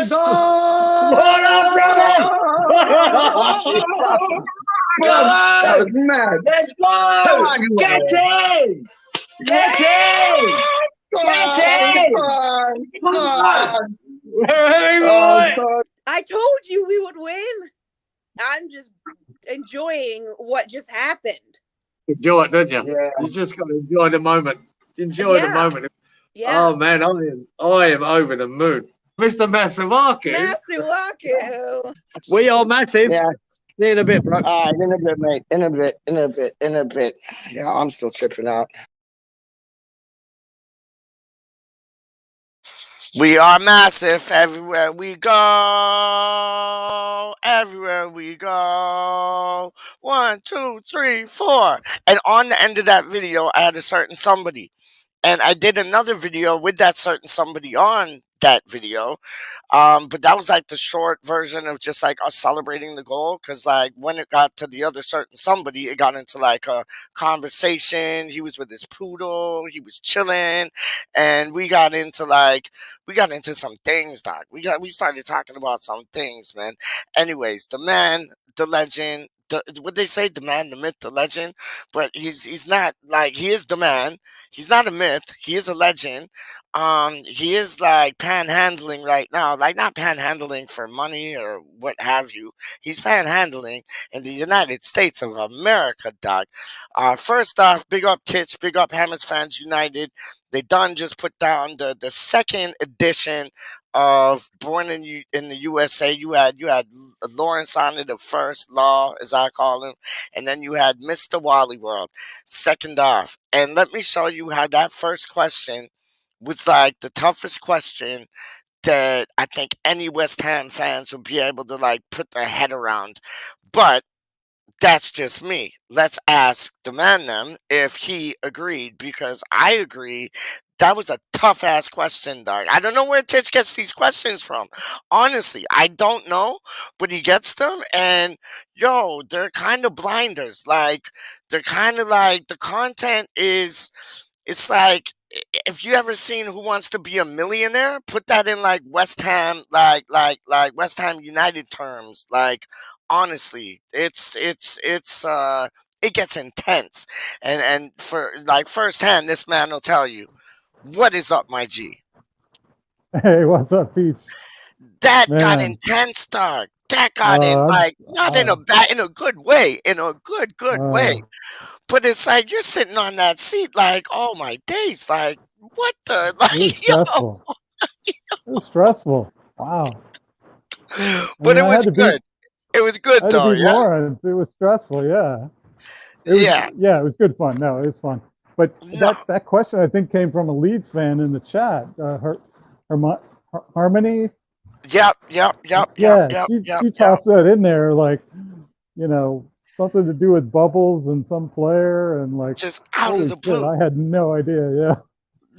Let's go! What up, brother? That was mad. Let's go! Get him! Get him! Get him! Come on! I told you we would win. I'm just enjoying what just happened. Enjoy it, didn't you? Yeah. You just got to enjoy the moment. Enjoy the moment. Yeah. Oh man, I am over the moon. Mr. Masuaku. Masuaku. We are massive. Yeah. See you in a bit, bro. In a bit, mate. In a bit. Yeah, I'm still tripping out. We are massive everywhere we go. Everywhere we go. 1, 2, 3, 4. And on the end of that video, I had a certain somebody. And I did another video with that certain somebody on that video. But that was like the short version of just like us celebrating the goal. Cause like when it got to the other certain somebody, it got into like a conversation. He was with his poodle, he was chilling, and we got into some things, doc. We started talking about some things, man. Anyways, the man, the legend, what they say, the man, the myth, the legend, but he's not like, he is the man. He's not a myth. He is a legend. He is like panhandling right now, like not panhandling for money or what have you. He's panhandling in the United States of America, dog. First off, big up Tits, big up Hammers Fans United. They done just put down the second edition of Born in the USA. You had Lawrence on it, the first law, as I call him, and then you had Mr. WaLLy WorLd, second off. And let me show you how that first question was like the toughest question that I think any West Ham fans would be able to like put their head around. But that's just me. Let's ask the man them if he agreed, because I agree. That was a tough ass question, dog. I don't know where Titch gets these questions from. Honestly, I don't know, but he gets them, and yo, they're kind of blinders. Like, they're kind of like, the content is, it's like, if you ever seen Who Wants to Be a Millionaire, put that in like West Ham, like West Ham United terms. Like, honestly, it gets intense, and for like firsthand, this man will tell you, what is up, my G? Hey, what's up, Peach? That got intense, dog. That got in like, not in a good way, in a good way. But it's like you're sitting on that seat, like, oh my days, like, what the, like, it was stressful. It was stressful. Wow. But it was good. It was good, though. Yeah. Lawrence. It was stressful. Yeah. It was good fun. No, it was fun. But that question, I think, came from a Leeds fan in the chat. Harmony. Yep. She tossed that in there, like, you know, something to do with bubbles and some player, and like, just out of the blue. I had no idea. Yeah.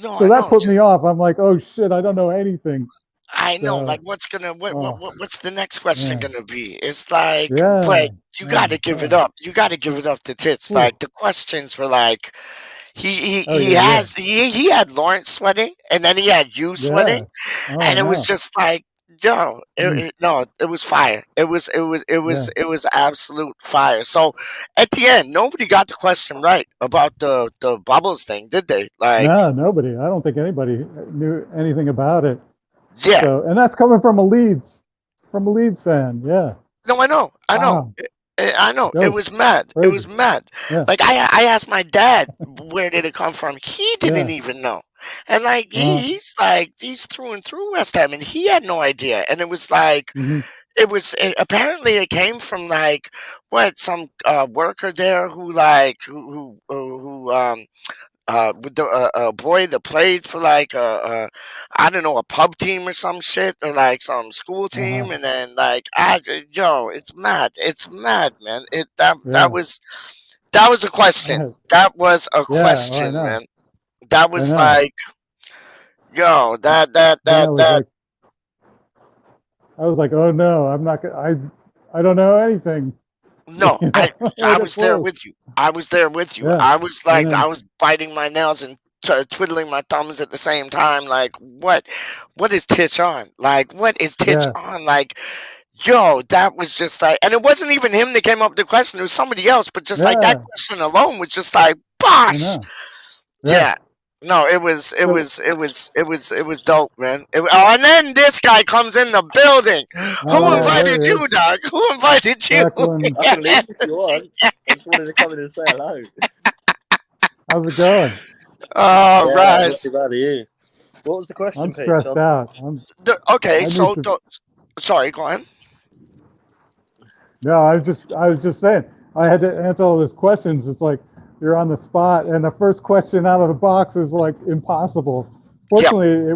No, so that put me off. I'm like, oh shit, I don't know anything. I know, like, what's the next question gonna be? It's like, but you gotta give it up. You gotta give it up to Tits. Like, the questions were like, he had Lawrence sweating, and then he had you sweating, and it was just like, yo, it was fire. It was absolute fire. So at the end, nobody got the question right about the bubbles thing, did they? Like, no, nobody. I don't think anybody knew anything about it. Yeah, so, and that's coming from a Leeds fan. Yeah. No, I know. Wow. I know. It was mad. Crazy. It was mad. Yeah. Like, I asked my dad, where did it come from? He didn't even know. And like, he's through and through West Ham, and he had no idea. And it was like, apparently it came from like, some worker there who with the boy that played for like I don't know, a pub team or some shit, or like some school team, and then like, it's mad, man. That was a question. That was a question, man. That was like, yo, that. I was like, oh no, I'm not gonna. I don't know anything. No, I was there with you. I was there with you. Yeah, I was like, I was biting my nails and twiddling my thumbs at the same time. Like, what is Titch on? Like, what is Titch Yeah. on? Like, yo, that was just like, and it wasn't even him that came up with the question. It was somebody else. But just like that Yeah. question alone was just like, I bosh. know. Yeah. No, it was dope, man. Oh, and then this guy comes in the building. Oh, Who yeah, there invited he you, is. dog? Who invited you? Jacqueline, I can leave if you want. I just wanted to come in and say hello. how's it going? All Yeah, right. not too bad are you? What was the question, I'm Pete? stressed out. Okay, I so need to. sorry, go on. No, I was just saying. I had to answer all those questions. It's like you're on the spot, and the first question out of the box is like impossible. Fortunately,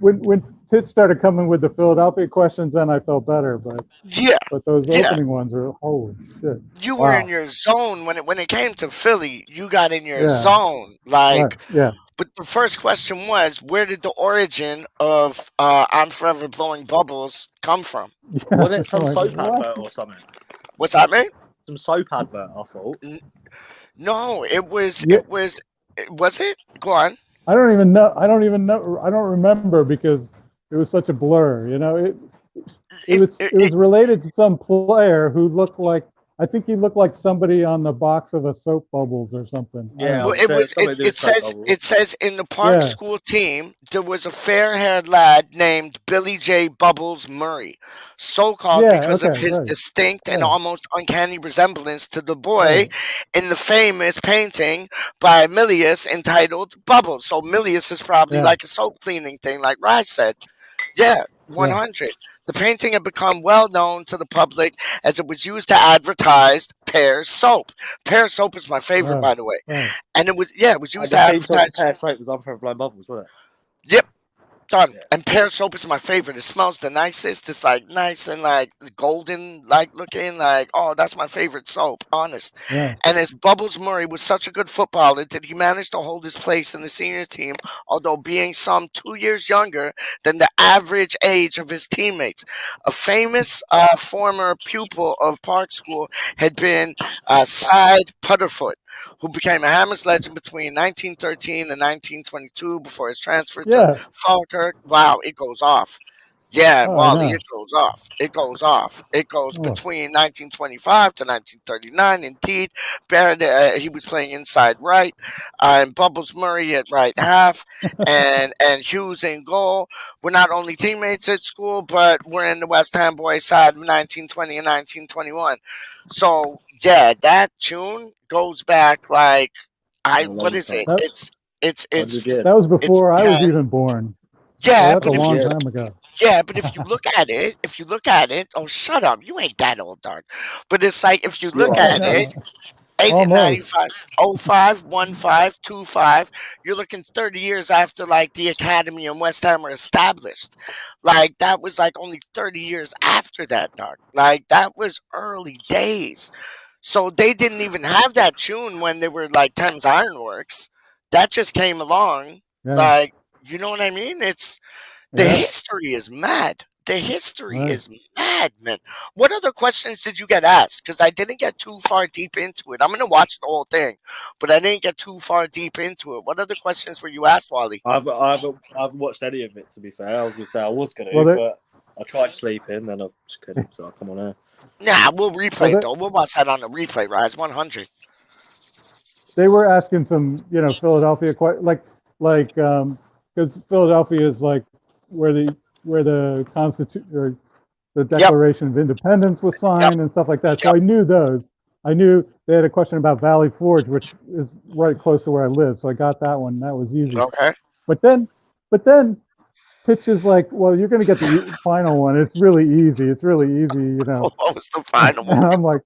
when Titch started coming with the Philadelphia questions, then I felt better. But Yeah, those yeah. opening ones are holy shit. You were in Wow. your zone when it came to Philly. You got in your Yeah. zone, Right. like. Yeah. But the first question was, where did the origin of "I'm Forever Blowing Bubbles" come from? Yeah. Wasn't it some Like, soap what? advert or something? What's that, man? Some soap advert, I thought. No, it was. Yeah. It was. Was it? Go on. I don't even know. I don't remember because it was such a blur. You know, it was related to some player who looked like, I think he looked like somebody on the box of a soap bubbles or something. Yeah, Well, it says in the Park Yeah. School team there was a fair-haired lad named Billy J. Bubbles Murray, so called Yeah, because of okay, his right. distinct and Yeah. almost uncanny resemblance to the boy Right. in the famous painting by Milius entitled Bubbles. So Milius is probably Yeah. like a soap cleaning thing, like Rye said. Yeah, 100. The painting had become well known to the public as it was used to advertise Pear's soap. Pear's soap is my favorite, by the way. Right. And it was used to the theme song advertise. to Pear Soap was "I'm Forever Blowing Bubbles," wasn't it? Yep. Done. Yeah. And Pear soap is my favorite. It smells the nicest. It's like nice and like golden, like looking like, oh, that's my favorite soap, honest. Yeah. And as Bubbles Murray was such a good footballer that he managed to hold his place in the senior team, although being some 2 years younger than the average age of his teammates. A famous former pupil of Park School had been Side Putterfoot, who became a Hammers legend between 1913 and 1922 before his transfer to Yeah. Falkirk. Wow, it goes off. Yeah, Oh, I WaLLy, know. it goes off. It goes off. It goes Oh. between 1925 to 1939. Indeed, Barrett, he was playing inside right, and Bubbles Murray at right half, and Hughes in goal. We're not only teammates at school, but we're in the West Ham boys side of 1920 and 1921. So yeah, that tune goes back like what is it? That- It's 100 years. That was before I was 10. even born. Yeah, So that's a but if long you time ago. yeah, but if you look at it, oh shut up, you ain't that old, dog. But it's like if you look I at know. it, 8 Almost. 95, 05, 15, 25, you're looking 30 years after like the Academy and West Ham were established. Like that was like only 30 years after that, dog. Like that was early days. So they didn't even have that tune when they were like Thames Ironworks. That just came along. Yeah. Like, you know what I mean? It's the Yeah. history is mad. The history Right. is mad, man. What other questions did you get asked? Because I didn't get too far deep into it. I'm gonna watch the whole thing, but I didn't get too far deep into it. What other questions were you asked, WaLLy? I haven't watched any of it, to be fair. I was going to say I was going to, Well, but I tried sleeping, then I just couldn't, so I come on here. Nah, we'll replay Well, it though. We'll watch that on the replay, Rise 100. They were asking some, Philadelphia because Philadelphia is like where the Constitution or the Declaration of Independence was signed and stuff like that. So I knew those. I knew they had a question about Valley Forge, which is right close to where I live. So I got that one. That was easy. Okay. But then Titch is like, well, you're going to get the final one. It's really easy. It's really easy, What was the final one? And I'm like,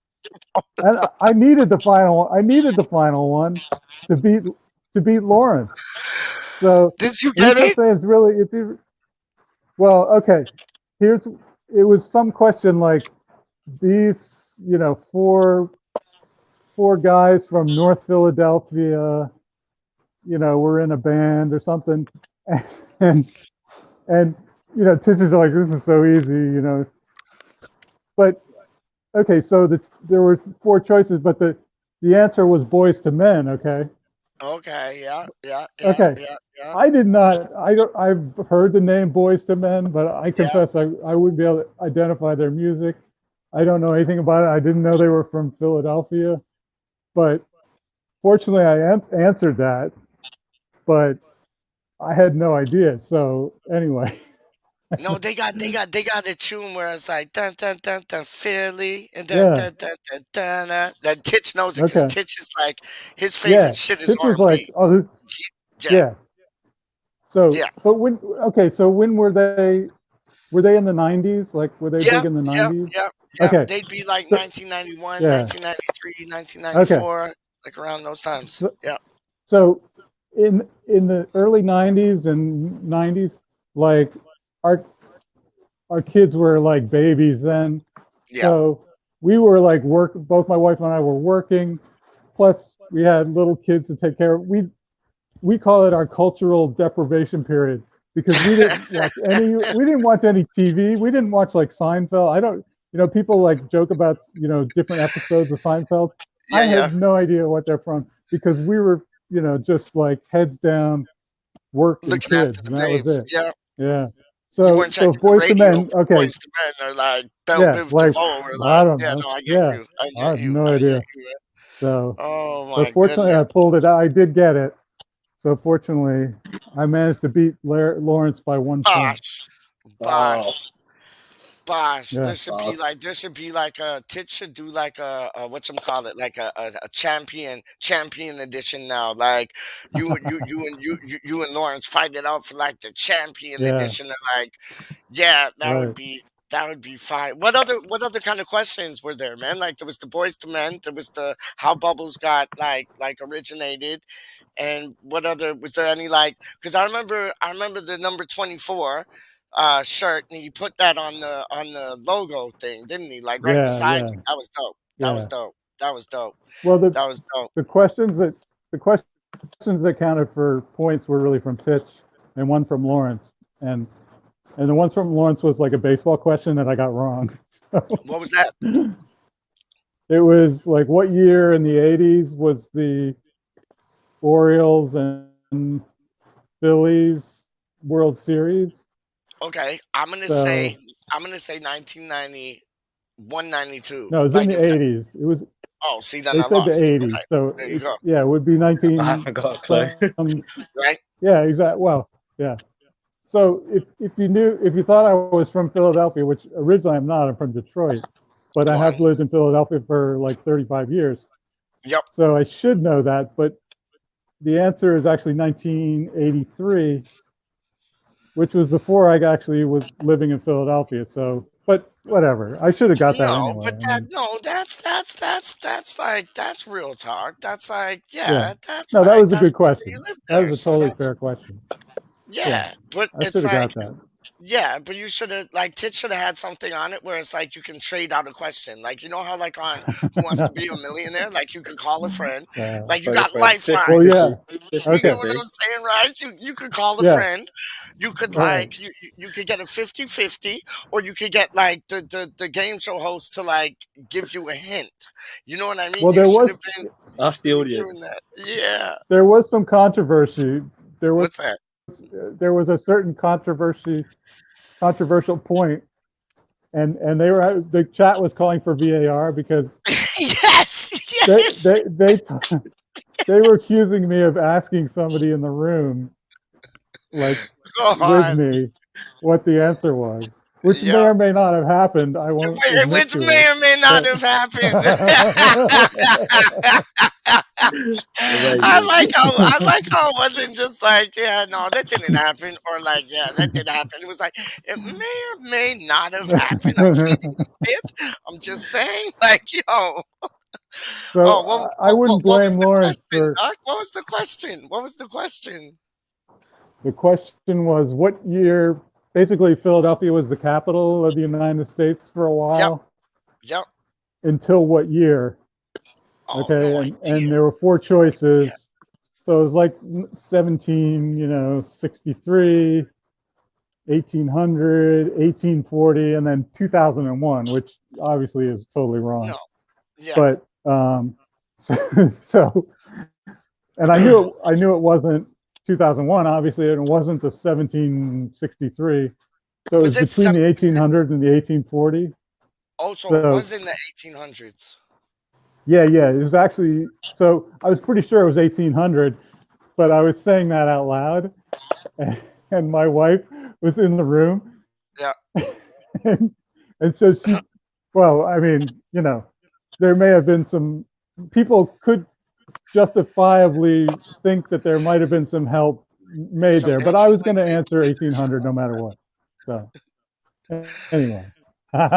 and I needed the final. I needed the final one to beat Lawrence. So Did you get it? It's really well. Okay, it was some question like these, four guys from North Philadelphia, were in a band or something, and Titch is like, this is so easy, but. Okay, so there were four choices, but the answer was Boys to Men. Okay, Okay, yeah, yeah, yeah, Okay, yeah, yeah, I did not. I don't. I've heard the name Boys to Men, but I yeah. confess I wouldn't be able to identify their music. I don't know anything about it. I didn't know they were from Philadelphia, but fortunately, I answered that. But I had no idea. So anyway, No, they got a tune where it's like dun dun dun dun Philly and dun yeah, dun dun dun dun. That Titch knows it because okay, Titch is like his favorite yeah. shit is Titch was like, R&B. oh, Yeah, yeah. So, yeah, but when okay, so when were they? Were they in the '90s? Like, were they yeah, big in the yeah, '90s? yeah, yeah. Okay, They'd be like so 1991, yeah, 1993, okay. 1994, like around those times. So, Yeah, so in the early '90s and '90s, like our our kids were like babies then. yeah. So we were like both my wife and I were working. Plus we had little kids to take care of. We call it our cultural deprivation period because we didn't watch any TV. We didn't watch like Seinfeld. I don't, people like joke about, different episodes of Seinfeld. Yeah, I yeah. had no idea what they're from because we were, just like heads down, work and Looking after kids, the and that was babes. it. Yeah. Yeah. You So weren't so checking the Boys to radio Men, for okay, Boys to Men or like Belle yeah, Biv like DeVoe or I like, don't yeah, know. no, I get Yeah. you. I I get have you. no I get idea. you. Man. So Oh but my fortunately I goodness. pulled it out. I did get it. So fortunately, I managed to beat Lawrence by 1 point. Bosh. Oh, Bosh. Bosh. Yeah, There should be like a Tit should do like a whatchamacallit, like a champion edition now. Like you and Lawrence fight it out for like the champion yeah, edition and like yeah, right. that would be fine. What other kind of questions were there, man? Like there was the Boys to Men, there was the how Bubbles got like originated, and what other was there any like? Because I remember the number 24 shirt, and he put that on the logo thing, didn't he? Like right Yeah, beside yeah, you. That was dope. That was yeah. dope. That was dope. Well, That was dope. the questions that the questions that counted for points were really from Titch and one from Lawrence, and the ones from Lawrence was like a baseball question that I got wrong. What was that? It was like, what year in the '80s was the Orioles and Phillies World Series? Okay, So I'm gonna say 1990, 192. no, it was in Like the if that. '80s. It was Oh, see, then They I said the lost. '80s, Okay, so there you go. yeah, it would be I 19 haven't got a clue. some. Right? Yeah, exactly. Well, yeah. So if you thought I was from Philadelphia, which originally I'm not, I'm from Detroit, but I Go have on. lived in Philadelphia for like 35 years, Yep. so I should know that. But the answer is actually 1983, which was before I actually was living in Philadelphia. So, but whatever, I should have got that No, anyway. but I mean, that's like that's real talk. That's like yeah. yeah, that's No, that like was a that's good where you question. live That there. was a So totally that's fair question. Yeah, yeah, but I should it's have like got that. yeah, but you should have like Tit should have had something on it where it's like you can trade out a question. Like you know how like on Who Wants to No. Be a Millionaire, like you could call a friend, like you Phone a got friend. Well, lifeline. yeah. 50-50. You get Okay. what 50-50. I'm saying, right? You could call a Yeah. friend. You could Right. like you could get a 50-50, or you could get like the game show host to like give you a hint. You know what I mean? Well, You That's should the have been doing audience. that. Yeah. there was some controversy. There was What's that? there was a certain controversial point, and the chat was calling for VAR because Yes, they yes, they they they were yes. accusing me of asking somebody in the room, like with God. me, what the answer was, which may Yeah. or may not have happened. I won't admit Which to may it, or may not but have happened. Amazing. I like how it wasn't just like, yeah, no, that didn't happen, or like, yeah, that did happen. It was like it may or may not have happened. I'm pleading the fifth. I'm just saying, like, yo, so oh, what, I wouldn't what was blame the Lawrence question, for. Doc? What was the question? What was the question? The question was, what year? Basically, Philadelphia was the capital of the United States for a Yep, while. yep. Until what year? Oh, Okay, no and idea. there were four Yeah. choices. So it was like 1763, 1800, 1840, and then 2001, which obviously is totally wrong. No. Yeah. But so, so and I knew it wasn't 2001, obviously, and it wasn't the 1763. So it was Was it between the 7? 1800s and the 1840s. Oh, so it So was in the 1800s. yeah, it was actually. So I was pretty sure it was 1800, but I was saying that out loud, and my wife was in the room, Yeah. and, and so she, well, I mean, you know, there may have been some people could justifiably think that there might have been some help made Some there, but I was going to influence. answer 1800 no matter what. So anyway.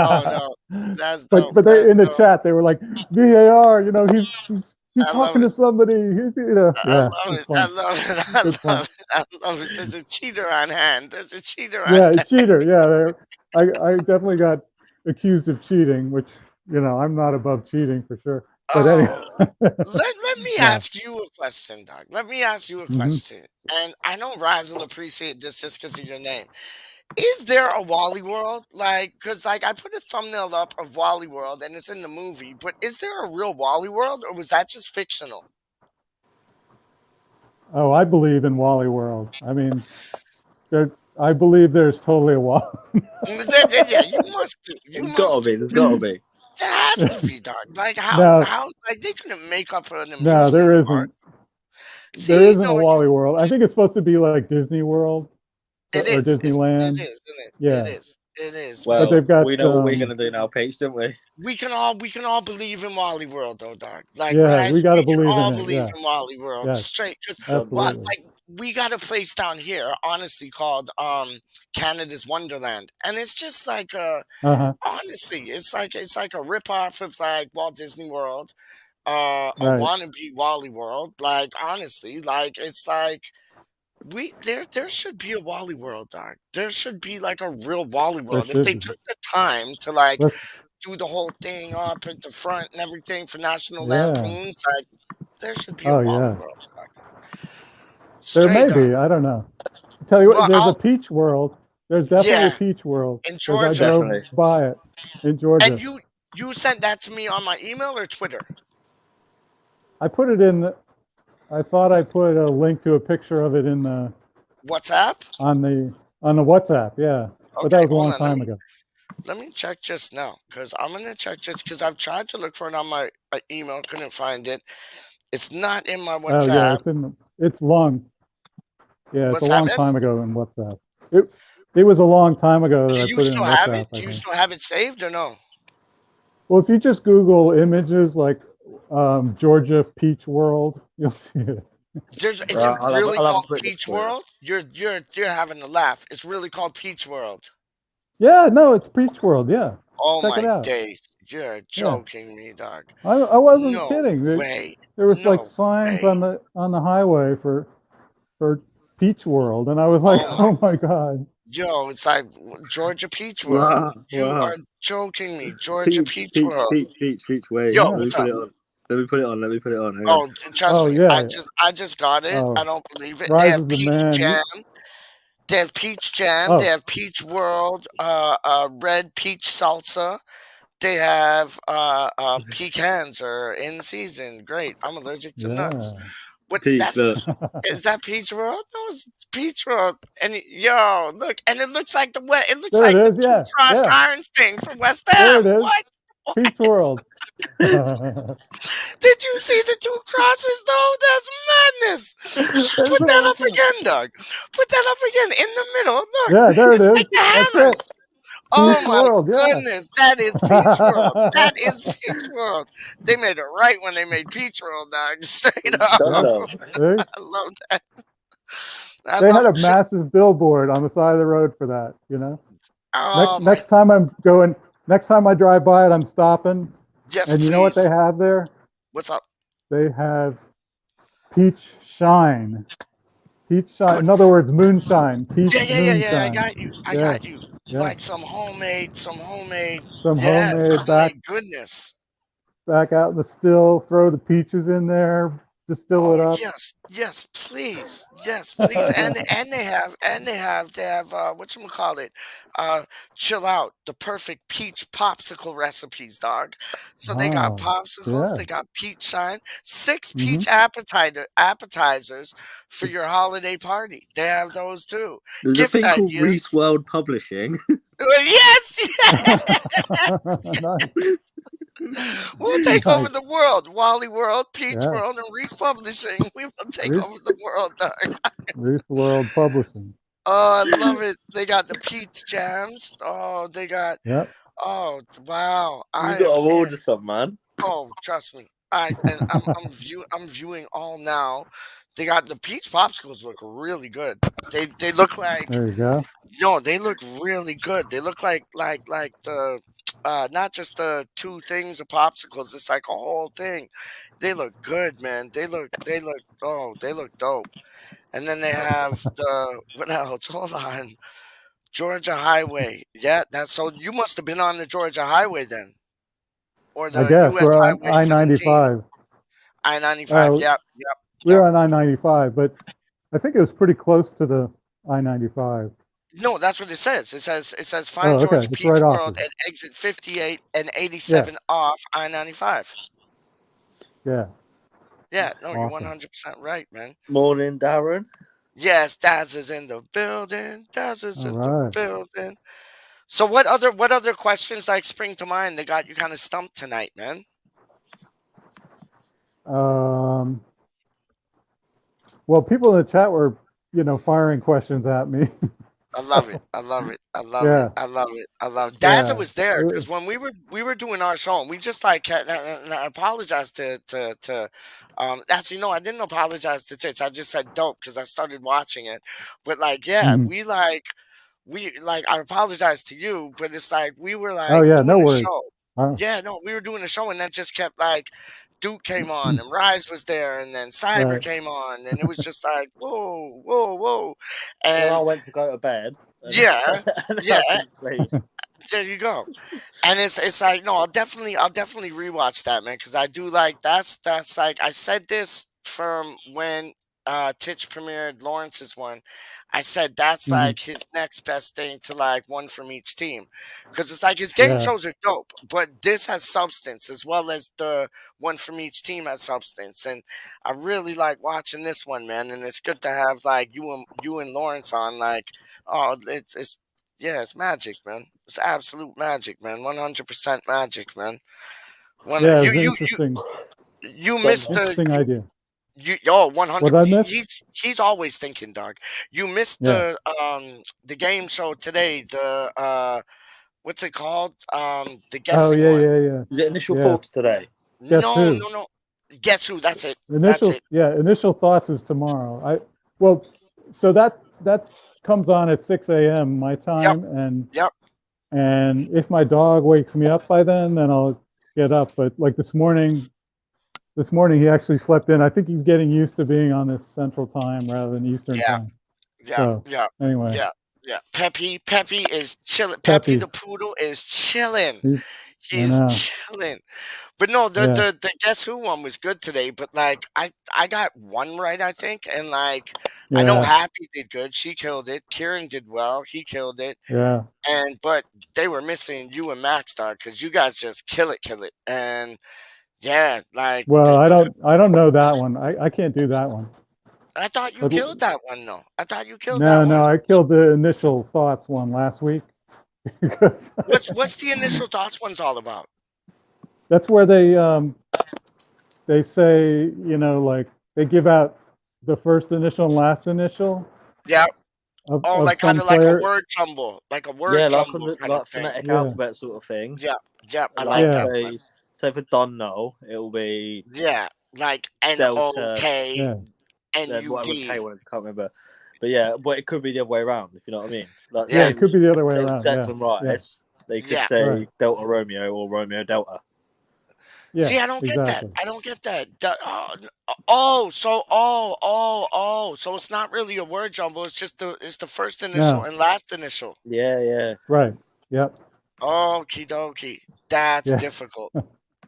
Oh no, that's but dope. they That's in the dope. chat they were like VAR, you know, he's I love talking to it. somebody. He's, you know, I yeah, love it's it. I fun. love it. It's I good fun. love it. I love it. There's a cheater on hand. There's a cheater on Yeah, hand. cheater. Yeah, I definitely got accused of cheating, which you know I'm not above cheating for sure. But anyway, Oh, let me yeah. ask you a question, Doc. Let me ask you a Hmm. question. And I know Raz will appreciate this just because of your name. Is there a WaLLy World? Like, because like I put a thumbnail up of WaLLy World and it's in the movie, but is there a real WaLLy World or was that just fictional? Oh, I believe in WaLLy WorLd. I mean, I believe there's totally a WaLLy. Yeah, you must do. You There's gotta must do. be. There's gotta be. There has to be, Doc. Like No, how like they couldn't make up an no, amusement there park. isn't. There See, isn't a no, you WaLLy WorLd. I think it's supposed to be like Disney World it or is. It Disneyland. is, isn't it? It Yeah, is. It is. But but Well, they've got we know what we're gonna do now, Peach, don't we? we can all believe in WaLLy World though, Doc. Like yeah, we Raz, got to we can believe in all it. believe Yeah, in WaLLly World yes, straight because Done. what absolutely. like we got a place down here, honestly, called Canada's Wonderland, and it's just like Uh-huh. honestly, it's like a rip off of like Walt Disney World, a Right. wannabe WaLLy World. Like honestly, like it's like there should be a WaLLy World, Doc. There should be like a real WaLLy There World if should they be. took the time to like Let's, do the whole thing up at the front and everything for National yeah. Lampoons. Like there should be a Oh, WaLLy yeah. World, Doc. There may Straight up. be. I don't know. Tell you what, Well, there's a Peach World. There's definitely a yeah, Peach World in because I Georgia. drove Definitely. by it in And Georgia. you sent that to me on my email or Twitter? I put it in. I thought I put a link to a picture of it in the WhatsApp? on the WhatsApp. Yeah, but that Okay, was a hold long on. time ago. Let me check just now because I'm gonna check just because I've tried to look for it on my email, couldn't find it. It's not in my Oh yeah, WhatsApp. it's long. Yeah, it's a What's long happened? time ago in WhatsApp. It was a long time ago that Do I you put it in still have WhatsApp, it? I Do you think. still have it saved or no? Well, if you just Google images like Georgia Peach World, you'll see it. Is it Right, really I'll have a called quick look Peach for you. World? You're having a laugh. It's really called Peach World. Yeah, no, it's Peach World. Yeah, Oh check it my out. days. You're Yeah, joking me, dog. I wasn't No kidding. way. There was like No signs way. on the highway for Peach World, and I was like, Oh my oh my god. yo, it's like Georgia Peach World. Wow, You wow. are joking me. Georgia Peach, Peach Peach, World. Peach, Peach, Peach. Wait, Yo, Yeah. let me what's put up? it on. Let me put it on. Let me put it on. Hang on. Oh, trust Oh me. yeah. I just got it. I Oh, don't believe it. They Rise have is the Peach man. Jam. They have Peach Jam. They Oh have Peach World. Red Peach Salsa. They have pecans are in season. Great. I'm allergic to nuts. yeah. What? Peach, look. Is that Peach World? No, it's Peach World. And yo, look, and it looks like it looks There like it the is. two Yeah, crossed yeah. irons thing from West There Ham. it is. What? Peach World. Did you see the two crosses though? That's madness. It's Put that up awesome. again, Doug. Put that up again in the middle. Look, Yeah, there it it's is. like the That's it. hammers. Oh Peach my World. Yeah. goodness, that is Peach World. That is Peach World. They made it right when they made Peach World, Dog. Straight up. Done Yeah. so. See? I love that. I They had love. a massive billboard on the side of the road for that, you know. Oh my. Next time next time I drive by it, I'm stopping. Yes, And you know what they please. have there? What's up? They have peach shine. Peach shine. What? In other words, moonshine. Peach Yeah. I moonshine. got you. I Yeah, got you. yeah. Like some homemade. Some Yes, homemade homemade goodness. back out in the still, throw the peaches in there, distill it Oh up? yes, please, yes, please, and they have whatchamacallit, chill out, the perfect peach popsicle recipes, dog. So they got Oh, popsicles, yeah. they got peach shine, 6 Mm-hmm. peach appetizers for your holiday party. They have those too. There's a Gift thing called ideas. WeStWorld Publishing. Yes, Nice. we'll take over Nice. the world. WaLLy World, Peach Yeah. World, and Reese Publishing. We will take Reese, over the world, dog. Reese World Publishing. Oh, I love it. They got the peach jams. Oh, they got. Yep. Oh, wow. You I got to am in. order some, man. Oh, trust me. I'm viewing all now. They got the peach popsicles look really good. They look like There you go. no, they look really good. They look like the not just the 2 things of popsicles. It's like a whole thing. They look good, man. They look dope. And then they have the what else? Hold on. Georgia Highway. Yeah, that's so you must have been on the Georgia Highway then. Or I the guess US we're on Highway 17. I-95. I-95. Yep, We're yep. on I-95, but I think it was pretty close to the I-95. No, that's what it says. It says Oh, find okay. Georgia It's Peach right off World of it. at exit 58 and 87 off I-95. Yeah. Yeah, no, you're Awesome. 100% right, man. Morning, Darren. Yes, Daz is in the building. Daz is All in the right. building. So what other questions like spring to mind that got you kind of stumped tonight, man? Well, people in the chat were, firing questions at me. I love it. I love it. I love Yeah. it. I love it. I love it. Yeah. Daza was there because when we were doing our show, and we just like and I apologize to actually no, I didn't apologize to Tits. I just said dope because I started watching it. But like, yeah, Mhm. we I apologize to you, but it's like we were Oh, like yeah. doing No the worries. show. Oh. Yeah, no, we were doing the show, and that just kept like Duke came on, and Rise was there, and then Cyber Right. came on, and it was just like whoa, whoa, whoa, And I and went to go to bed. And yeah, and yeah. I couldn't sleep. There you go. And it's like no, I'll definitely rewatch that, man, because I do like that's like I said this from when Titch premiered Lawrence's one. I said that's Mhm. like his next best thing to like one from each team, because it's like his game Yeah. shows are dope, but this has substance as well as the one from each team has substance, and I really like watching this one, man. And it's good to have like you and Lawrence on, like oh it's yeah, it's magic, man. It's absolute magic, man. 100% magic, man. Yeah, You it's interesting. missed Interesting idea. oh What 100. I missed? He's always thinking, dog. You missed Yeah. the game show today. The what's it called? The Oh, guessing yeah, one. yeah, yeah. Is it initial Yeah. thoughts today? Guess No, who? no, no. Guess who? That's it. That's Initial, it. yeah, initial thoughts is tomorrow. So that comes on at 6 a.m. my time, Yep. and if my dog wakes me up by then I'll get up. But like this morning he actually slept in. I think he's getting used to being on this Central Time rather than Eastern Yeah. Time. Yeah. So Yeah. anyway, Yeah. Yeah. Peppy is chilling. Peppy the poodle is chilling. I know. He's chilling. But no, Yeah. the Guess Who one was good today. But like I got one right, I think, and like I know Yeah, Happy did good. She killed it. Kieran did well. He killed it. yeah. But they were missing you and Max Star because you guys just kill it. And yeah, like Well, I don't know that one. I can't do that one. I thought you But killed that one though. I thought you killed that no, one. I killed the initial thoughts one last week. Because What's the initial thoughts one's all about? that's where they say, like they give out the first initial and last initial. Yeah. Of Like some kind of like a player. word jumble, like a word Yeah, like jumble kind like of thing. phonetic Yeah. alphabet sort of thing. Yeah, I Like like that. Yeah. One. say for Don No, it'll be Yeah, like Delta, NOK Yeah. whatever K NUD. one is, I can't remember. But yeah, but it could be the other way around, if you know what I mean. Like, Yeah, Yeah. it could be the other way say around. Yeah. Declan Yeah. Rice, they could Yeah. say Right. Delta Romeo or Romeo Delta. Yeah. See, I don't get that. Exactly. I don't get that. So it's not really a word jumble. It's just the first initial No. and last initial. Yeah. Right. Yep. Okie dokie. That's Yeah. difficult.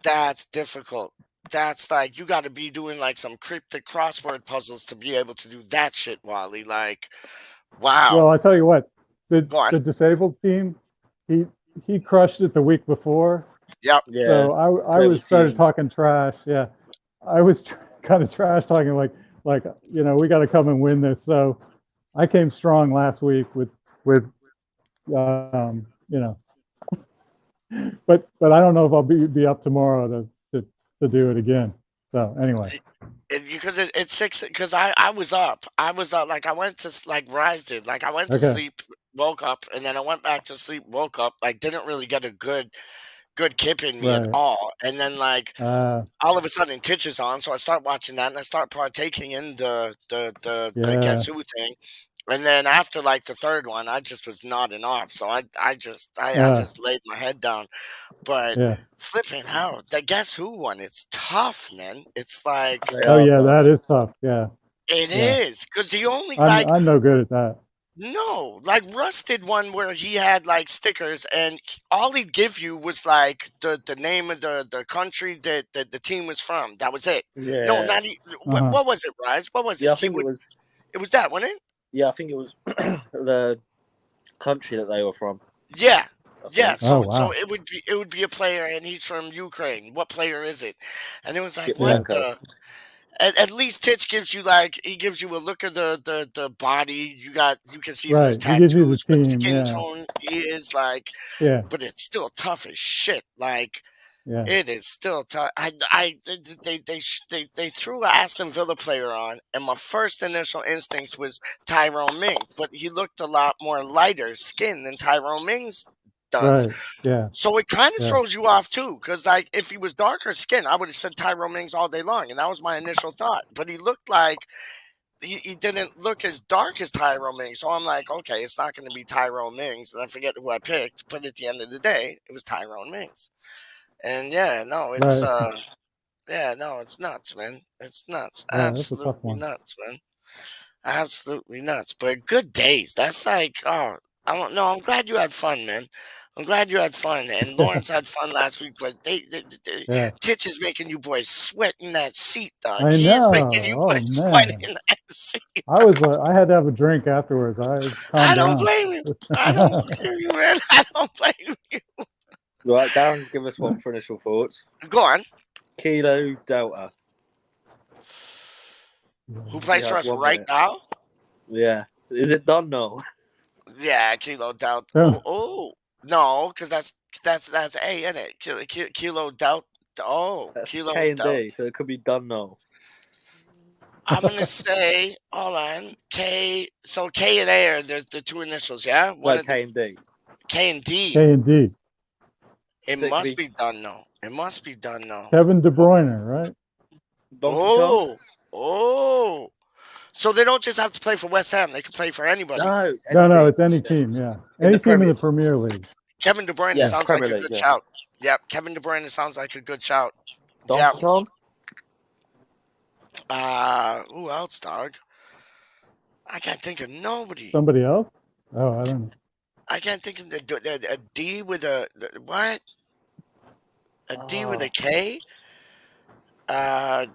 That's difficult. that's like you got to be doing like some cryptic crossword puzzles to be able to do that shit, WaLLy. Like, wow. Well, I tell you what, Go on. the disabled team, he crushed it the week before. Yep. Yeah. So I was started 17. talking trash. Yeah, I was kind of trash talking like we got to come and win this. So I came strong last week with but I don't know if I'll be up tomorrow to do it again. So anyway, Because it's 6. Because I was up. Like I went to like Rise did. Like I went to okay, sleep, woke up, and then I went back to sleep, woke up. Like didn't really get a good kip in me at right, all. And then like uh, all of a sudden Titch is on, so I start watching that and I start partaking in the yeah, Guess Who thing. And then after like the third one, I just was nodding off. So I just laid my head down. But yeah. flipping out, the Guess Who one, it's tough, man. It's like They Oh are yeah, tough. that is tough. Yeah, it yeah. is because he only I'm no good at that. no, like Russ did one where he had like stickers, and all he'd give you was like the name of the country that the team was from. That was it. No, Yeah. not Uh-huh. what was it, Rise? What was Yeah, it? I think it was. It was that, wasn't it? Yeah, I think it was the country that they were from. Yeah. I Yeah, think. so Oh wow, it would be a player, and he's from Ukraine. What player is it? And it was like, what yeah, Shevchenko. the? At least Titch gives you like he gives you a look of the body. You can see if there's right. He gives you the tattoos, what team. skin Yeah, tone he is like, yeah, but it's still tough as shit. Like yeah. it is still tough. They threw a Aston Villa player on, and my first initial instincts was Tyrone Mings, but he looked a lot more lighter skin than Tyrone Mings does. Right. Yeah, So it kind of yeah. throws you off too, because like if he was darker skin, I would have said Tyrone Mings all day long, and that was my initial thought. But he looked like he didn't look as dark as Tyrone Mings, so I'm like, okay, it's not going to be Tyrone Mings, and I forget who I picked. But at the end of the day, it was Tyrone Mings, and Right. it's nuts, man. It's nuts, Yeah, that's a tough absolutely one. nuts, man. Absolutely nuts. But good days. That's like, oh, I don't know. I'm glad you had fun, man. I'm glad you had fun. And Lawrence had fun last week, but Yeah, Titch is making you boys sweat in that seat, dog. I He is making know. you Oh boys sweat man, in that seat. I had to have a drink afterwards. I I calmed don't down. blame you. I don't blame you, man. I don't blame you. Right, Darren's give us one for initial thoughts. Go on. Kilo Delta. Who plays for have us 1 right minute. now? Yeah. Is it done now? Yeah, Kilo Doubt. Yeah. Oh, no, because that's A, isn't it? Kilo Doubt. Oh, That's Kilo K and Doubt. D, so it could be done now. I'm gonna say, hold on, K. So K and A are the two initials, yeah. One No, of the K and D. K and D. K and D. It So it could must be be done now. It must be done now. Kevin De Bruyne, right? Donkey Kong? Oh. So they don't just have to play for West Ham; they can play for anybody. No, it's No, any no, team. it's any team. Yeah, In any the team in the Premier. Premier League. Kevin De Bruyne Yeah, sounds like Premier a League, good yeah. shout. Yep, Kevin De Bruyne sounds like a good shout. Donkey Kong? Who else, dog? I can't think of nobody. Somebody else? Oh, I don't know. I can't think of a D with what? A D with a K? Uh,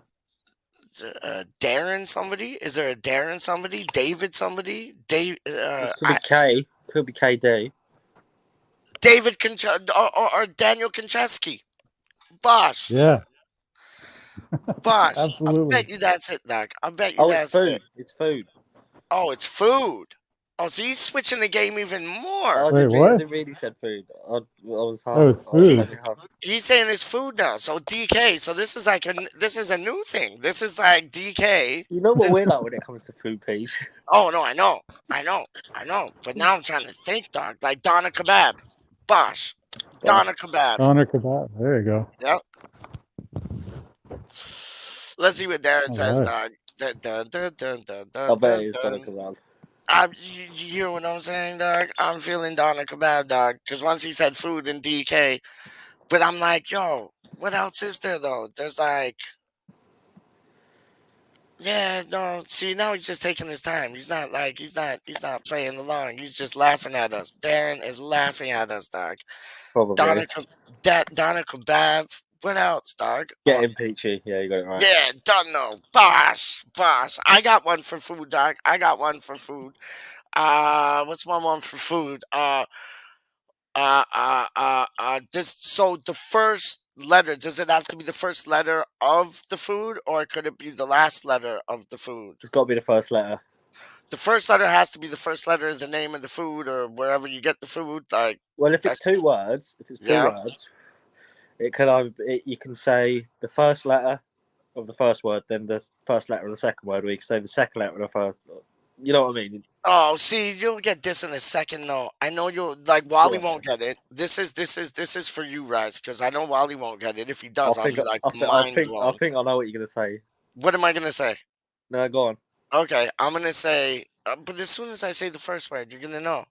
Darren somebody? Is there a Darren somebody? David somebody? It could be K. Could be KD. David or Daniel Konchesky. Bosh. Yeah, Bosh. absolutely. I bet you that's it, Doc. I bet you Oh, it's that's food. it. It's food. Oh, it's food. Oh, so he's switching the game even more. I Wait, didn't what? I didn't really said food. I was half. Oh, it's I was food. only half. He's saying it's food now. So DK. So this is a new thing. This is like DK. You know what we're like when it comes to food, Peach? Oh no, I know. But now I'm trying to think, dog. Like Donna Kebab. Bosh. Donna Kebab. Doner Kebab. There you go. Yep. Let's see what Darren All says, right. dog. I bet it's Doner Kebab. You hear what I'm saying, dog? I'm feeling Donna Kebab, dog. Because once he said food and DK, but I'm like, yo, what else is there though? There's like, yeah, no. See, now he's just taking his time. He's not playing along. He's just laughing at us. Darren is laughing at us, dog. Probably. Donna Kebab. What else, dog? Getting peachy. Yeah, you got it right. Yeah, don't know. Bosh. I got one for food, dog. I got one for food. What's my one for food? So the first letter, does it have to be the first letter of the food, or could it be the last letter of the food? It's got to be the first letter. The first letter has to be the first letter of the name of the food, or wherever you get the food. Like, Well, if it's that's- two words, yeah. it can either you can say the first letter of the first word, then the first letter of the second word, or you can say the second letter of the first. You know what I mean? Oh, see, you'll get this in a second. No, I know you'll like WaLLy Yeah. won't get it. This is for you, Rise, because I know WaLLy won't get it. If he I does, I'll think be like I mind think I blown. think I know what you're gonna say. What am I gonna say? No, go on. Okay, I'm gonna say, but as soon as I say the first word, you're gonna know.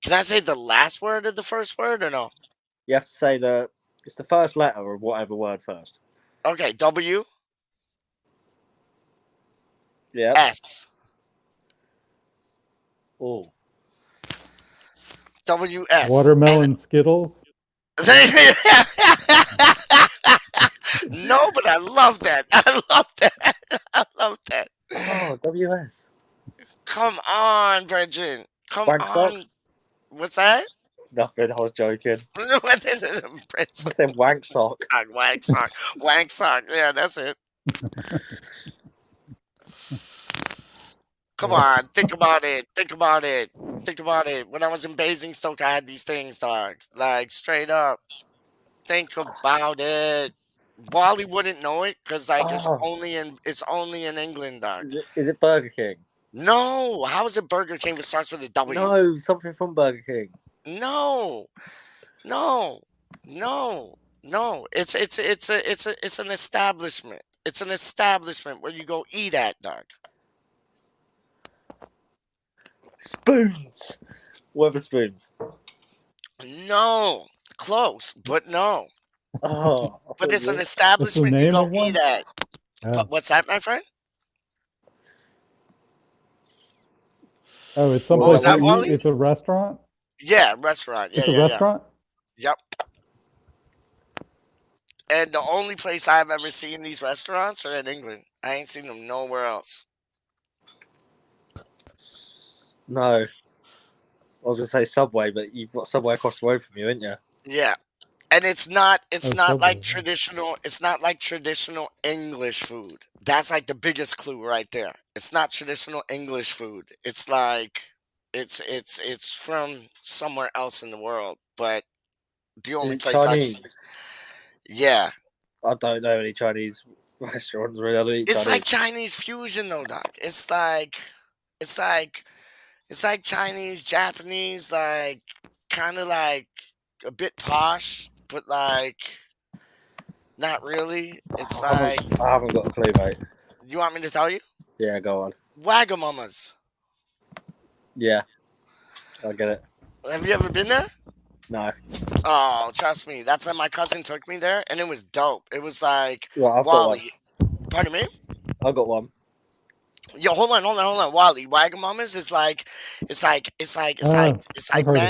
Can I say the last word of the first word or no? You have to say it's the first letter of whatever word first. Okay, W Yeah. S Oh. W S. Watermelon Skittles. No, but I love that. I love that. I love that. Oh, WS. Come on, Bridget. Come Wank sock? on. What's that? Nothing. I was joking. What is it? I said wank sock. Wank sock. Wank sock. Yeah, that's it. Come on. Think about it. Think about it. Think about it. When I was in Basingstoke, I had these things, dog. Like, straight up. Think about it. WaLLy wouldn't know it because, like, Oh, it's only in England, dog. is it Burger King? No. How is it Burger King that starts with a W? No, something from Burger King. No. No. No. No. It's an establishment. It's an establishment where you go eat at, dog. Spoons. Weatherspoons. No. Close, but no. Oh, I But thought it's you an were- establishment you name go of one? eat at. Yeah. But what's that, my friend? Oh, it's What was someplace that, you WaLLy? eat. It's a restaurant. Yeah, restaurant. Yeah, It's a yeah, yeah. restaurant. Yep. And the only place I've ever seen these restaurants are in England. I ain't seen them nowhere else. No. I was gonna say Subway, but you've got Subway across the road from you, ain't you? Yeah. And it's not Oh, like Subway, yeah. traditional, it's not like traditional English food. That's like the biggest clue right there. It's not traditional English food. It's like it's from somewhere else in the world, but the Is only it place Chinese? yeah. I don't know any Chinese restaurants really. I don't eat It's like Chinese. Chinese fusion though, doc. It's like Chinese, Japanese, like kind of like a bit posh, but like not really. It's like, I haven't got a clue, mate. you want me to tell you? Yeah, go on. WaGamamas. Yeah, I get it. Have you ever been there? No. Oh, trust me. That my cousin took me there, and it was dope. It was like Well, I've got one. WaLLy. Pardon me? I've got one. Yo, hold on. WaLLy WaGamamas is like, it's like I've heard of it.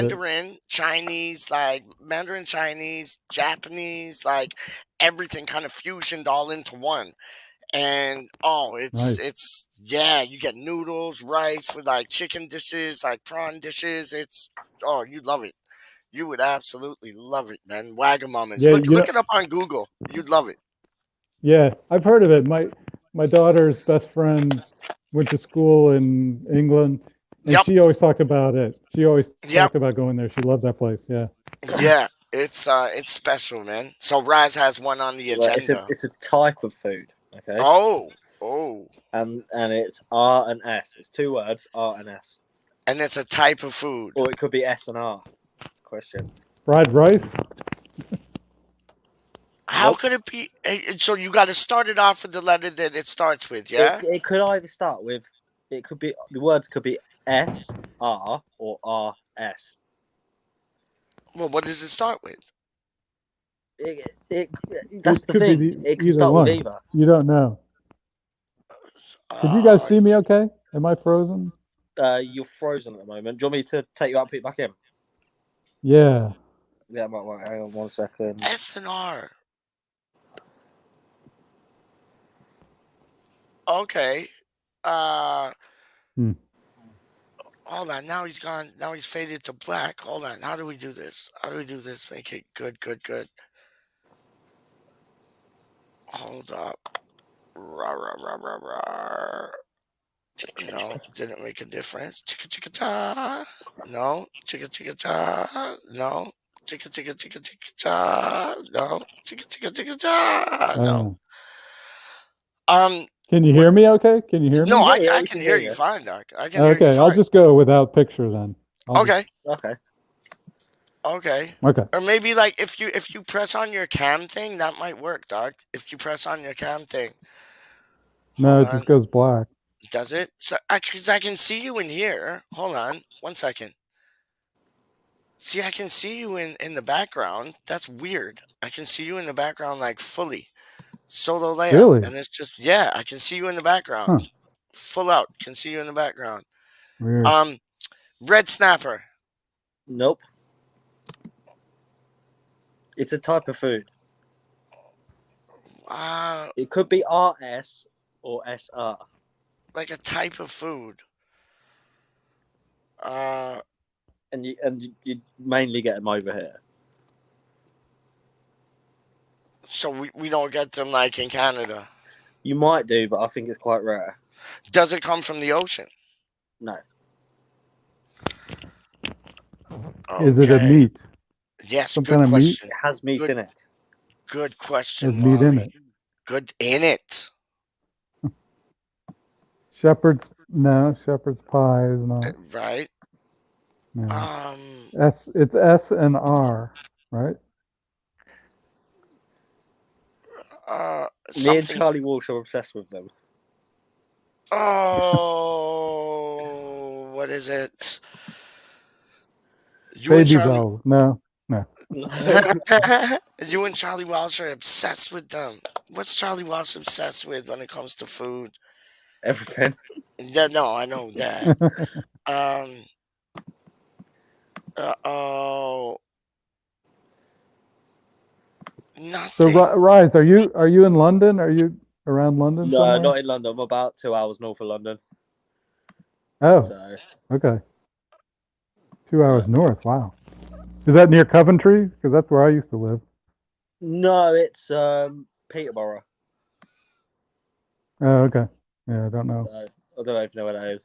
Mandarin Chinese, Japanese, like everything kind of fusioned all into one. And Nice. yeah, you get noodles, rice with like chicken dishes, like prawn dishes. You'd love it. You would absolutely love it, man. WaGamamas. Yeah, Look it up on Google. You'd love it. Yeah, I've heard of it. My daughter's best friend went to school in England, and Yep. she always talked about it. She always Yep. talked about going there. She loved that place. Yeah. Yeah, it's special, man. So Raz has one on the Well, agenda. it's a type of food, okay? Oh, And it's R and S. It's two words, R and S. and it's a type of food. Or it could be S and R. Question. Fried rice. How Nope. could it be? So you got to start it off with the letter that it starts with, yeah? It could either start with. It could be the words could be S R or R S. Well, what does it start with? That's the could be thing. It could either start one. with either. You don't know. Did you guys see me okay? Am I frozen? You're frozen at the moment. Do you want me to take you out and put you back in? Yeah. Yeah, might. Hang on 1 second. S and R? Okay. Uh, Hmm. hold on. Now he's gone. Now he's faded to black. Hold on. How do we do this? How do we do this? Make it good, good, good. Hold up. Rah, rah, rah, rah, rah. No, didn't make a difference. Chicka chicka ta. No, chicka chicka ta. No, chicka chicka chicka chicka ta. No, chicka chicka chicka ta. No. Uh, Um. can you What? hear me okay? Can you hear No, me? Yeah, yeah, I we can can hear hear you you. fine, Doc. I can hear you Okay, I'll fine. just go without picture then. Okay. Okay. Okay. Okay. Or maybe like if you press on your cam thing, that might work, Doc. If you press on your cam thing. No, Hold it on. just goes black. Does it? So, cause I can see you in here. Hold on. 1 second. See, I can see you in the background. That's weird. I can see you in the background like fully. Solo layout. Really? And it's just yeah, I can see you in the background. Huh. Full out. Can see you in the background. Weird. Red snapper. Nope. It's a type of food. It could be RS or SR. Like a type of food. And you mainly get them over here. So we don't get them like in Canada. You might do, but I think it's quite rare. Does it come from the ocean? No. Is it a Okay. meat? Yes, Some good kind of meat? question. It has meat Good, in it. good Has question, meat in WaLLy. it? Good in it. Shepherd's no. Shepherd's pie is not. Right? No. It's S and R, right? Me and Something. Charlie Walsh are obsessed with them. Oh, what is it? You and Baby Charlie. bells. No. No. You and Charlie Walsh are obsessed with them. What's Charlie Walsh obsessed with when it comes to food? Everything. Yeah, no, I know that. Um. Oh. So Nothing. Rise, are you in London? Are you around London No, somewhere? not in London. I'm about 2 hours north of London. Oh, So okay. 2 hours north. Wow. Is that near Coventry? Because that's where I used to live. no, it's Peterborough. Oh, okay. Yeah, I don't know. So I don't know if you know where that is.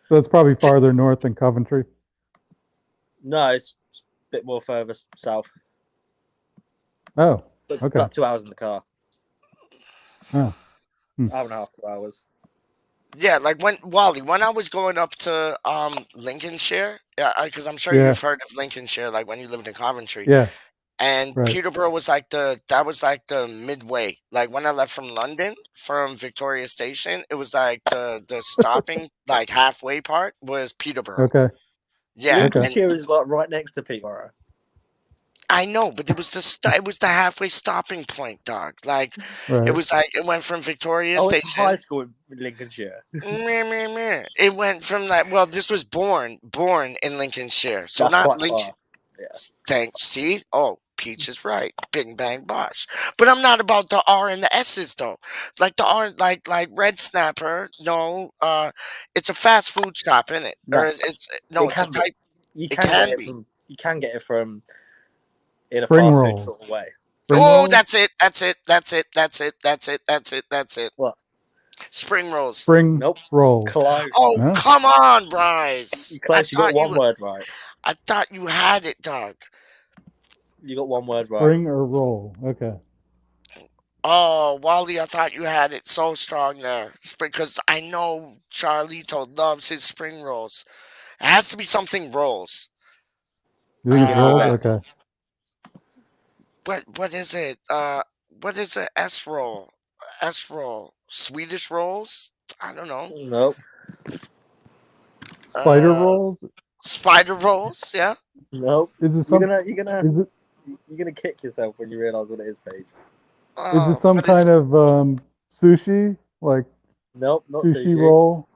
So it's probably farther north than Coventry. No, it's a bit more further south. Oh, But okay. about 2 hours in the car. Oh. Hour and a half, 2 hours. Yeah, like when WaLLy, when I was going up to Lincolnshire, yeah, because I'm sure Yeah. you've heard of Lincolnshire, like when you lived in Coventry. Yeah. And Right. Peterborough was like the midway. Like when I left from London from Victoria Station, it was like the stopping like halfway part was Peterborough. Okay. Yeah, Okay. and Lincolnshire is like right next to Peterborough. I know, but it was it was the halfway stopping point, dog. Like Right. it was like it went from Victoria Oh, it's a high Station. school in Lincolnshire. Meh, meh, meh. It went from like well, this was born in Lincolnshire, so That's not quite Lincoln. far. Yeah. Thanks. See? Oh, Peach is right. Bing bang bosh. But I'm not about the R and the S's though. Like the R, like Red Snapper. No, it's a fast food shop, isn't it? No. Or it's no, it's a can be. type. You It can can get it be. from. You can get it from in a Spring fast rolls. food sort of way. Spring Oh, rolls? that's it. That's it. That's it. That's it. That's it. That's it. That's it. What? Spring rolls. Spring Nope. rolls. Close. Oh, No? come on, Bryce. Close. You got one word right. I thought you had it, dog. You got one word right. Spring or roll. Okay. Oh, WaLLy, I thought you had it so strong there. Because I know Charlito loves his spring rolls. It has to be something rolls. You think it's rolls? Correct. Okay. What is it? What is a S roll? S roll. Swedish rolls? I don't know. Nope. Spider rolls? Spider rolls, yeah. Nope. Is it You're some? gonna Is it? you're gonna kick yourself when you realise what it is, Paige. Is it some What is kind of sushi? Like Nope, not sushi sushi. roll?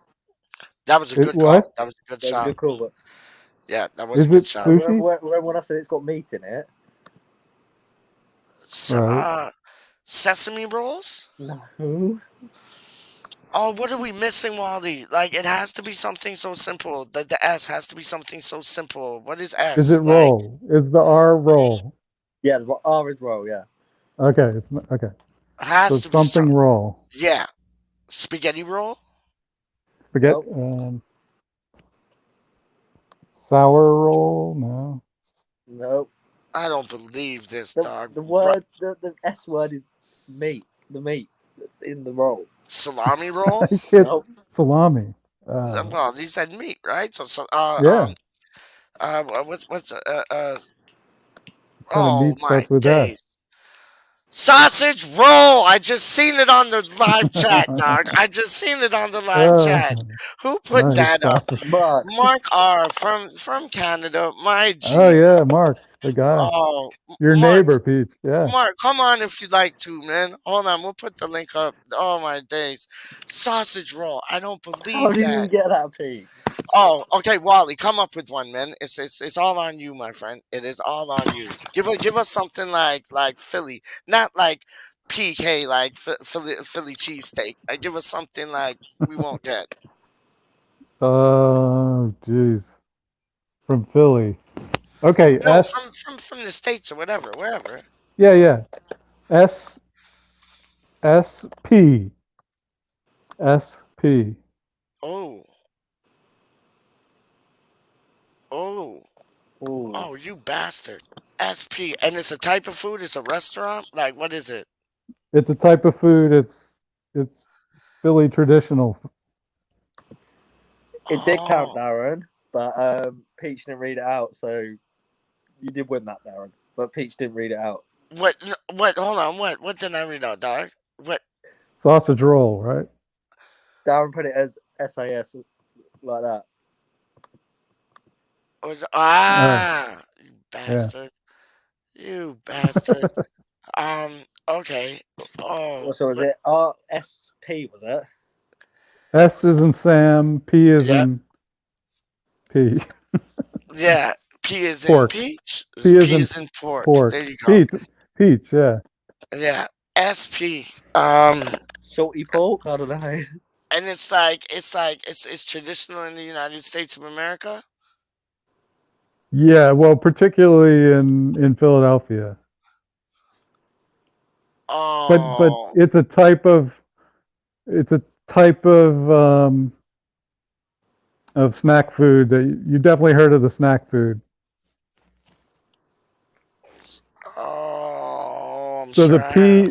that was a good What? call. That was a good That's a shot. good call, but Yeah, that was Is a good it shot. sushi? remember when I said it's got meat in it? So, Right. sesame rolls? No. Oh, what are we missing, WaLLy? Like, it has to be something so simple. The S has to be something so simple. What is Is it S? Like, roll? Is the R roll? Yeah, the R is roll. Yeah. Okay, it's not, okay. has So to be something roll. Yeah. Spaghetti roll? Forget Nope. sour roll. No. Nope. I don't believe this, The dog. the word the S word is meat. The meat that's in the roll. Salami roll? I can't. Nope. Salami. Well, he said meat, right? So, Yeah. what's What kind of oh meat my starts with S? days. Sausage roll. I just seen it on the live chat, dog. I just seen it on the live chat. Who put Nice that up? sausage. Mark. Mark R from Canada. My Oh G. yeah, Mark, the guy, Oh, your Mark. neighbor, Peach. Yeah. Mark, come on if you'd like to, man. Hold on, we'll put the link up. Oh my days. Sausage roll. I don't How believe did you that. get that, Pete? Oh, okay, WaLLy, come up with one, man. It's all on you, my friend. It is all on you. Give us something like Philly, not like PK like Philly cheesesteak. Give us something like we won't get. Oh, jeez. From Philly. Okay, No, S. from the states or whatever, wherever. Yeah, yeah. S S P S P. Oh, oh, Ooh. oh, you bastard. SP, and it's a type of food. It's a restaurant. Like, what is it? It's a type of food. It's Philly traditional. It did count, Oh, Darren, but Peach didn't read it out, so you did win that, Darren. But Peach didn't read it out. what? What? Hold on. What did I read out, dog? What? Sausage roll, right? Darren put it as SAS like that. Was Oh, you yeah. bastard. You bastard. Okay. Oh, So was what? it RSP? Was it? S is in Sam. P is Yep. in P. Yeah. P is in Pork. peach. P is P in is in pork. pork. There you go. Peach. Peach. Yeah. Yeah. SP. Salty pork? I don't know. And it's traditional in the United States of America. Yeah. Well, particularly in Philadelphia, but Oh, it's a type of snack food that you definitely heard of the snack food. oh, I'm So sure I have.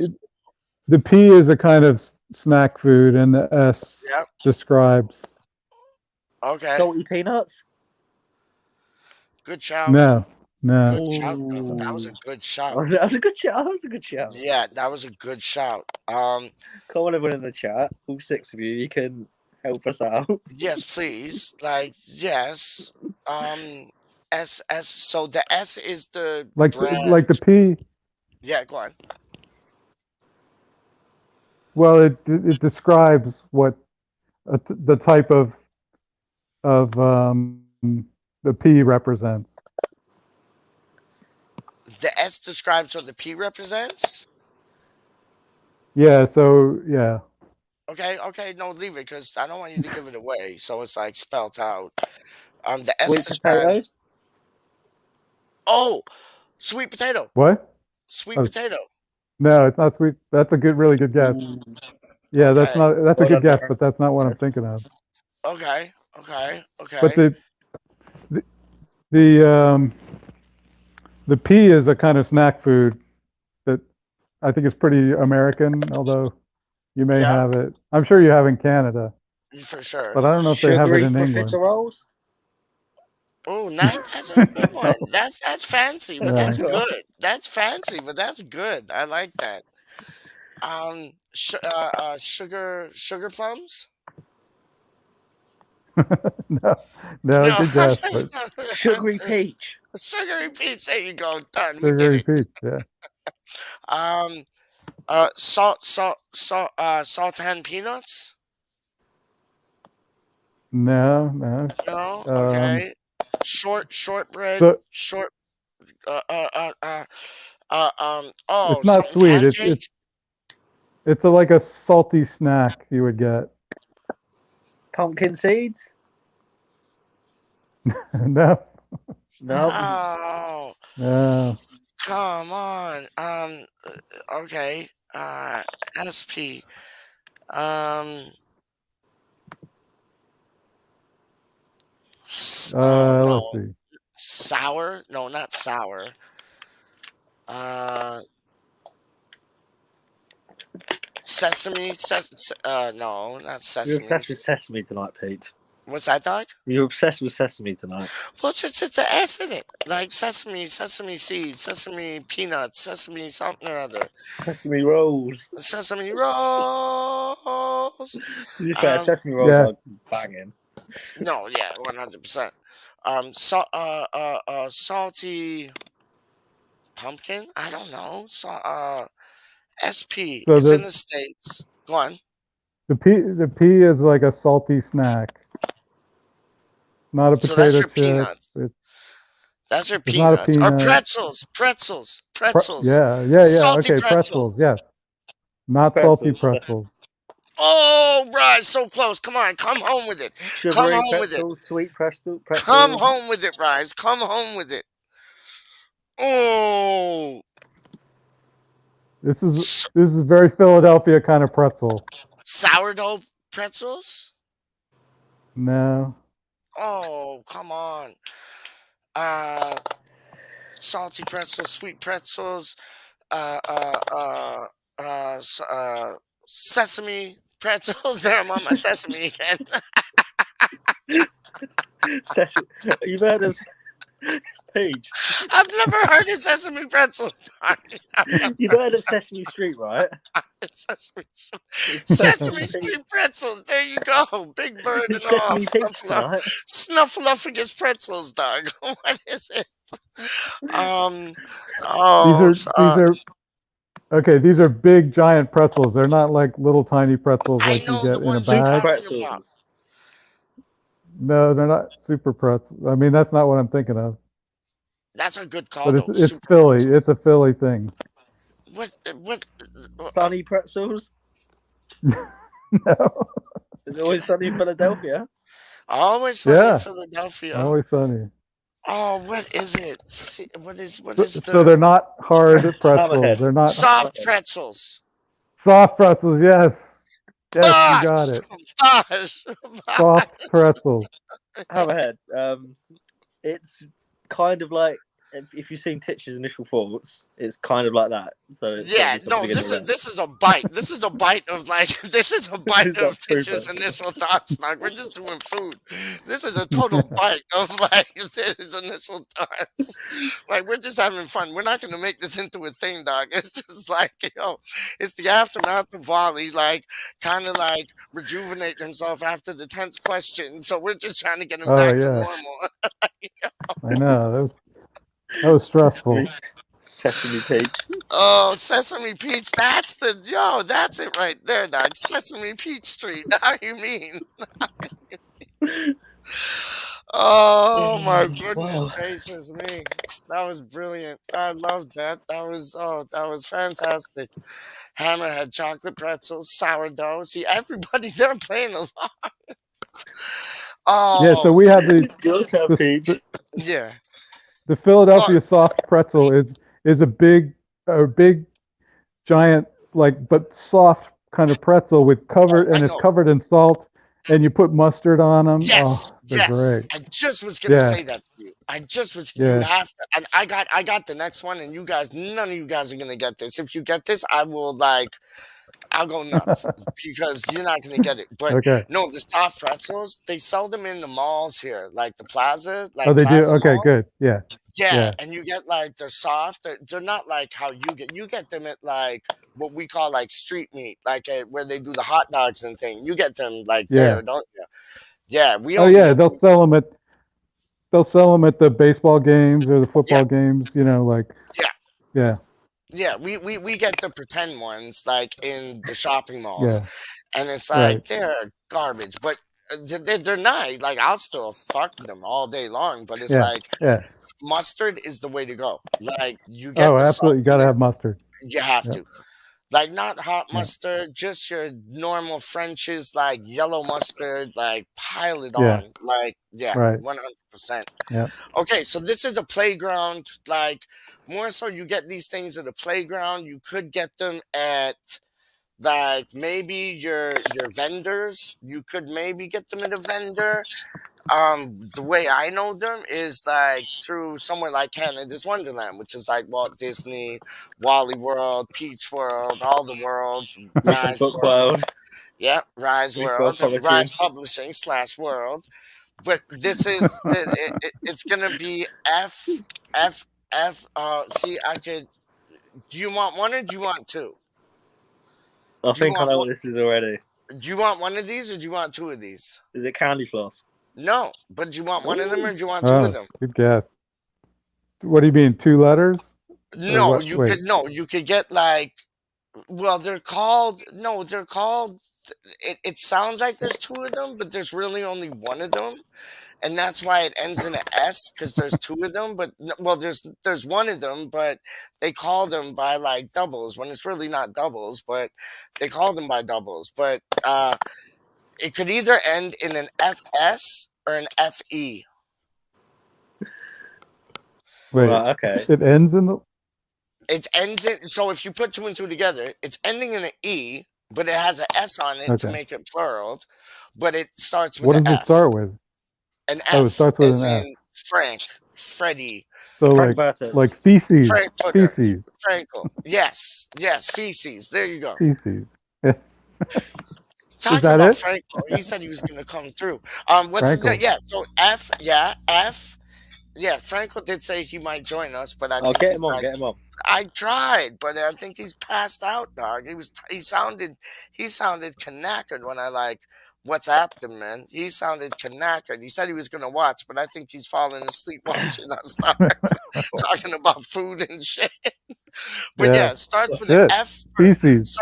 the P is a kind of snack food, and the S Yep. describes. Okay. Salty peanuts? Good shout. No, no. Good shout, though. That was Ooh. a good shout. That was a good shout. That was a good shout. Yeah, that was a good shout. Come on, everyone in the chat. All six of you can help us out. Yes, please. Like, yes. So the S is the Like brand. the P. Yeah, go on. Well, it describes what the type of the P represents. The S describes what the P represents. Yeah. So yeah. Okay, no, leave it because I don't want you to give it away. So it's like spelt out. The S Sweet potato? describes. Oh, sweet potato. What? Sweet Oh, potato. no, it's not sweet. That's a really good guess. Ooh. Yeah, Okay, that's a Well good done, guess, Darren. but that's not what I'm thinking of. okay, But okay. the the um, the P is a kind of snack food that I think is pretty American, although you may Yeah, have it. I'm sure you have in Canada, for sure. but I don't know if they have it Sugary in England. profiteroles? Oh, nice. That's a good one. That's fancy, but that's Yeah. good. That's fancy, but that's good. I like that. Sugar plums. No, no, No, good guess, but Sugary peach. sugary peach. There you go. Done. We did sugary it. peach. Yeah. Um, saltine peanuts. No, no. No. Um, Okay. Shortbread. so Short. Oh, it's not something sweet. pancakes. It's like a salty snack you would get. Pumpkin seeds? No. No. Oh, No. come on. Okay. SP. Oh no. Let's see. Sour? No, not sour. Uh, sesame. No, not You're sesame. obsessed with sesame tonight, Pete. What's that, dog? You're obsessed with sesame tonight. Well, it's the S in it. Like sesame seeds, sesame peanuts, sesame something or other. Sesame rolls. Sesame rolls. To be fair, Um, sesame rolls Yeah. are banging. no, yeah, 100%. Salty pumpkin? I don't know. SP. So It's in the the States. Go on. the pea is like a salty snack, not a So that's potato your chip. peanuts. It's That's your not a peanuts. Or peanut. pretzels. Yeah. Salty Okay, pretzels. Yes, not salty Pretzels. pretzels. Oh, right, so close. Come on, come home with it. Come Sugary home with it. pretzels, sweet pretzels. Come home with it, Rise. Come home with it. Oh, This is very Philadelphia kind of pretzel. sourdough pretzels? No. Oh, come on. Salty pretzels, sweet pretzels, sesame pretzels. There, I'm on my sesame again. Sesame. You've heard of Peach? I've never heard of sesame pretzel. You've heard of Sesame Street, right? Sesame, It's sesame street pretzels. There you go. Big Bird and all. Sesame Peach tonight. Snuffleupagus pretzels, dog. What is it? These are big giant pretzels. They're not like little tiny pretzels I like you know get the in a ones you're bag. talking about. Pretzels. No, they're not super pretzels. I mean, that's not what I'm thinking of. That's a good call, But though. it's Super Philly. pretzels. It's a Philly thing. What? Sunny pretzels. No. It's always sunny in Philadelphia. Always sunny Yeah. in Philadelphia. Always sunny. Oh, what is it? What is So they're not hard pretzels. Hammerhead. They're not soft pretzels? soft pretzels. Yes. Yes, you got it. Bosh. Soft pretzels. Hammerhead. It's kind of like if you've seen Titch's initial thoughts, it's kind of like that. So it's Yeah, probably no, something this in is a bite. This is a bite of this is a bite This is of not food, Titch's man. initial thoughts. Like we're just doing food. This is a total bite of his initial thoughts. Like we're just having fun. We're not gonna make this into a thing, dog. It's just like it's the aftermath of WaLLy, like kind of like rejuvenate himself after the 10th question. So we're just trying to get him back to normal. I know. That was stressful. Sesame Peach. Oh, Sesame Peach. That's it right there, dog. Sesame Peach Street. How you mean? Oh my goodness gracious me. That was brilliant. I loved that. That was fantastic. Hammerhead chocolate pretzels, sourdough. See, everybody they're playing along. Oh Yeah, so we have Peach. yeah. The Philadelphia soft pretzel is a big giant but soft kind of pretzel with covered and it's covered in salt and you put mustard on them. Yes, they're great. I just was gonna say that to you. I just was. You have to. And I got the next one, and none of you guys are gonna get this. If you get this, I'll go nuts because you're not gonna get it. But no, the soft pretzels, they sell them in the malls here, like the plaza. Like they plaza do. Okay, malls. good. Yeah. Yeah, and you get they're soft. They're not like how you get them at like what we call like street meat, like where they do the hot dogs and thing. You get them there, don't you? Yeah, we. They'll sell them at the baseball games or the football games. Yeah, we get the pretend ones like in the shopping malls, and it's like they're garbage, but they're nice. Like I'll still fuck them all day long, but it's mustard is the way to go. Like you get absolutely, you gotta have mustard. You have to. Like not hot Yeah. mustard, just your normal French's, like yellow mustard, like pile it Yeah. on. Like, yeah, Right. 100%. Yeah. Okay, so this is a playground. Like, more so you get these things at a playground. You could get them at like maybe your vendors. You could maybe get them at a vendor. The way I know them is like through somewhere like Canada's Wonderland, which is like Walt Disney, WaLLy World, Peach World, all the worlds, Different Rise book World. world. Yeah, Rise Greek world World, Rise publishing. Publishing / World. But this is it's gonna be F. See, I could. Do you want one or do you want two? I Do you think I want know one? what this is already. Do you want one of these or do you want two of these? Is it candy floss? No, but do you want one of them or do you want two Oh, of them? good guess. What do you mean, 2 letters? No, what? you Wait. could no, you could get like well, they're called no, they're called it sounds like there's two of them, but there's really only one of them. And that's why it ends in an S because there's two of them. But well, there's one of them, but they call them by like doubles when it's really not doubles, but they call them by doubles. But it could either end in an FS or an FE. Wait. Right, okay. It ends in the. It ends in so if you put two and two together, it's ending in an E, but it has an S on it to Okay. make it plural. But it starts with What an does it F. start with? An Oh, it F starts with as an F. in Frank, Freddie, So Frank Burton. like feces. Frankfurter, Feces. Frankel. Yes, feces. There you go. Feces. Talking that about it? Franco, he said he was going to come through. What's Frankel. it? Yeah, so F. Yeah, F. Yeah, Franco did say he might join us, but I Oh, think get he's him on, like, get him on. I tried, but I think he's passed out, dog. He sounded knackered when I like WhatsApped him, man. He sounded knackered. He said he was gonna watch, but I think he's falling asleep watching us talking about food and shit. But yeah, it starts with an Shit. F. Feces.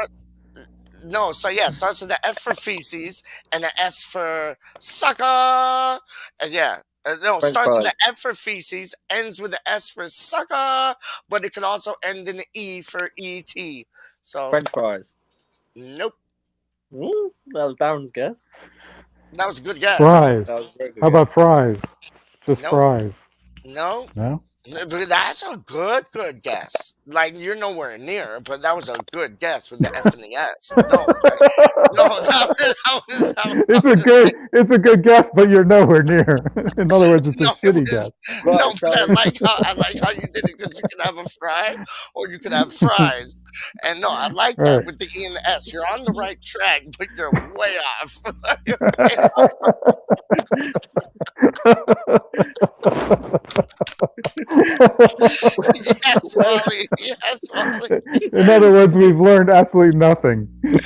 No, so yeah, it starts with the F for feces and the S for sucker. And yeah, no, it French starts with fries. the F for feces, ends with the S for sucker, but it could also end in the E for ET. So, French fries. nope. That was Darren's guess. That was a good guess. Fries. That was a very good How guess. about fries? Just Nope. fries. No, No? but that's a good guess. Like, you're nowhere near, but that was a good guess with the F and the S. No, It's a good guess, but you're nowhere near. In other words, it's a No, shitty guess. Right, no, so but I like how you did it because you can have a fry or you can have fries. And no, I like that Right. with the E and the S. You're on the right track, but you're way off. Yes, WaLLy. Yes, WaLLy. In other words, we've learned absolutely nothing. where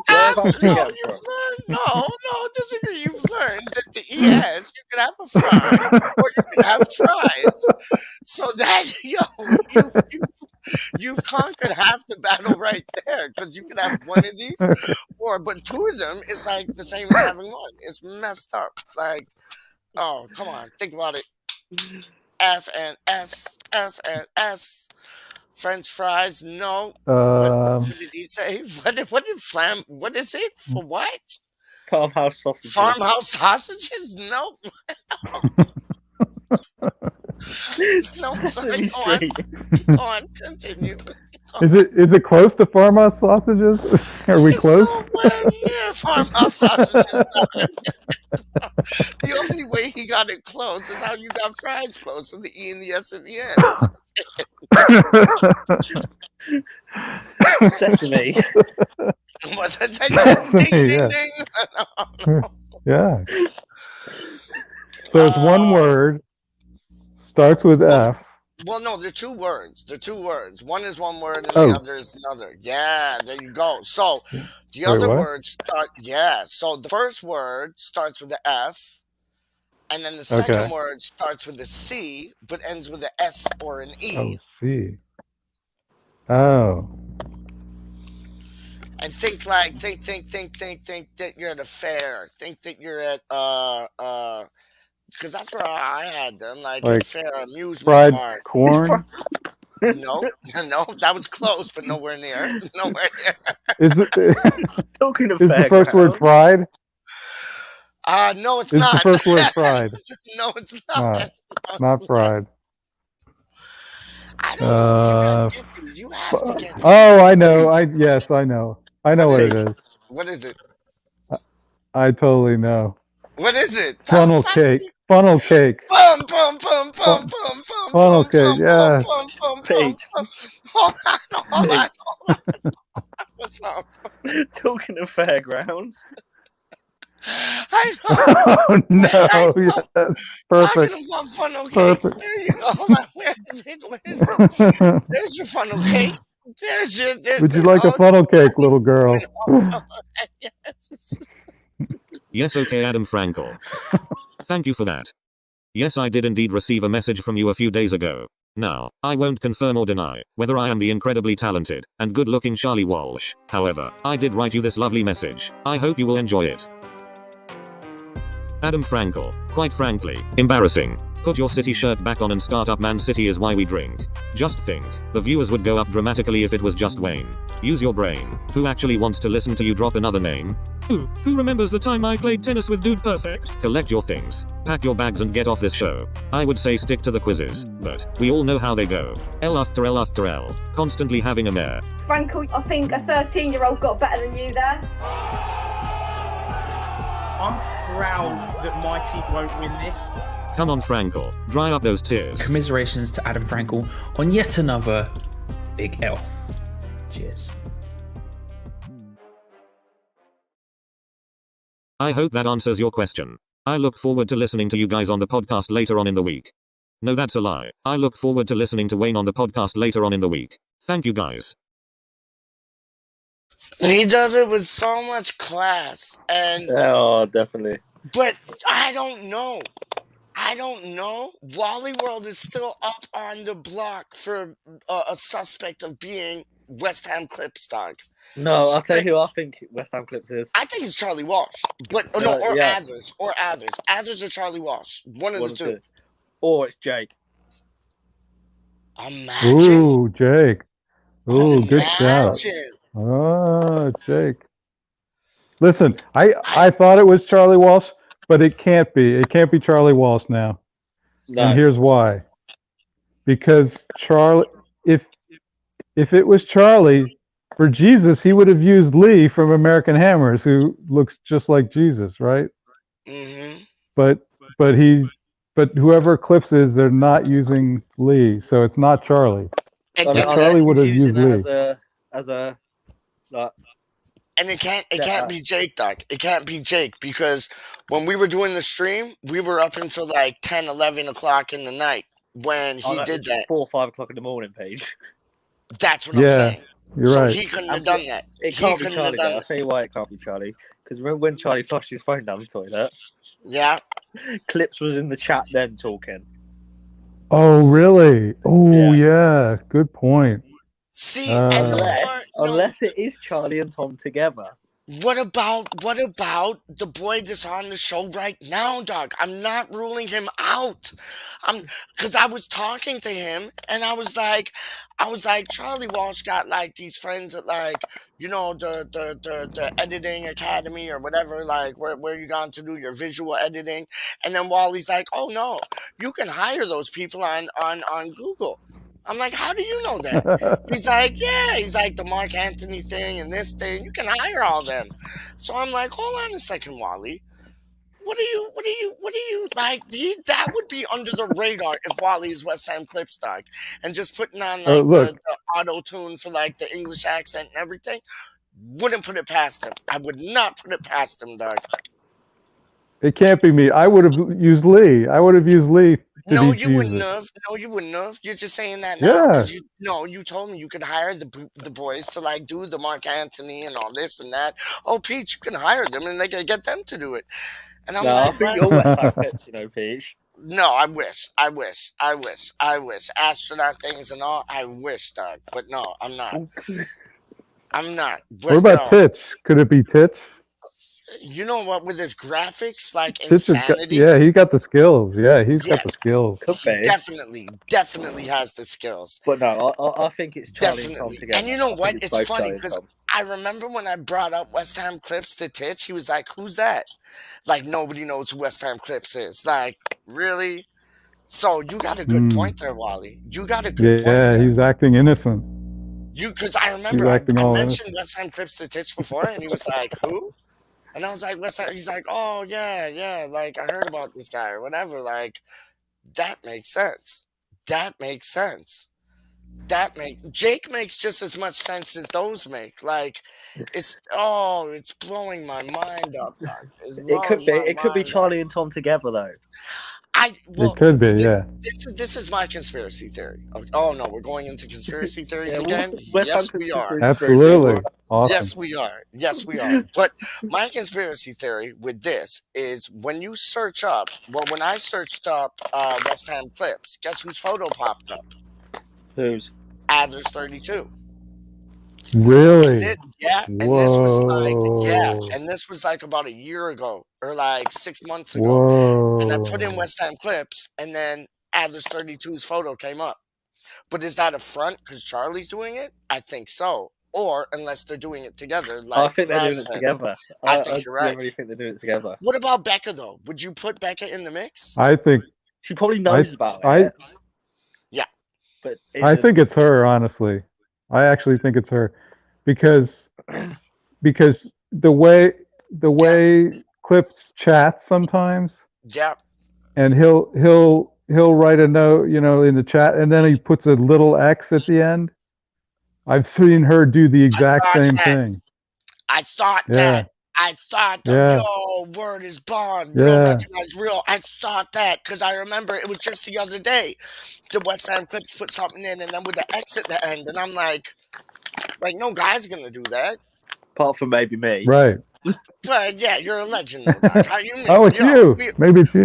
have I No, been again you've from? learned. No, disagree. You've learned that the ES, you can have a fry or you can have fries. So that, you've conquered half the battle right there because you can have one of these, but two of them is like the same as having one. It's messed up. Like, oh, come on, think about it. F and S, F and S. French fries, no. What did he say? What is it? For what? Farmhouse sausages. Farmhouse sausages? No. No, sorry, go on. Go on, continue. Is it close to farmhouse sausages? Are we It's close? nowhere near farmhouse sausages. The only way he got it close is how you got fries close with the E and the S at the end. Sesame. Was I saying ding, ding, Yeah. ding? Yeah. So it's one word, starts with F. Well, no, they're two words. They're two words. One is one word and Oh. the other is another. Yeah, there you go. So the Wait, other what? words start, yeah. So the first word starts with the F, and then the second Okay. word starts with the C, but ends with an S or an E. Oh, C. Oh. And think that you're at a fair. Think that you're at because that's where I had them, like Like a fair amusement Fried park. corn? No, no, that was close, but nowhere near. Nowhere near. Is it, Talking of is the first word fairgrounds. fried? No, it's Is the not. first word fried? No, it's not. Not, No, it's not fried. I don't know if you guys Uh, get these. You have to get these. oh, I know. Yes, I know. I know what it is. What is it? I totally know. What is it? Funnel cake. Funnel cake. Pum pum pum pum Fu- pum pum Funnel pum cake. pum pum Yeah. pum pum pum. Paige. Hold on. What's up? Talking of fairgrounds. I know. Oh no. I know. Yes. Perfect. Talking about funnel cakes. Perfect. There you go. Hold on. Where is it? Where is it? There's your funnel cakes. There's your. Would you like a funnel cake, little girl? Yes. Yes, okay, Adam Frankel. Thank you for that. Yes, I did indeed receive a message from you a few days ago. Now, I won't confirm or deny whether I am the incredibly talented and good-looking WaLLy WorLd. However, I did write you this lovely message. I hope you will enjoy it. Adam Frankel, quite frankly, embarrassing. Put your city shirt back on and start up. Man City is why we drink. Just think, the viewers would go up dramatically if it was just Wayne. Use your brain. Who actually wants to listen to you drop another name? Who remembers the time I played tennis with Dude Perfect? Collect your things, pack your bags and get off this show. I would say stick to the quizzes, but we all know how they go. L after L after L, constantly having a mare. Frankel, I think a 13-year-old got better than you there. I'm proud that my team won't win this. Come on Frankel, dry up those tears. Commiserations to Adam Frankel on yet another big L. Cheers. I hope that answers your question. I look forward to listening to you guys on the podcast later on in the week. No, that's a lie. I look forward to listening to Wayne on the podcast later on in the week. Thank you guys. He does it with so much class, and Oh, definitely. but I don't know. WaLLy WorLd is still up on the block for a suspect of being West Ham Clips, dog. No, I'll tell you who I think West Ham Clips is. I think it's Charlie Walsh, but or Yeah. Athers or Charlie Walsh, one of the two. Or it's Jake. Imagine. Ooh, Jake. Ooh, good shout. Imagine. Oh, Jake. Listen, I thought it was Charlie Walsh, but it can't be. It can't be Charlie Walsh now. No. And here's why. Because Charlie, if it was Charlie, for Jesus, he would have used Lee from American Hammers, who looks just like Jesus, right? Mm-hmm. But whoever Clips is, they're not using Lee, so it's not Charlie. Charlie would have used Lee. And it can't be Jake, Doc. It can't be Jake, because when we were doing the stream, we were up until like 10, 11 o'clock in the night when he did that. 4 or 5 o'clock in the morning, Paige. That's what I'm saying. You're so right. he couldn't have done that. It can't be Charlie. I'll tell you why it can't be Charlie. Because remember when Charlie flushed his phone down the toilet? Yeah. Clips was in the chat then talking. Oh, really? Oh, yeah. Good point. See, unless it is Charlie and Tom together. What about the boy that's on the show right now, dog? I'm not ruling him out. Because I was talking to him and I was like, Charlie Walsh got like these friends at like, you know, the editing academy or whatever, like where you gone to do your visual editing. And then WaLLy's like, oh no, you can hire those people on Google. I'm like, how do you know that? He's like, yeah. He's like, the Mark Anthony thing and this thing. You can hire all them. So I'm like, hold on a second, WaLLy. What are you like? That would be under the radar if WaLLy is West Ham Clips, dog, and just putting on like the auto tune for like the English accent and everything. Wouldn't put it past him. I would not put it past him, dog. It can't be me. I would have used Lee. No, you wouldn't have. No, you wouldn't have. You're just saying that now. Yeah. You told me you could hire the boys to like do the Mark Anthony and all this and that. Oh, Peach, you can hire them and they can get them to do it. And I'm like, I think you're West Ham Clips, you know, Peach. No, I wish. Astronaut things and all, I wish, dog. But no, I'm not. I'm not. But what about Tits? Could it be Tits? You know what? With his graphics, like Stitch has got, insanity. yeah, he got the skills. Yeah, he's got the Yes, skills. Could he be. definitely has the skills. But no, I think it's Charlie and Tom Definitely. together. And you know I think what? it's It's both funny Charlie and because Tom. I remember when I brought up West Ham Clips to Titch, he was like, "Who's that?" Like nobody knows who West Ham Clips is. Like, really? So you got a good point there, WaLLy. You got a good point Yeah, there. he's acting innocent. Because I He's remember I acting all mentioned innocent. West Ham Clips to Titch before, and he was like, "Who?" And I was like, "West Ham." He's like, "Oh yeah, like I heard about this guy or whatever." Like that makes sense. That makes sense. Jake makes just as much sense as those make. Like it's blowing my mind up, dog. It's It could blowing be. my It could be mind up. Charlie and Tom together, though. It could be, yeah. This is my conspiracy theory. Oh no, we're going into conspiracy theories again. West Yes, Ham we are. Absolutely. Awesome. Yes, we are. Yes, we are. But my conspiracy theory with this is when you search up, well, when I searched up West Ham Clips, guess whose photo popped up? Whose? Adler's 32. Really? And this was like, and this was like about a year ago or like 6 months ago. Whoa. And I put in West Ham Clips, and then Adler's 32's photo came up. But is that a front because Charlie's doing it? I think so. Or unless they're doing it together. Like I think they're doing Raz it said. together. I think you're right. I really think they're doing it together. What about Becca though? Would you put Becca in the mix? I think She probably knows about it. Yeah. But I think it's her, honestly. I actually think it's her. Because the way Clips chats sometimes. Yeah. And he'll write a note, you know, in the chat, and then he puts a little X at the end. I've seen her do the exact same thing. I thought that. I thought that, yo, word is bond. Real recognize real. I thought that because I remember it was just the other day. The West Ham Clips put something in, and then with the X at the end, and I'm like no guy's gonna do that. Apart from maybe me. Right. But yeah, you're a legend, though, dog. How you mean? Oh, it's you. Maybe it's you.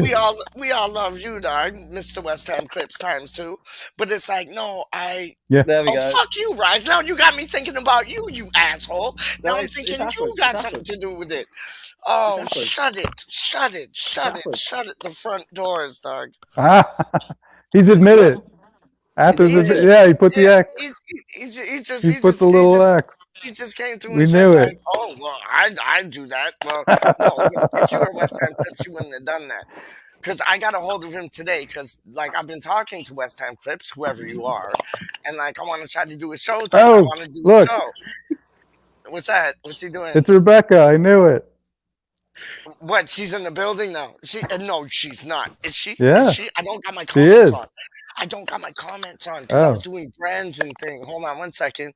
We all love you, dog. Mr. West Ham Clips times 2. But it's like, no, Yeah. There we go. Fuck you, Rise. Now you got me thinking about you, you asshole. Now I'm thinking happened. you got something to do with it. Oh, shut it. The front doors, dog. He's admitted. After he put the X. He put the little X. He just came through We and said, knew like, it. "Oh, well, I do that." Well, no, if you were West Ham Clips, you wouldn't have done that. Because I got a hold of him today. Because like I've been talking to West Ham Clips, whoever you are, and like I want to try to do a show. I want to do a show. What's that? What's he doing? It's Rebecca. I knew it. What? She's in the building now. No, she's not. Is she? Yeah. Is she? I don't got my comments on. I don't got my comments on because I was doing brands and thing. Hold on 1 second.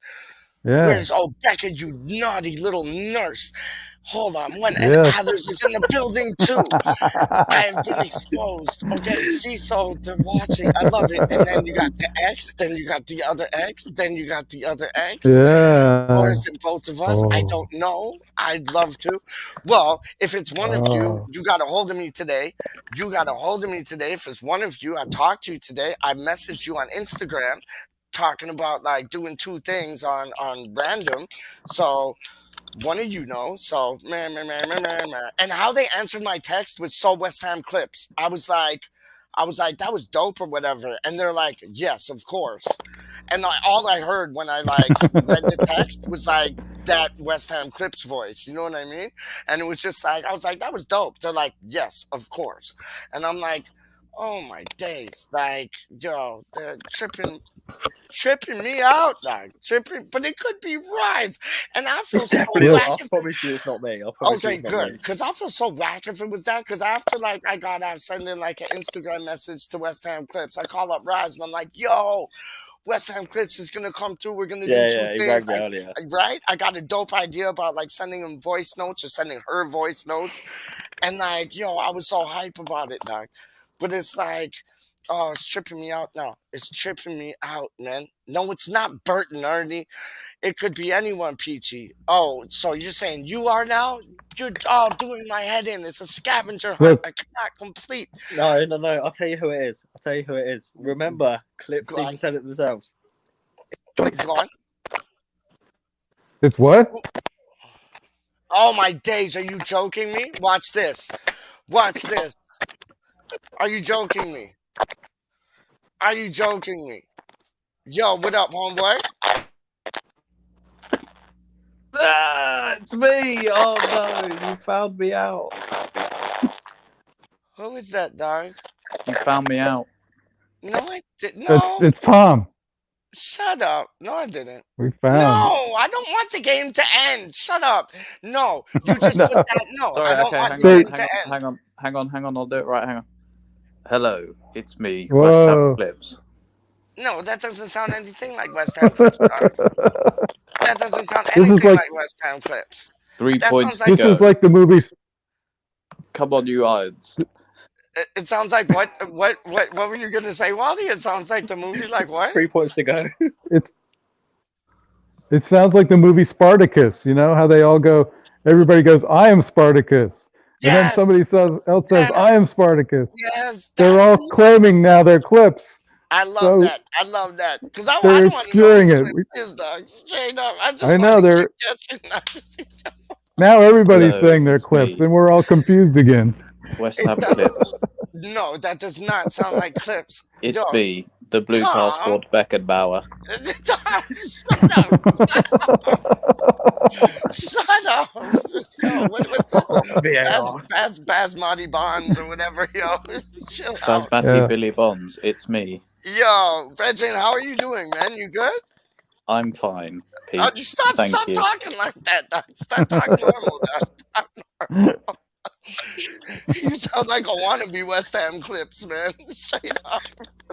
Yeah. Where's Becca, you naughty little nurse? Hold on, and Others is in the building too. I have been exposed. Okay, see, so they're watching. I love it. And then you got the X, then you got the other X, then you got the other X. Yeah. Or is it both of us? I don't know. I'd love to. Well, if it's one of you, you got a hold of me today. If it's one of you, I talked to you today. I messaged you on Instagram. Talking about like doing 2 things on random, so one of you know. So man, and how they answered my text was so West Ham Clips. I was like that was dope or whatever, and they're like, yes, of course. And all I heard when I read the text was like that West Ham Clips voice. You know what I mean? And it was just like I was like that was dope. They're like, yes, of course. And I'm like, oh my days, like yo, they're tripping me out, dog. But it could be Rise, and I feel so whack. I promise you, it's not me. Okay, good, because I feel so whack if it was that. Because after like I got out sending like an Instagram message to West Ham Clips, I call up Rise and I'm like, yo, West Ham Clips is gonna come through. We're gonna do 2 things. Right? I got a dope idea about like sending him voice notes or sending her voice notes, and like yo, I was so hype about it, dog. But it's like. Oh, it's tripping me out now. It's tripping me out, man. No, it's not Bert and Ernie. It could be anyone, Peachy. Oh, so you're saying you are now? You're all doing my head in. It's a scavenger hunt. I cannot complete. No. I'll tell you who it is. Remember, Clips even said it themselves. It's gone. It's what? Oh my days, are you joking me? Watch this. Watch this. Are you joking me? Are you joking me? Yo, what up, homeboy? It's me. Oh no, you found me out. Who is that, dog? You found me out. No, I didn't. No. It's Tom. Shut up. No, I didn't. We No, found. I don't want the game to end. Shut up. No, you just put that. No, Sorry, I don't okay, want the game to end. hang on. I'll do it right. Hang on. Hello, it's me, Whoa. West Ham Clips. No, that doesn't sound anything like West Ham Clips, dog. That doesn't sound This is anything like- like West Ham Clips. 3 That points sounds to like This go. is like the movie. Come on, you irons. It sounds like what were you gonna say, WaLLy? It sounds like the movie like what? 3 points to go. It sounds like the movie Spartacus. You know how they all go. Everybody goes, "I am Spartacus," and then Yes, somebody else says, "I am Spartacus." yes, They're that's all me. claiming now their clips. I love So that. I love that. Because I they're don't want to know obscuring who it. Clips is, dog. Straight up. I just I want know to they're keep guessing. now everybody's Hello, saying their it's clips, me. and we're all confused again. West It Ham does- Clips. No, that does not sound like Clips. It's Yo, me, the Blue Tom. Passport Beckenbauer. Shut up. Yo, what's VAR. Basmati Bonds or whatever, yo. Chill out. Basmati Yeah. Billy Bonds. It's me. Yo, Regin, how are you doing, man? You good? I'm fine, Peach. Stop Thank you. talking like that, dog. Stop talking normal, dog. Stop normal. You sound like a wannabe West Ham Clips, man. Straight up.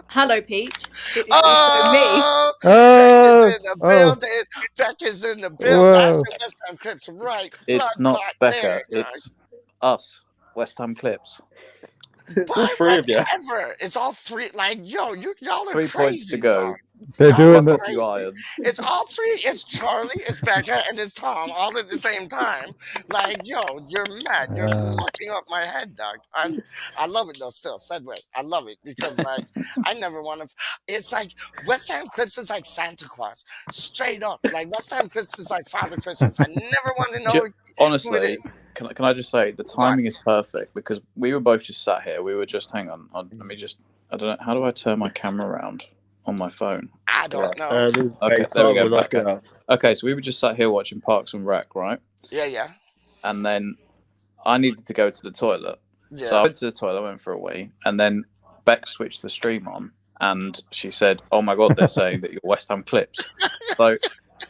Hello, Peach. It's me. Oh, Beck is in the Oh, building. Beck is in the building. That's whoa. your West Ham Clips, right? It's Blood not clot Becca. there, dog. It's us, West Ham Clips. All three of you. Whatever. It's all three. Like, yo, y'all are 3 crazy. points to go. Dog. They're Y'all doing are the. Fuck off, you crazy. irons. It's all three. It's Charlie, it's Becca, and it's Tom all at the same time. Like, yo, you're mad. You're mucking up my head, dog. I love it though. Still, Sedway. I love it because like I never want to. It's like West Ham Clips is like Santa Claus, straight up. Like West Ham Clips is like Father Christmas. I never want to know who it Honestly, is. can I just say the timing is perfect because we were both just sat here. We were just hang on. Let me just. I don't know. How do I turn my camera around on my phone? I don't know. Okay, there we go. Okay, so we were just sat here watching Parks and Rec, right? Yeah. And then I needed to go to the toilet. Yeah. So I went to the toilet, went for a wee, and then Beck switched the stream on, and she said, "Oh my God, they're saying that you're West Ham Clips." So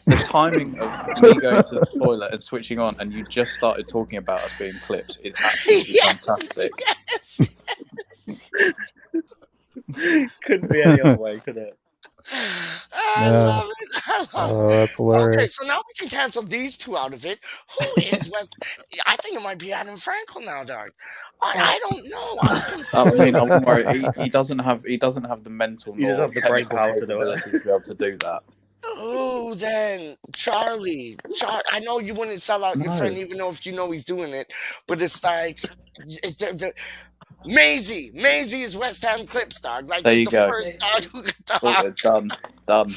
the timing of me going to the toilet and switching on, and you just started talking about us being Clips, is absolutely fantastic. Yes. Couldn't be any other way, could it? I Yeah. love it. I love it. Oh, that's Okay, hilarious. so now we can cancel these two out of it. Who is West? I think it might be Adam Frankel now, dog. I don't know. I'm confused. I mean, I won't worry. He doesn't have the mental He doesn't nor have the brain technical power to do it. capability to be able to do that. Who then? Charlie. I know you wouldn't sell out your No. friend even though if you know he's doing it, but it's like Maisie. Maisie is West Ham Clips, dog. Like There she's you the go. first dog who could talk. Sorted, done.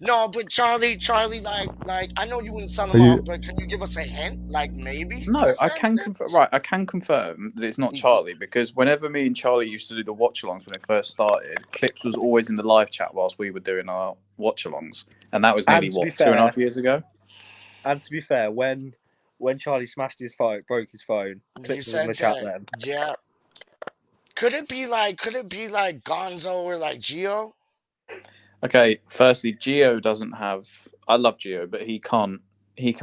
No, but Charlie, like I know you wouldn't sell Are him you- out, but can you give us a hint? Like maybe? he's No, West I Ham can Clips? confirm. Right, I can confirm that it's not Charlie because whenever me and Charlie used to do the watch-alongs when it first started, Clips was always in the live chat whilst we were doing our watch-alongs, and that was nearly And to be what 2.5 fair- years ago. And to be fair, when Charlie smashed his phone, broke his phone, You Clips was in said the chat that. then. Yeah. Could it be like Gonzo or like Gio? Okay, firstly, Gio doesn't have. I love Gio, but he can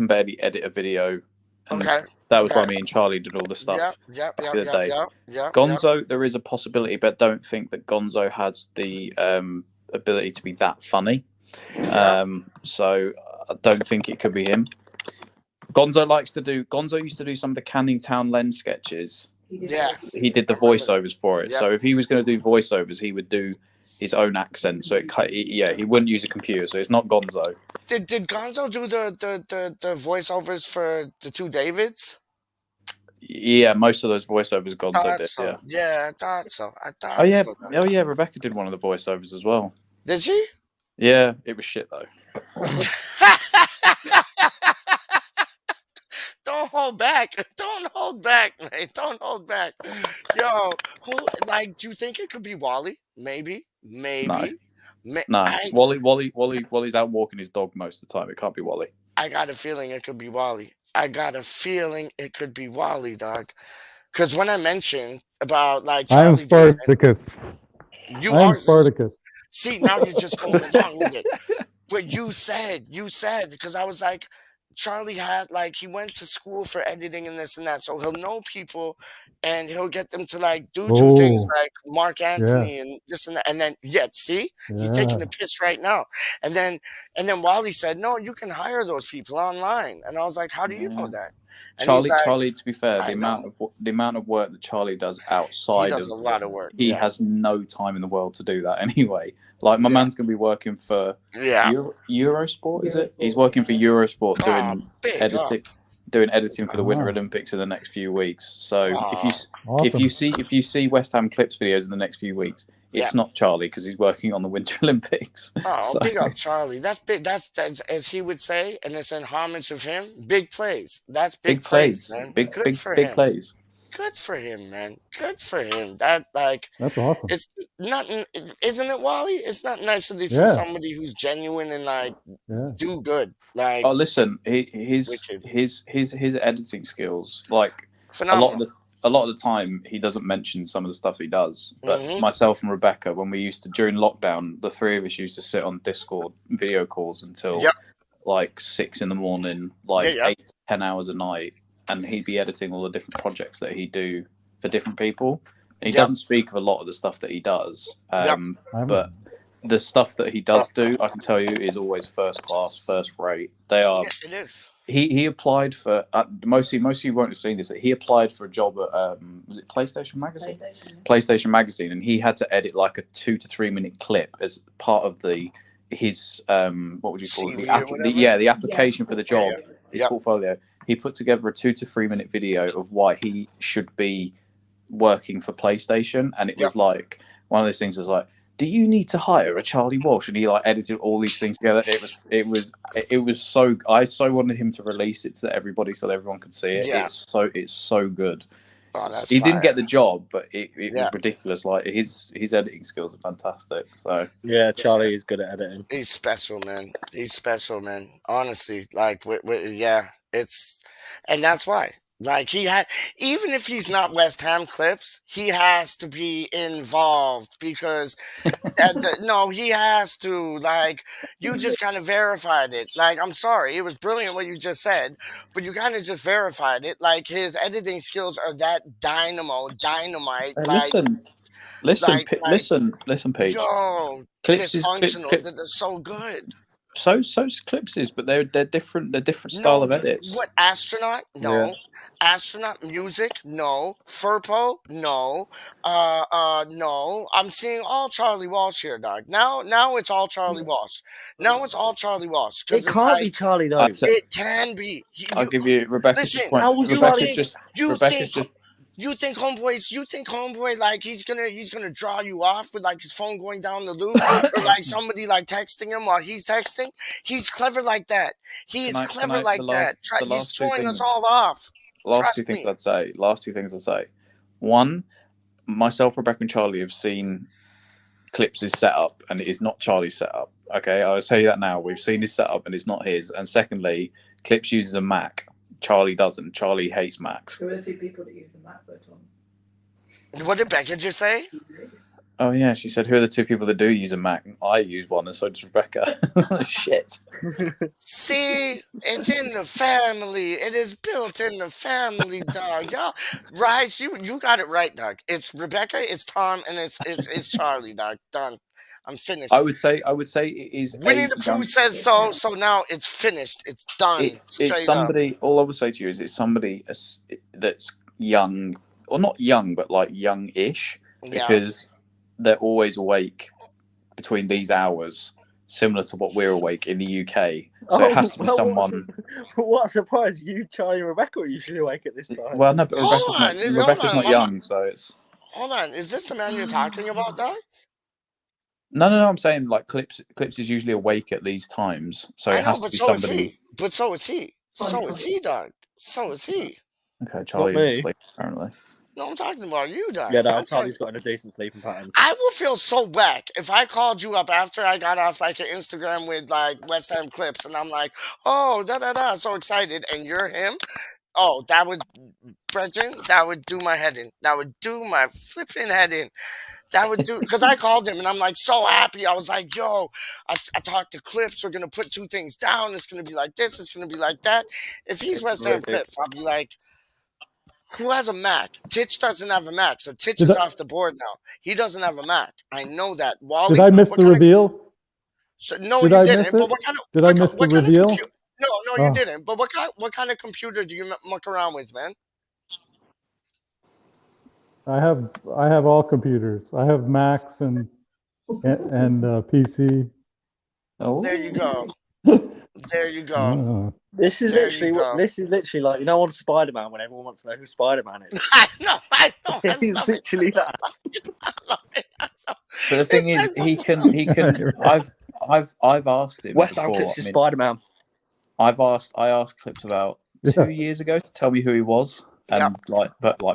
barely edit a video. And Okay. that was why Okay. me and Charlie did all the stuff. Yep. back in the day. Gonzo, there is a possibility, but don't think that Gonzo has the ability to be that funny. So I don't think it could be him. Gonzo used to do some of the Canning Town Lens sketches. Yeah. He did the voiceovers for it. Yep. So if he was going to do voiceovers, he would do his own accent. So he wouldn't use a computer. So it's not Gonzo. Did Gonzo do the voiceovers for the two Davids? Yeah, most of those voiceovers Gonzo Thought did. so. Yeah. Yeah, I thought so. Oh yeah. So. Oh yeah. Rebecca did one of the voiceovers as well. Did she? Yeah, it was shit though. Don't don't hold back. Don't hold back, man. Don't hold back. Yo, like, do you think it could be WaLLy? Maybe. No, Ma- no. I WaLLy's out walking his dog most of the time. It can't be WaLLy. I got a feeling it could be WaLLy. I got a feeling it could be WaLLy, dog. Because when I mentioned about like I am Charlie doing it, Spartacus. you I am are. Spartacus. See, now you're just going along with it. But you said, because I was like, Charlie had like he went to school for editing and this and that, so he'll know people, and he'll get them to like do things Oh, like Mark yeah, Anthony and this and that, and then see, he's taking yeah. the piss right now, and then WaLLy said, no, you can hire those people online, and I was like, how do you know that? And he's like, Charlie. To be fair, I the know. amount of work that Charlie does He outside does of a lot of work. he Yeah, has no time in the world to do that anyway. Like my yeah, man's gonna be working for yeah. Eurosport, is it? He's working for Eurosport Oh, big up. doing editing for the Winter Wow. Olympics in the next few weeks. So Oh, if Awesome. you see West Ham Clips videos in the next few weeks, yeah. it's not Charlie because he's working on the Winter Olympics. Oh, So big up Charlie. That's big. That's as he would say, and it's in homage of him. Big plays. That's big big plays, plays, man. big Good for big him. plays. Good for him, man. Good for him. That like That's awesome. it's not, isn't it, WaLLy? It's not nice to see Yeah, somebody who's genuine and like yeah. do good. Like Oh, listen, his wicked, editing skills, like phenomenal. a lot of the time he doesn't mention some of the stuff he does. But Hmm. myself and Rebecca, when we used to during lockdown, the three of us used to sit on Discord video calls until Yep. like 6 in the morning, Yeah, like yeah, 8 to 10 hours a night, and he'd be editing all the different projects that he'd do for different people. And he yep, doesn't speak of a lot of the stuff that he does, yep. but the stuff that he does do, I can tell you, is always first class, first rate. They are. Yeah, it is. He applied for most of you won't have seen this. He applied for a job at was it PlayStation Magazine? PlayStation Magazine, and he had to edit like a 2 to 3 minute clip as part of his what would you call it? CV or whatever. The application for the Yeah, job, yeah. his Yep. portfolio. He put together a 2 to 3 minute video of why he should be working for PlayStation, and it Yep. was like one of those things was like, do you need to hire a Charlie Walsh? And he like edited all these things together. It was so, I so wanted him to release it to everybody so that everyone could see it. Yeah. It's so good. Oh, that's He didn't fire. get the job, but it Yeah. was ridiculous. Like his editing skills are fantastic. So Yeah, Charlie is good at editing. He's special, man. He's special, man. Honestly, like, yeah, and that's why. Like he had, even if he's not West Ham Clips, he has to be involved because no, he has to. Like you just kind of verified it. Like I'm sorry, it was brilliant what you just said, but you kind of just verified it. Like his editing skills are that dynamite. Like listen, Pete. yo, Clips is dysfunctional. They're so good. so's Clips is, but they're different. They're different style of edits. What astronaut? No. Yeah. Astronaut music? No. Furpo? No. No. I'm seeing all Charlie Walsh here, dog. Now it's all Charlie Walsh. Now it's all Charlie Walsh. It Because it's can't like be Charlie though. it can be. I'll give you Rebecca's Listen, point. how was you think homeboy like he's gonna draw you off with like his phone going down the loop or like somebody like texting him while he's texting? He's clever like that. He is clever like that. He's throwing us all off. Last two things I'd say. One, myself, Rebecca, and Charlie have seen Clips' setup, and it is not Charlie's setup. Okay, I'll tell you that now. We've seen his setup, and it's not his. And secondly, Clips uses a Mac. Charlie doesn't. Charlie hates Macs. Who are the two people that use the Mac, Tom? What did Becca just say? Oh yeah, she said, "Who are the two people that do use a Mac?" I use one, and so does Rebecca. Shit. See, it's in the family. It is built in the family, dog. Y'all, Rice, you got it right, dog. It's Rebecca, it's Tom, and it's Charlie, dog. Done. I'm finished. I would say it is. Winnie the Pooh says so. So now it's finished. It's done. It's somebody. All I would say to you is it's somebody that's young, or not young, but like young-ish, because they're always awake between these hours, similar to what we're awake in the UK. So it has to be someone. What a surprise! You, Charlie, and Rebecca are usually awake at this time. Well, no, but Rebecca's not young, so it's. Hold on, is this the man you're talking about, dog? No. I'm saying like Clips is usually awake at these times, so it has to be somebody. But so is he. So is he, dog. So is he. Okay, Charlie is asleep apparently. No, I'm talking about you, Doc. Yeah, no, Charlie's got a decent sleeping pattern. I will feel so whack if I called you up after I got off like an Instagram with like West Ham clips, and I'm like, oh, da da da, so excited, and you're him. Oh, that would, Brethren, that would do my head in. That would do my flipping head in. That would do, because I called him and I'm like so happy. I was like, yo, I talked to Clips. We're going to put 2 things down. It's going to be like this. It's going to be like that. If he's West Ham Clips, I'll be like, who has a Mac? Titch doesn't have a Mac. So Titch is off the board now. He doesn't have a Mac. I know that. WaLLy, did I miss the reveal? No, did you I didn't. miss But it? what kind of, did I miss the reveal? No, you didn't. But what kind of computer do you muck around with, man? I have all computers. I have Macs and PC. Oh, there you go. There you go. Oh. This is literally like, you know, on Spider-Man when everyone wants to know who Spider-Man is. I know. It's literally that. But the thing is, he can. I've asked him West Ham before. Clips is Spider-Man. I asked Clips about 2 years ago to tell me who he was, and like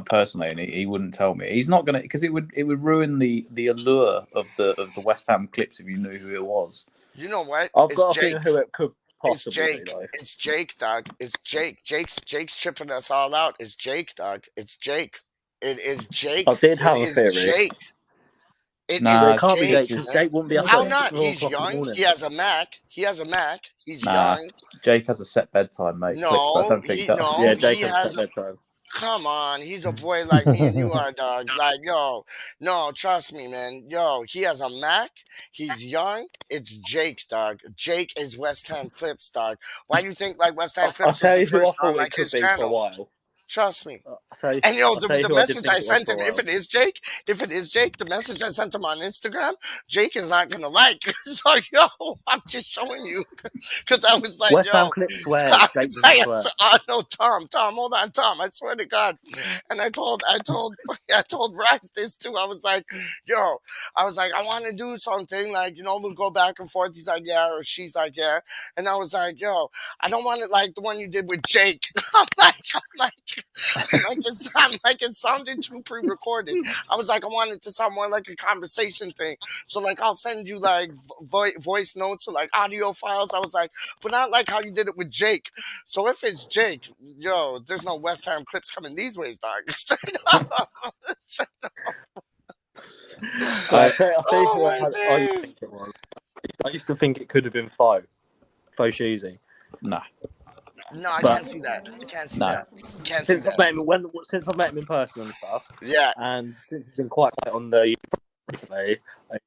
personally, and he wouldn't tell me. He's not gonna, because it would ruin the allure of the West Ham Clips if you knew who it was. You know what? I've got a feeling who it could It's possibly Jake. be, though. It's Jake, dog. It's Jake. Jake's chipping us all out. It's Jake, dog. It's Jake. It is Jake. I did have it a theory. is Jake. It can't be Jake. Jake wouldn't be. How not? He's young. He has a Mac. He's young. Jake has a set bedtime, mate. No, I don't think that. Yeah, Jake has a set bedtime. Come on, he's a boy like me and you are, dog. Like, yo, no, trust me, man. Yo, he has a Mac. He's young. It's Jake, dog. Jake is West Ham Clips, dog. Why do you think like West Ham Clips was the first on like his channel? Trust me. And yo, the message I sent him, if it is Jake, the message I sent him on Instagram, Jake is not gonna like. So yo, I'm just showing you, because I was like, West Ham yo, Clips swear. no, Tom, hold on, Tom. I swear to God. And I told Rice this too. I was like, yo, I want to do something like, you know, we'll go back and forth. He's like, yeah, or she's like, yeah. And I was like, yo, I don't want it like the one you did with Jake. I'm like it sounded too pre-recorded. I was like, I want it to sound more like a conversation thing. So like, I'll send you like voice notes or like audio files. I was like, but not like how you did it with Jake. So if it's Jake, yo, there's no West Ham Clips coming these ways, dog. Straight up. I'll tell you what I used to think it was. I used to think it could have been Fo Sheezy. Nah. No, I can't see that. Since I've met him in person and stuff. Yeah. And since he's been quite on the recently, it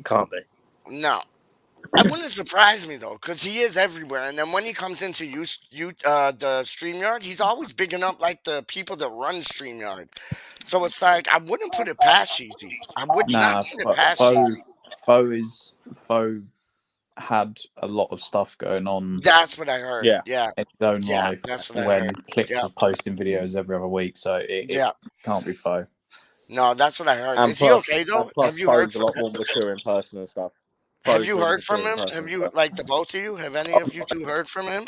can't be. No. That wouldn't surprise me though, because he is everywhere. And then when he comes into the StreamYard, he's always bigging up like the people that run StreamYard. So it's like, I wouldn't put it past Sheezy. I would not put it past Sheezy. Fo had a lot of stuff going on. That's what I heard. Yeah. In his own life, that's what I when heard. Clips was posting videos every other week, so it can't be Fo. No, that's what I heard. And is plus, he okay though? Plus Have you heard a lot more mature in person and stuff. Have you heard from him? Have you, like the both of you? Have any of you two heard from him?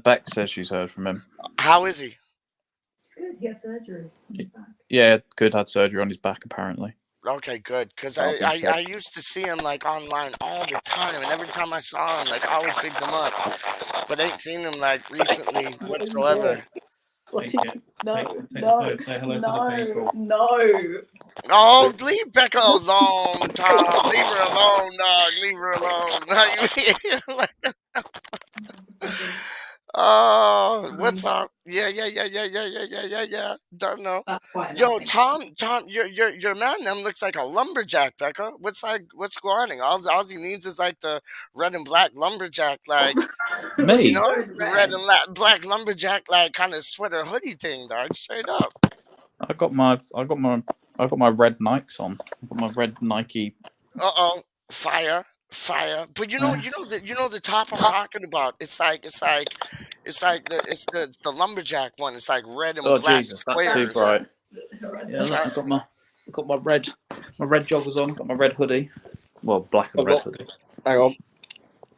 Beck says she's heard from him. How is he? It's good. He had surgery. Yeah, good. Had surgery on his back apparently. Okay, good. Because I used to see him like online all the time, and every time I saw him, like I always picked him up. But ain't seen him like recently whatsoever. No. Oh, leave Becca alone, Tom. Leave her alone, dog. Leave her alone. Oh, what's up? Yeah. Don't know. Yo, Tom, your man them looks like a lumberjack, Becca. What's going on? All he needs is like the red and black lumberjack, like me. You know, red and black lumberjack, like kind of sweater hoodie thing, dog. Straight up. I got my red Nikes on. I got my red Nike. Fire. But you know the top I'm talking about. It's the lumberjack one. It's like red and black Jesus, squares. that's too bright. Yeah, I got my red joggers on. Got my red hoodie. Well, black and red hoodie. Hang on.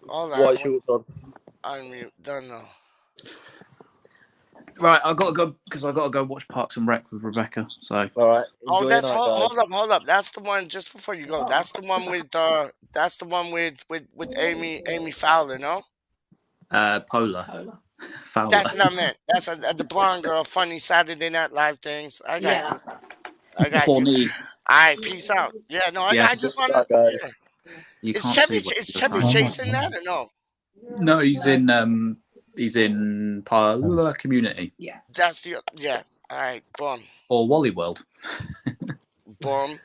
All White shorts on. I don't know. Right, I got to go because I got to go watch Parks and Rec with Rebecca. So All right. Oh, Enjoy that's your night, guys. hold up. That's the one just before you go. That's the one with with Amy Fowler, no? Polar. Fowler. That's what I meant. That's the blonde girl, funny Saturday Night Live things. I got you. I got you. Horny. All right, peace out. Yeah, no, I Yes. just want Bye, to. guys. Yeah. You Is can't Chevy see what is you're Chevy saying. chasing that or no? No, he's in Community That's the yeah. All right, boom, or WaLLy WorLd, boom,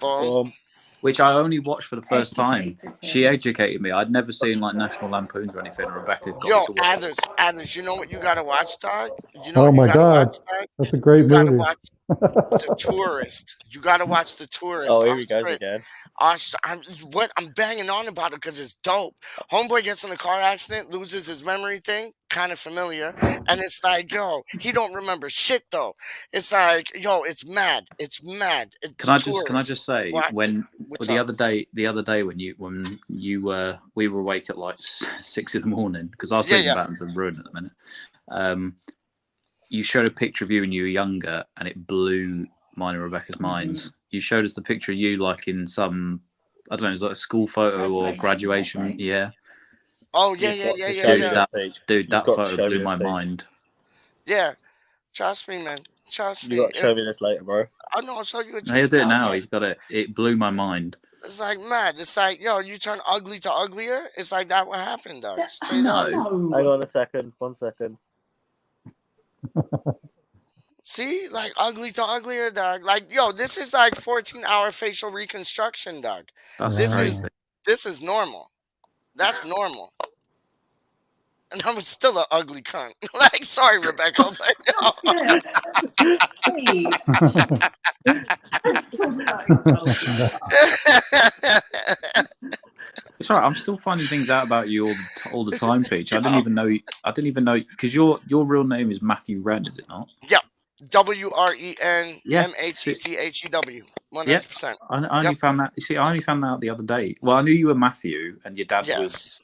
boom. which I only watched for the first time. She educated me. I'd never seen like National Lampoons or anything. Rebecca got me Yo, to watch. Athers, you know what you gotta watch, dog? You know Oh what you my gotta God, watch, dog? that's a great You gotta movie. watch The Tourist. You gotta watch The Tourist. Oh, here he goes again. I'm banging on about it because it's dope. Homeboy gets in a car accident, loses his memory thing, kind of familiar, and it's like, yo, he don't remember shit though. It's like, yo, it's mad. It's mad. Can I just say Watch it. the other day when we were awake at like 6 in the morning because I was thinking about some ruin at the minute. You showed a picture of you when you were younger, and it blew mine and Rebecca's minds. You showed us the picture of you like in some, I don't know, it was like a school photo or graduation. Yeah. Oh yeah. Dude, that photo blew my mind. Yeah, trust me, man. Trust me. You got to show me this later, bro. I know. I'll show you it. He'll do it now. He's got it. It blew my mind. It's like mad. It's like, yo, you turn ugly to uglier. It's like that. What happened, dog? Straight up. Hang on a second. 1 second. See, like ugly to uglier, dog. Like, yo, this is like 14-hour facial reconstruction, dog. This is normal. That's normal. And I'm still an ugly cunt. Like, sorry, Rebecca. It's alright. I'm still finding things out about you all the time, Peach. I didn't even know because your real name is Matthew Wren, is it not? Yeah, WREN MATTHEW. 100%. I only found that. You see, I only found that out the other day. Well, I knew you were Matthew, and your dad was.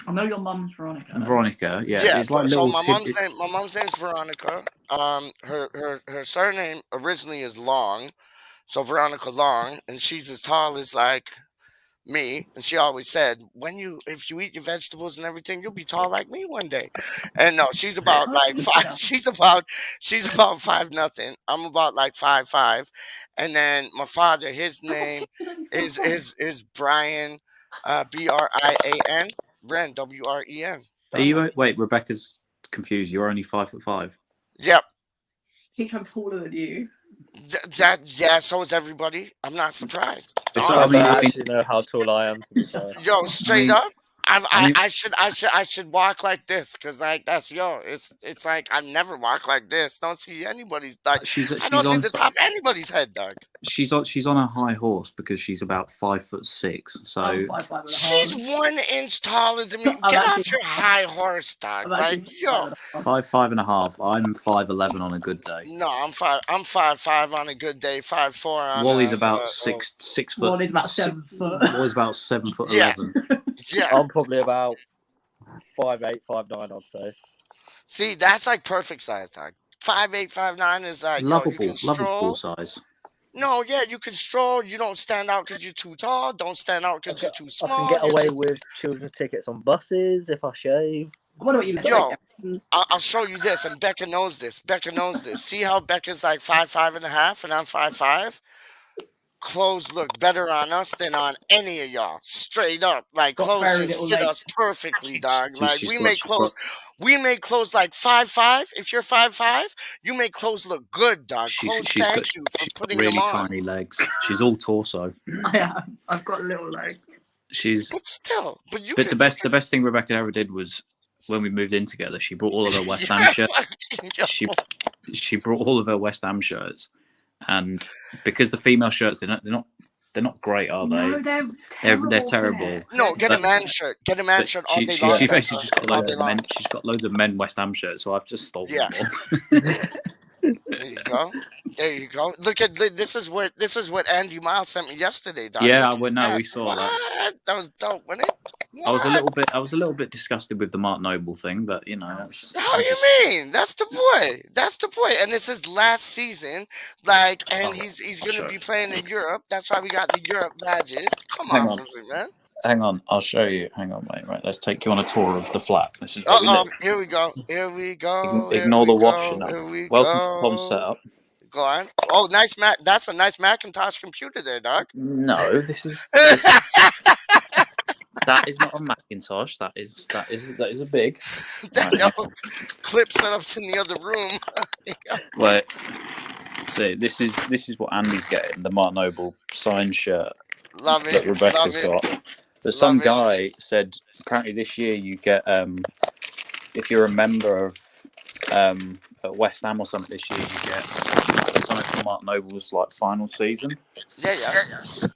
I know your mum's Veronica. Veronica, yeah. Yeah. It's like so my mom's name's Veronica. Her surname originally is Long, so Veronica Long, and she's as tall as like me. And she always said, if you eat your vegetables and everything, you'll be tall like me one day. And no, she's about like 5. She's about 5'0". I'm about like 5'5". And then my father, his name is Brian, BRIAN. Ren, WREN. Wait, Rebecca's confused. You're only 5'5". Yep. I'm taller than you. So is everybody. I'm not surprised. I don't actually know how tall I am. To be fair. Yo, straight up, I should walk like this because like that's It's like I never walk like this. Don't see anybody's like. I don't see the top of anybody's head, dog. She's on a high horse because she's about 5'6". So she's 1 inch taller than me. Get off your high horse, dog. Like yo, 5'5.5". I'm 5'11" on a good day. No, I'm 5'5" on a good day. 5'4" on. WaLLy's about 6 foot. WaLLy's about 7 foot. WaLLy's about 7'11". Yeah. I'm probably about 5'8", 5'9", I'd say. See, that's like perfect size, dog. 5'8", 5'9" is like lovable size. No, yeah, you can stroll. You don't stand out because you're too tall. Don't stand out because you're too small. I can get away with children's tickets on buses if I shave. Yo, I'll show you this, and Becca knows this. See how Becca's like 5'5.5", and I'm 5'5"? Clothes look better on us than on any of y'all. Straight up, like clothes just fit us perfectly, dog. Like we make clothes like 5'5". If you're 5'5", you make clothes look good, dog. Thank you for putting really them on. tiny legs. She's all torso. I've got little legs. But the best thing Rebecca ever did was when we moved in together. She brought all of her West Ham shirts. She brought all of her West Ham shirts. And because the female shirts, they're not great, are they? No, they're terrible. No, get a man shirt. Get a man shirt all day long. She basically just got loads of men. She's got loads of men West Ham shirts, so I've just stolen them all. There you go. Look at this is what Andy Miles sent me yesterday, dog. Yeah, we saw that. That was dope, wasn't it? I was a little bit disgusted with the Mark Noble thing, but you know, that's How you mean? That's the point. That's the point. And this is last season, like, and he's I'll gonna show be you. playing in Europe. That's why we got the Europe badges. Come Hang off on. of it, man. Hang on, I'll show you. Hang on, mate. Right, let's take you on a tour of the flat. This is where we Uh-oh, live. here we go. Here we go. Here Ignore we the washing go. up. Here we Welcome to Tom's go. setup. Go on. Oh, nice Mac. That's a nice Macintosh computer there, dog. No, this is that is not a Macintosh. That is a big. That clip setups in the other room. Wait. See, this is what Andy's getting, the Mark Noble signed shirt Love it. that Rebecca's Love it. got. But some Love it. guy said apparently this year you get if you're a member of at West Ham or something this year you get something from Mark Noble's like final season. Yeah.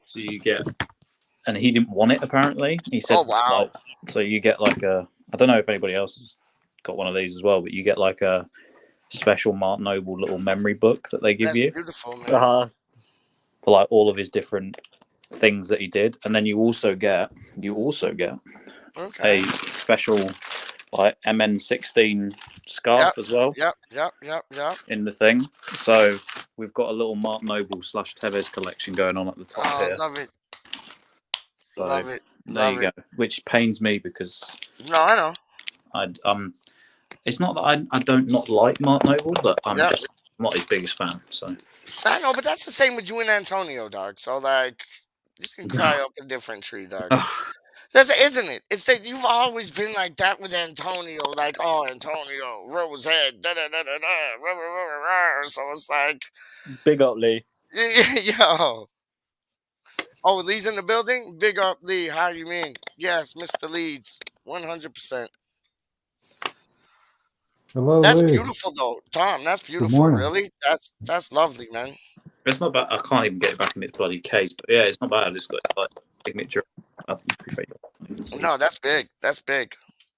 So you get, and he didn't want it apparently. He said, Oh, wow. like, so you get like I don't know if anybody else has got one of these as well, but you get like a special Mark Noble little memory book that they give you. Beautiful, man. For like all of his different things that he did, and then you also get a special like MN16 scarf as well. Yep. In the thing, so we've got a little Mark Noble / Tevez collection going on at the top here. Love it. So Love it. There you go. Which pains me because I know. it's not that I don't not like Mark Noble, but I'm just not his biggest fan. So I know, but that's the same with you and Antonio, dog. So like, you can cry up a different tree, dog. That's, isn't it? It's that you've always been like that with Antonio, like, oh, Antonio, Rose head, da da da da da. So it's like, big up, Lee. Yo. Oh, Lee's in the building? Big up, Lee. How do you mean? Yes, Mr. Leeds. 100%. Hello, That's Lee. beautiful, though. Tom, that's beautiful, really. That's lovely, man. it's not bad. I can't even get it back in its bloody case, but yeah, it's not bad. It's got like signature. No, that's big. That's big.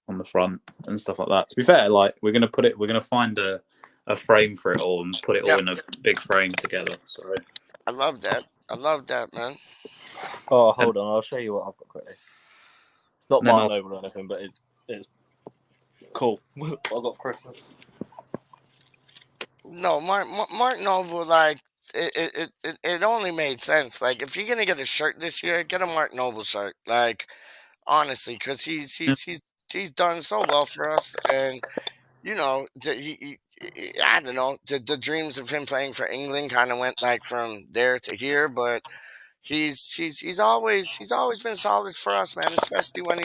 On the front and stuff like that. To be fair, like we're gonna find a frame for it all and put it all in a big frame together. So I love that. I love that, man. Oh, hold on. I'll show you what I've got quickly. It's not Mark Noble or anything, but it's cool. I got Christmas. No, Mark Noble, like, it only made sense. Like, if you're gonna get a shirt this year, get a Mark Noble shirt. Like, honestly, because he's done so well for us, and you know, I don't know, the dreams of him playing for England kind of went like from there to here, but he's always been solid for us, man. Especially when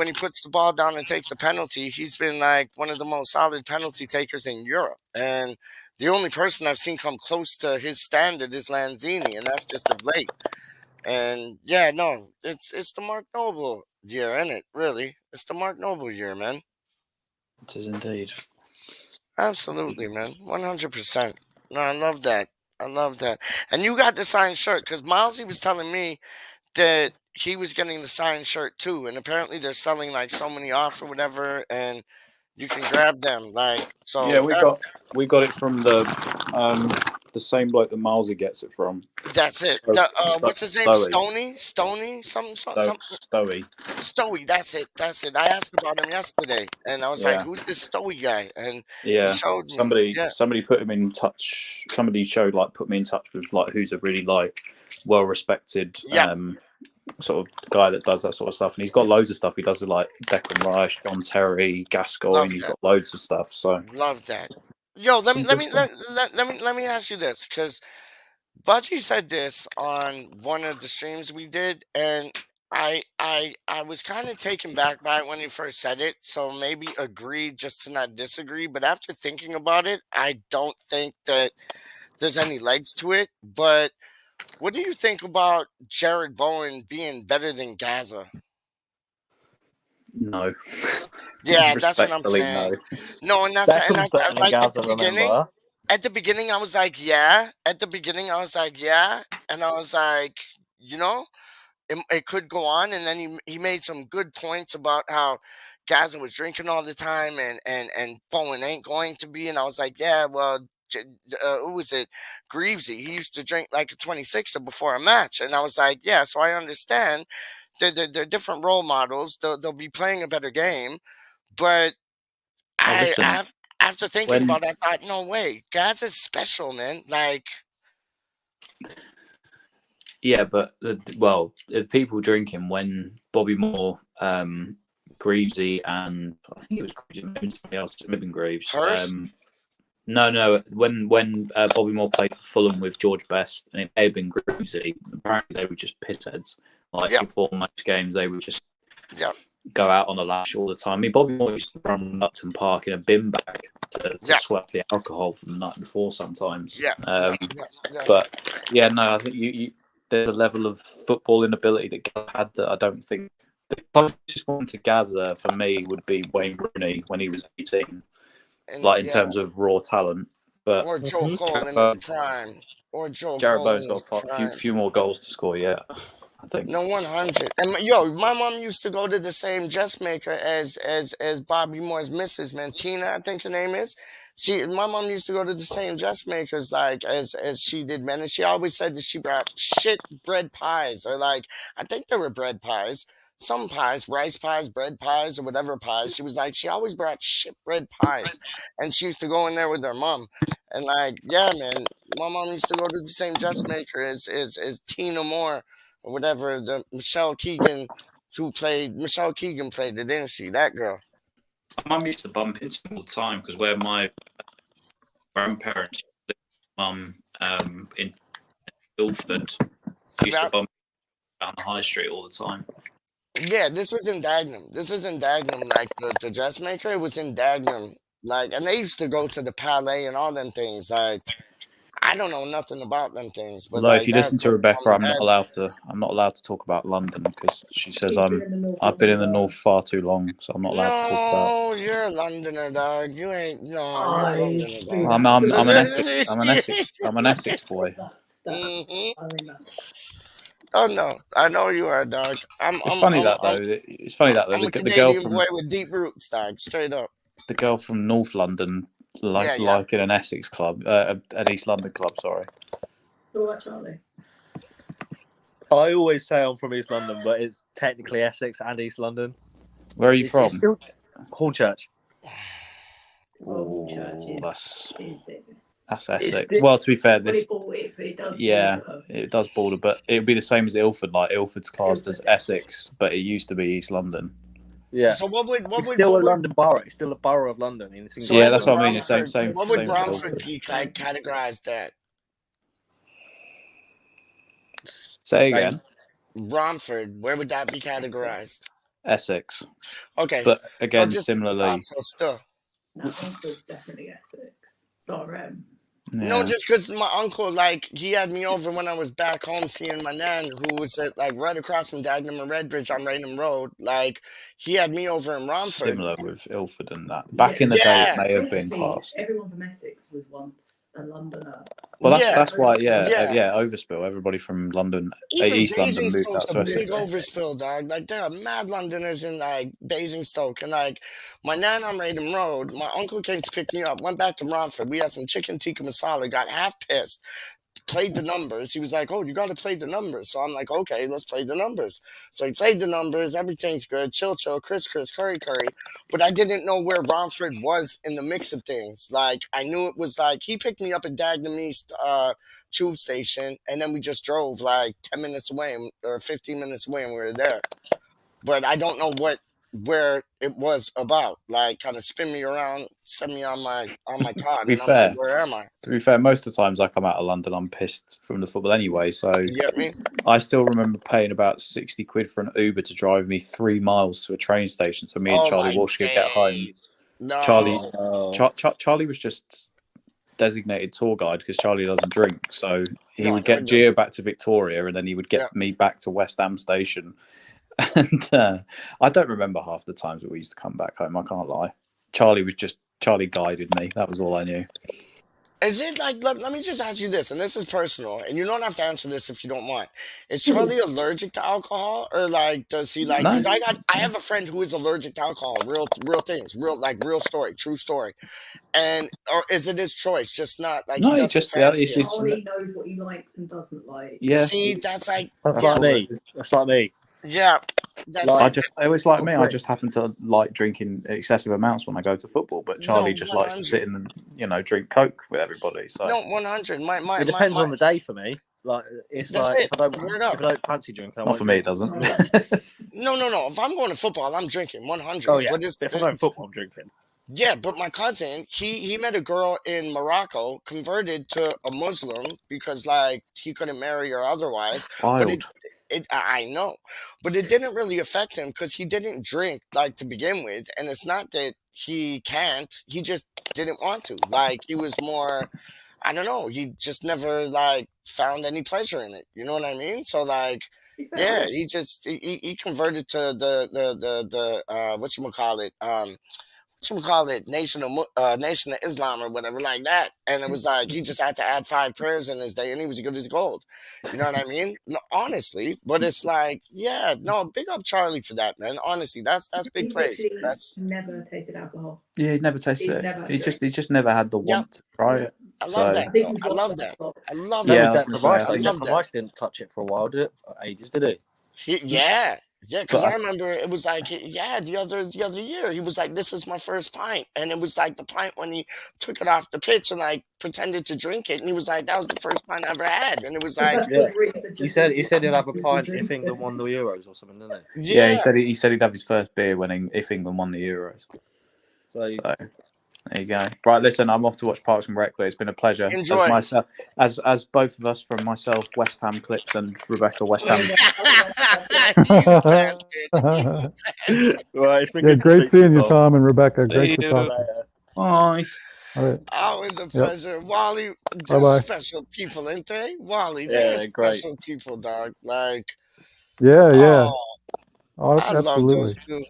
he puts the ball down and takes a penalty, he's been like one of the most solid penalty takers in Europe. And the only person I've seen come close to his standard is Lanzini, and that's just of late. And yeah, no, it's the Mark Noble year, isn't it? Really, it's the Mark Noble year, man. it is indeed. Absolutely, man. 100%. No, I love that. I love that. And you got the signed shirt because Milesy was telling me that he was getting the signed shirt too, and apparently they're selling like so many off or whatever, and you can grab them. Like, so Yeah, we got it from the same bloke that Milesy gets it from. That's it. What's his name? Stony? Something. Stoey. That's it. I asked about him yesterday, and I was like, "Who's this Stoey guy?" And yeah, he showed me. Somebody put him in touch. Somebody put me in touch with like who's a really like well respected sort of guy that does that sort of stuff, and he's got loads of stuff. He does it like Declan Rice, John Terry, Gascoigne. He's got loads of stuff. So love that. Yo, let me ask you this, because Budgie said this on one of the streams we did, and I was kind of taken back by it when he first said it, so maybe agree just to not disagree. But after thinking about it, I don't think that there's any legs to it. But what do you think about Jared Bowen being better than Gaza? No. Yeah, that's what I'm saying. No, and that's and like at the beginning I was like, yeah. At the beginning I was like, yeah, and I was like, you know, it could go on, and then he made some good points about how Gaza was drinking all the time, and Bowen ain't going to be, and I was like, yeah, well, who was it? Greavesy. He used to drink like a 26er before a match, and I was like, yeah, so I understand they're different role models. They'll be playing a better game, but listen, after thinking about it, I thought, no way, Gaz is special, man. Like, yeah, but the people drinking when Bobby Moore, Greavesy, and I think it was Greavesy, maybe somebody else, Living Greaves. Hurst? No. When Bobby Moore played for Fulham with George Best and it may have been Greavesy, apparently they were just pissheads. Like before most games, they would just go out on the lash all the time. I mean, Bobby Moore used to run Upton Park in a bin bag to sweat the alcohol from the night before sometimes. But yeah, no, I think you there's a level of footballing ability that Gaz had that I don't think. The closest one to Gaza for me would be Wayne Rooney when he was 18, in terms of raw talent. But or Joe Cole in his prime. Or Joe Jared Cole in Bowe's his got a prime. few more goals to score yet, I think. No, 100. And yo, my mom used to go to the same dressmaker as Bobby Moore's missus, man. Tina, I think her name is. My mom used to go to the same dressmakers like as she did, man. And she always said that she brought shit bread pies, or like I think there were bread pies. Some pies, rice pies, bread pies, or whatever pies. She was like, she always brought shit bread pies. And she used to go in there with her mom. And like, yeah, man, my mom used to go to the same dressmaker as Tina Moore, or whatever, the Michelle Keegan played it, didn't she? That girl. My mum used to bump into him all the time because where my grandparents lived, mum in Ilford used to bump down the high street all the time. Yeah, this was in Dagenham. Like the dressmaker. It was in Dagenham. Like, and they used to go to the Palais and all them things. Like, I don't know nothing about them things, but Although like, if you listen to Rebecca, I'm not allowed to talk about London because she says I've been in the north far too long, so I'm not allowed to talk about. No, you're a Londoner, dog. You ain't. No, you're a Londoner, dog. I'm an Essex. I'm an Essex boy. Oh no, I know you are, dog. It's funny that I'm a Canadian boy with deep roots, dog. Straight up. The girl from North London, like in an Essex club, an East London club. Sorry. All right, Charlie. I always say I'm from East London, but it's technically Essex and East London. Where are you from? Hornchurch. That's Essex. Well, to be fair, it does border, but it'd be the same as Ilford. Like Ilford's classed as Essex, but it used to be East London. Yeah. So what would London borough? It's still a borough of London. So yeah, that's what I mean. It's same. What would Bromford be categorized at? Say again. Bromford, where would that be categorized? Essex. Okay. But again, similarly. Still. No, Bromford's definitely Essex. Sorry. No, just because my uncle, like, he had me over when I was back home seeing my nan, who was at, like, right across from Dagenham and Redbridge on Raynham Road. Like, he had me over in Romford. Similar with Ilford and that. Back in the day, it may have been classed. Everyone from Essex was once a Londoner. Well, that's why, overspill. Everybody from London, East London, moved out to Essex. Big overspill, dog. Like, there are mad Londoners in, like, Basingstoke. And, like, my nan on Raynham Road, my uncle came to pick me up, went back to Romford. We had some chicken tikka masala, got half pissed, played the numbers. He was like, oh, you got to play the numbers. So I'm like, okay, let's play the numbers. So he played the numbers. Everything's good. Chill, Chris, curry. But I didn't know where Romford was in the mix of things. Like, I knew it was like, he picked me up at Dagenham East tube station, and then we just drove like 10 minutes away or 15 minutes away, and we were there. But I don't know where it was about. Like, kind of spin me around, send me on my pod, and I'm like, where am I? To be fair, most of the times I come out of London, I'm pissed from the football anyway. So you get me? I still remember paying about 60 quid for an Uber to drive me 3 miles to a train station, so me and Charlie Walsh could get home. No. Charlie was just designated tour guide because Charlie doesn't drink, so he would get Gio back to Victoria, and then he would get me back to West Ham station. And I don't remember half the times that we used to come back home. I can't lie. Charlie guided me. That was all I knew. Is it like, let me just ask you this, and this is personal, and you don't have to answer this if you don't want. Is Charlie allergic to alcohol, or like, does he like, because I have a friend who is allergic to alcohol, real things, real story, true story. And, or is it his choice? Just not like, he doesn't fancy it. Charlie knows what he likes and doesn't like. Yeah. See, that's like, That's like me. Yeah, that's Like, it. It was like me. I Right. just happen to like drinking excessive amounts when I go to football, but Charlie No, just likes to sit and drink Coke with everybody. So no, 100. it depends on the day for me. Like, it's That's like it. Word up. if I don't fancy drinking, I not won't for me, it drink. doesn't. No. If I'm going to football, I'm drinking 100. Oh yeah, But it's if I'm going football, I'm drinking. yeah, but my cousin, he met a girl in Morocco, converted to a Muslim because like he couldn't marry her otherwise. But Wild. I know, but it didn't really affect him because he didn't drink like to begin with, and it's not that he can't, he just didn't want to. Like he was more, I don't know, he just never like found any pleasure in it. You know what I mean? So like, yeah, he converted to the whatchamacallit, Nation of Islam or whatever like that. And it was like he just had to add 5 prayers in his day and he was good as gold. You know what I mean? No, honestly, but it's like, yeah, no, big up Charlie for that, man. Honestly, that's big praise. That's never tasted alcohol. Yeah, he never tasted it. He just never had the want to try it. I love that. I love that. I love that. Yeah, I love that. Rice didn't touch it for a while, did it? Ages, did he? Yeah, because I remember it was like, yeah, the other year he was like, "This is my first pint," and it was like the pint when he took it off the pitch and like pretended to drink it, and he was like, "That was the first pint I ever had," and it was like, Yeah. He said he'd have a pint if England won the Euros or something, didn't he? Yeah, he said he'd have his first beer if England won the Euros. So there you go. Right, listen, I'm off to watch Parks and Rec, but it's been a pleasure. Enjoy. As both of us, from myself, West Ham Clips, and Rebecca, West Ham. Right, it's been Yeah, good great seeing you, Tom and Rebecca. Great See to talk you. to you. Bye. All right. always a pleasure. WaLLy, they're Bye-bye. special people, ain't they? WaLLy, Yeah, they're great. special people, dog. Like, Yeah. I love Absolutely. those two.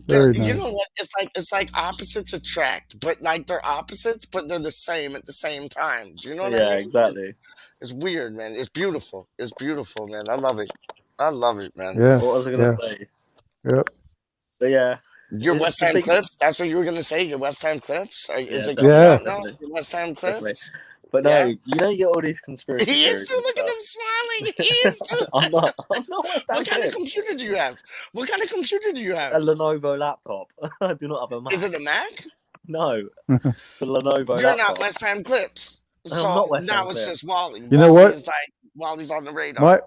Very You nice. know what? It's like opposites attract, but like they're opposites, but they're the same at the same time. Do you know what I mean? Yeah, exactly. It's weird, man. It's beautiful. It's beautiful, man. I love it. I love it, man. Yeah. What was I gonna say? Yep. But yeah. Your It's West the Ham thing- Clips? That's what you were gonna say? Your West Ham Clips? Is it Yeah, coming out now? definitely. Your West Ham Clips? But no, Yeah. you know, you get all these conspiracy He theories. is too. and Look at stuff. him smiling. He is too. I'm not West Ham What kind of Clips. computer do you have? What kind of computer do you A have? Lenovo laptop. I do not have a Mac. Is it a Mac? No, it's a Lenovo You're laptop. not West Ham Clips. I'm So not West Ham now it's Clips. just WaLLy. You know WaLLy what? is like WaLLy's on the radar.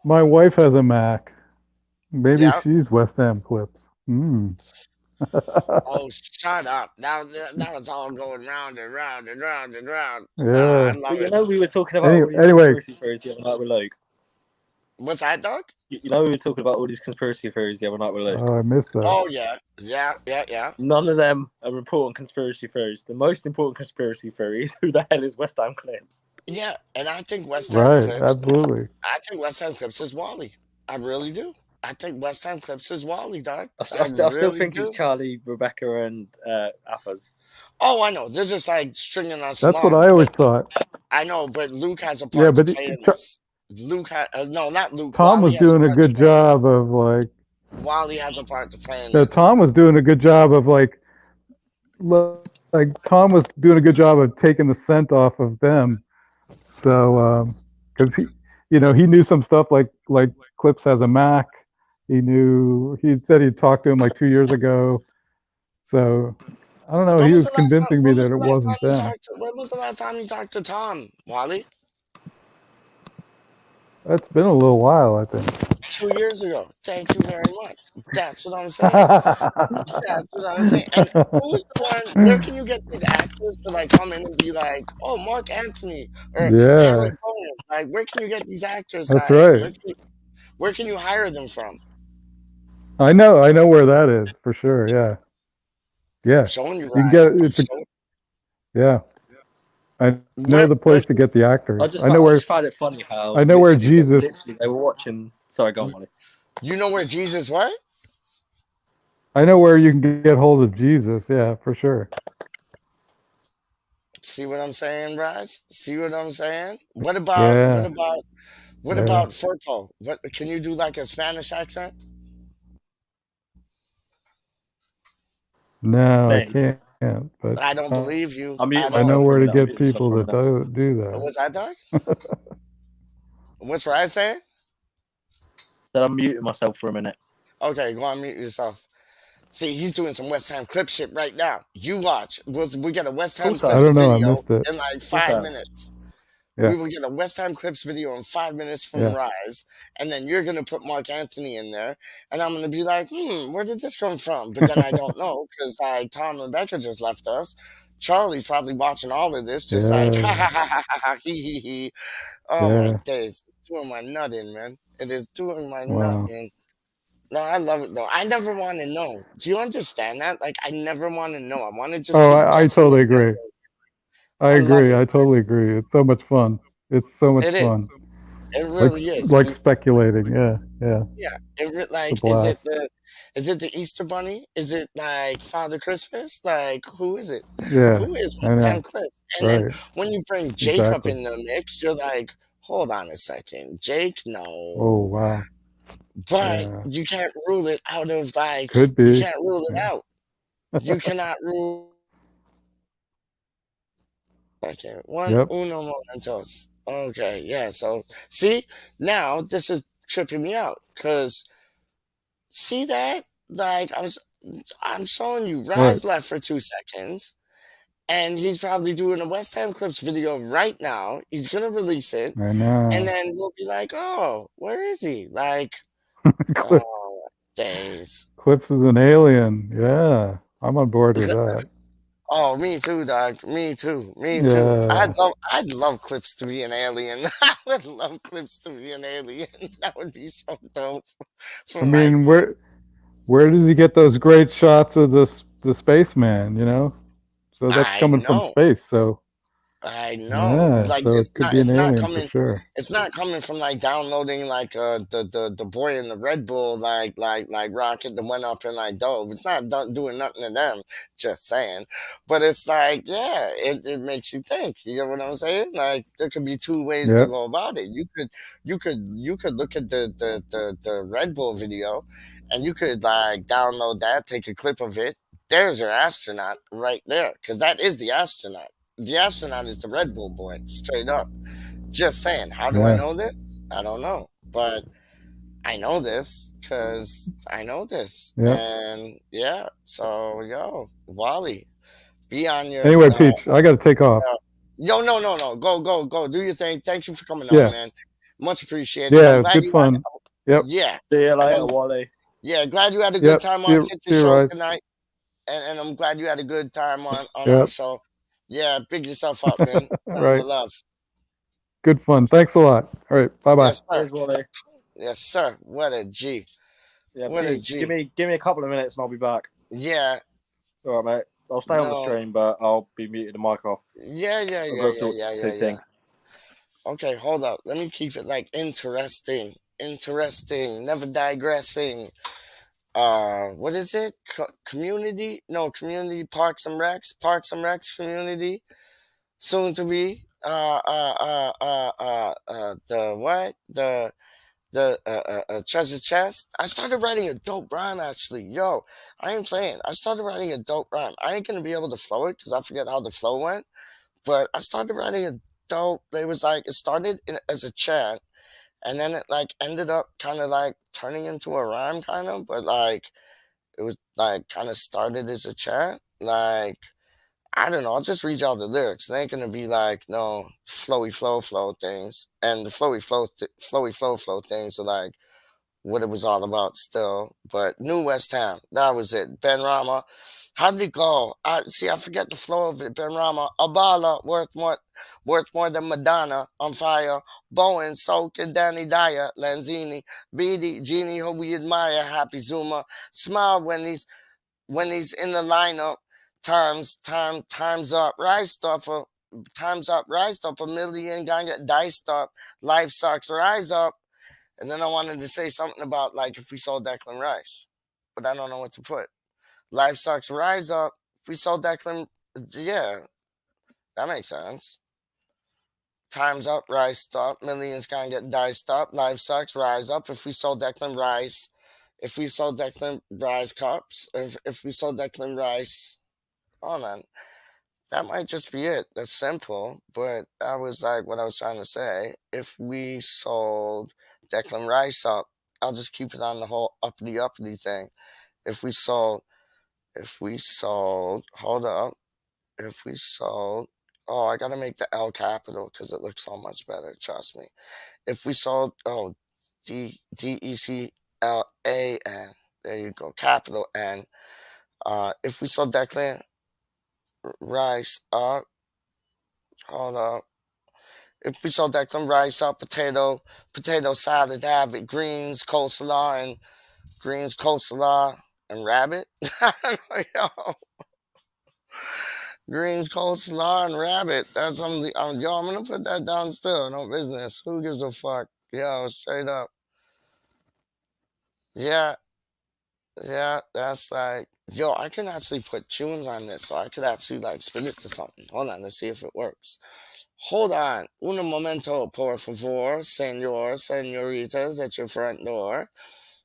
My wife has a Mac. Maybe Yeah. she's West Ham Clips. Oh, shut up! Now it's all going round and round and round and round. I Yeah. love But you it. know, we were talking about all these Anyway. conspiracy theories the other night with Luke. What's that, dog? You know, we were talking about all these conspiracy theories the other night with Luke. Oh, I missed that. Oh yeah. None of them are important conspiracy theories. The most important conspiracy theory is who the hell is West Ham Clips? Yeah, and I think West Ham Right. Clips. Absolutely. I think West Ham Clips is WaLLy. I really do. I think West Ham Clips is WaLLy, dog. I still think do. it's Charlie, Rebecca, and Affas. Oh, I know. They're just like stringing us That's along. what I always thought. I know, but Luke has a Yeah, part to but play in this. Luke had no, not Luke. Tom WaLLy was has doing a part to good play in job of like. this. WaLLy has a part to play in No, this. Tom was doing a good job of Tom was doing a good job of taking the scent off of them. So, because he knew some stuff like Clips has a Mac. He said he'd talked to him like 2 years ago. So I don't know. When He was was the last time- convincing me when was that it the last wasn't time you them. talked to- When was the last time you talked to Tom, WaLLy? That's been a little while, I think. 2 years ago. Thank you very much. That's what I'm saying. That's what I'm saying. And who's the one? Where can you get these actors to like come in and be like, "Oh, Mark Anthony or Yeah. Harry Cohen"? Like, where can you get these actors? That's like, right. Where can you hire them from? I know where that is for sure. Yeah. I'm showing you can guys. get yeah. I know the place to get the actors. I just find it funny how I know where literally Jesus. they were watching. Sorry, go on, Wally. You know where Jesus what? I know where you can get hold of Jesus. Yeah, for sure. See what I'm saying, Bryce? See what I'm saying? What about Furpo? What can you do like a Spanish accent? No, I Man. can't. But I don't believe you. I mean, I know where to get myself people from that do that. What's that, dog? What's Ryan saying? Then I'm muting myself for a minute. Okay, go on, mute yourself. See, he's doing some West Ham clip shit right now. You watch. We get a West Ham course I clips I don't know. I video missed it. in like Course I 5 have. minutes. Yeah. We will get a West Ham clips video in 5 minutes from Yeah. Rise, and then you're gonna put Mark Anthony in there, and I'm gonna be like, where did this come from? But then I don't know because like Tom and Becca just left us. Charlie's probably watching all of this, just like ha Yeah. ha ha ha ha ha he he he. Oh my Yeah. days, it's doing my nut in, man. It is doing my nut Wow. in. No, I love it though. I never want to know. Do you understand that? Like, I never want to know. I want to just Oh, keep I guessing. totally and agree. guessing. I I love agree. it. I totally agree. It's so much fun. It's so much It fun. is. It really is. Like speculating. Yeah. Yeah. Yeah. It's a Like, blast. is it the Easter Bunny? Is it like Father Christmas? Like, who is it? Yeah. Who is I West know. Ham Clips? And then Right. when you bring Jake up Exactly. in the mix, you're like, hold on a second, Jake, Oh, no. wow. But Yeah. you can't rule it out of like, Could you be. can't rule it Yeah. out. You cannot rule. Second. One Yep. uno momentos. Okay, yeah. So see, now this is tripping me out because see that? Like I'm showing you Right. Rise left for 2 seconds, and he's probably doing a West Ham Clips video right now. He's gonna release it, I and know. then we'll be like, oh, where is he? Like, Clips. oh days. Clips is an alien. Yeah. I'm on board with that. Oh, me too, dog. Me too. Me too. Yeah. I'd love Clips to be an alien. I would love Clips to be an alien. That would be so dope. For I my, mean, where does he get those great shots of the spaceman, you know? So that's I coming from know. space, so I know. yeah, Like so it could be an it's not alien for coming. sure. It's not coming from like downloading like the boy in the Red Bull like rocket that went up and like dove. It's not doing nothing to them. Just saying. But it's like, yeah, it makes you think. You get what I'm saying? Like there could be two ways to Yep. go about it. You could look at the Red Bull video and you could like download that, take a clip of it. There's your astronaut right there. Because that is the astronaut. The astronaut is the Red Bull boy, straight up. Just saying. How do I Yeah. know this? I don't know. But I know this because I know this. Yep. And yeah, so yo, WaLLy, be on your. Anyway, Peach, I got to take off. Yo, no. Go. Do your thing. Thank you for coming Yeah. on, man. Much appreciated. Yeah, I'm it was glad good you fun. had. Yep. Yeah. See you And later, then, WaLLy. yeah, glad you had a good Yep. time See on you, Tit's see you, show Rice. tonight. And I'm glad you had a good time on our Yep. show. Yeah, big yourself up, man. Nothing Right. but love. Good fun. Thanks a lot. All right. Bye-bye. Yes, sir. Cheers, WaLLy. Yes, sir. What a G. Yeah, What a Peach, G. give me a couple of minutes and I'll be back. Yeah. All right, mate. I'll stay on the No. stream, but I'll be muting the mic off. Yeah. I've got to sort two things. Okay, hold up. Let me keep it like interesting. Interesting. Never digressing. What is it? Community? No, community Parks and Recs. Parks and Recs community. Soon to be. The what? The treasure chest. I started writing a dope rhyme actually. Yo, I ain't playing. I started writing a dope rhyme. I ain't gonna be able to flow it because I forget how the flow went. But I started writing a dope. It started as a chant, and then it like ended up kind of like turning into a rhyme, kind of. But like it was like kind of started as a chant. Like I don't know. I'll just read y'all the lyrics. They ain't gonna be like no flowy flow things, and the flowy flow things are like what it was all about still. But New West Ham, that was it. Ben Rama, how did it go? I forget the flow of it. Ben Rama, a baller, worth more than Madonna, on fire. Bowen, Soak, and Danny Dyer, Lanzini, Beatty, Genie, who we admire, Happy Zuma, smile when he's in the lineup. Time's up, time's up, rise up, a million gonna get diced up, life sucks, rise up. And then I wanted to say something about like if we sold Declan Rice, but I don't know what to put. Life sucks, rise up. If we sold Declan, yeah, that makes sense. Time's up, rise up, millions gonna get diced up, life sucks, rise up. If we sold Declan Rice, if we sold Declan Rice cups, if we sold Declan Rice, oh man, that might just be it. That's simple, but that was like what I was trying to say. If we sold Declan Rice up, I'll just keep it on the whole uppity thing. If we sold, hold up. If we sold, oh, I gotta make the L capital because it looks so much better. Trust me. If we sold, oh, DECLAN, there you go, capital N. If we sold Declan rice up, hold up. If we sold Declan rice up, potato salad, have it, greens, coleslaw, and rabbit. Yo. Greens, coleslaw, and rabbit. That's yo, I'm gonna put that down still. No business. Who gives a fuck? Yo, straight up. Yeah, that's like, yo, I can actually put tunes on this, so I could actually like spin it to something. Hold on, let's see if it works. Hold on. Un momento, por favor, senoritas at your front door.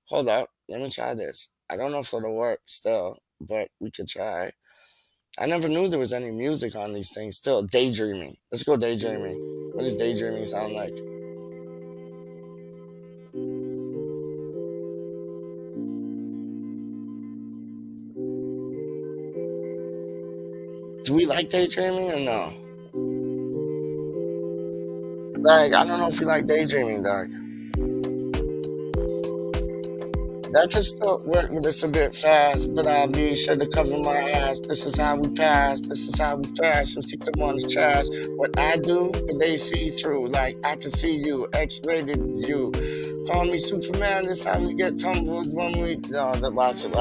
Hold up. Let me try this. I don't know if it'll work still, but we could try. I never knew there was any music on these things still. Daydreaming. Let's go daydreaming. What does daydreaming sound like? Do we like daydreaming or no? Like, I don't know if we like daydreaming, dog. That can still work with us a bit fast, but I'll be sure to cover my ass. This is how we pass, this is how we crash, and see someone's trash. What I do, but they see through. Like, I can see you, X-rated view. Call me Superman, this how we get tumbled when we... No, watch it.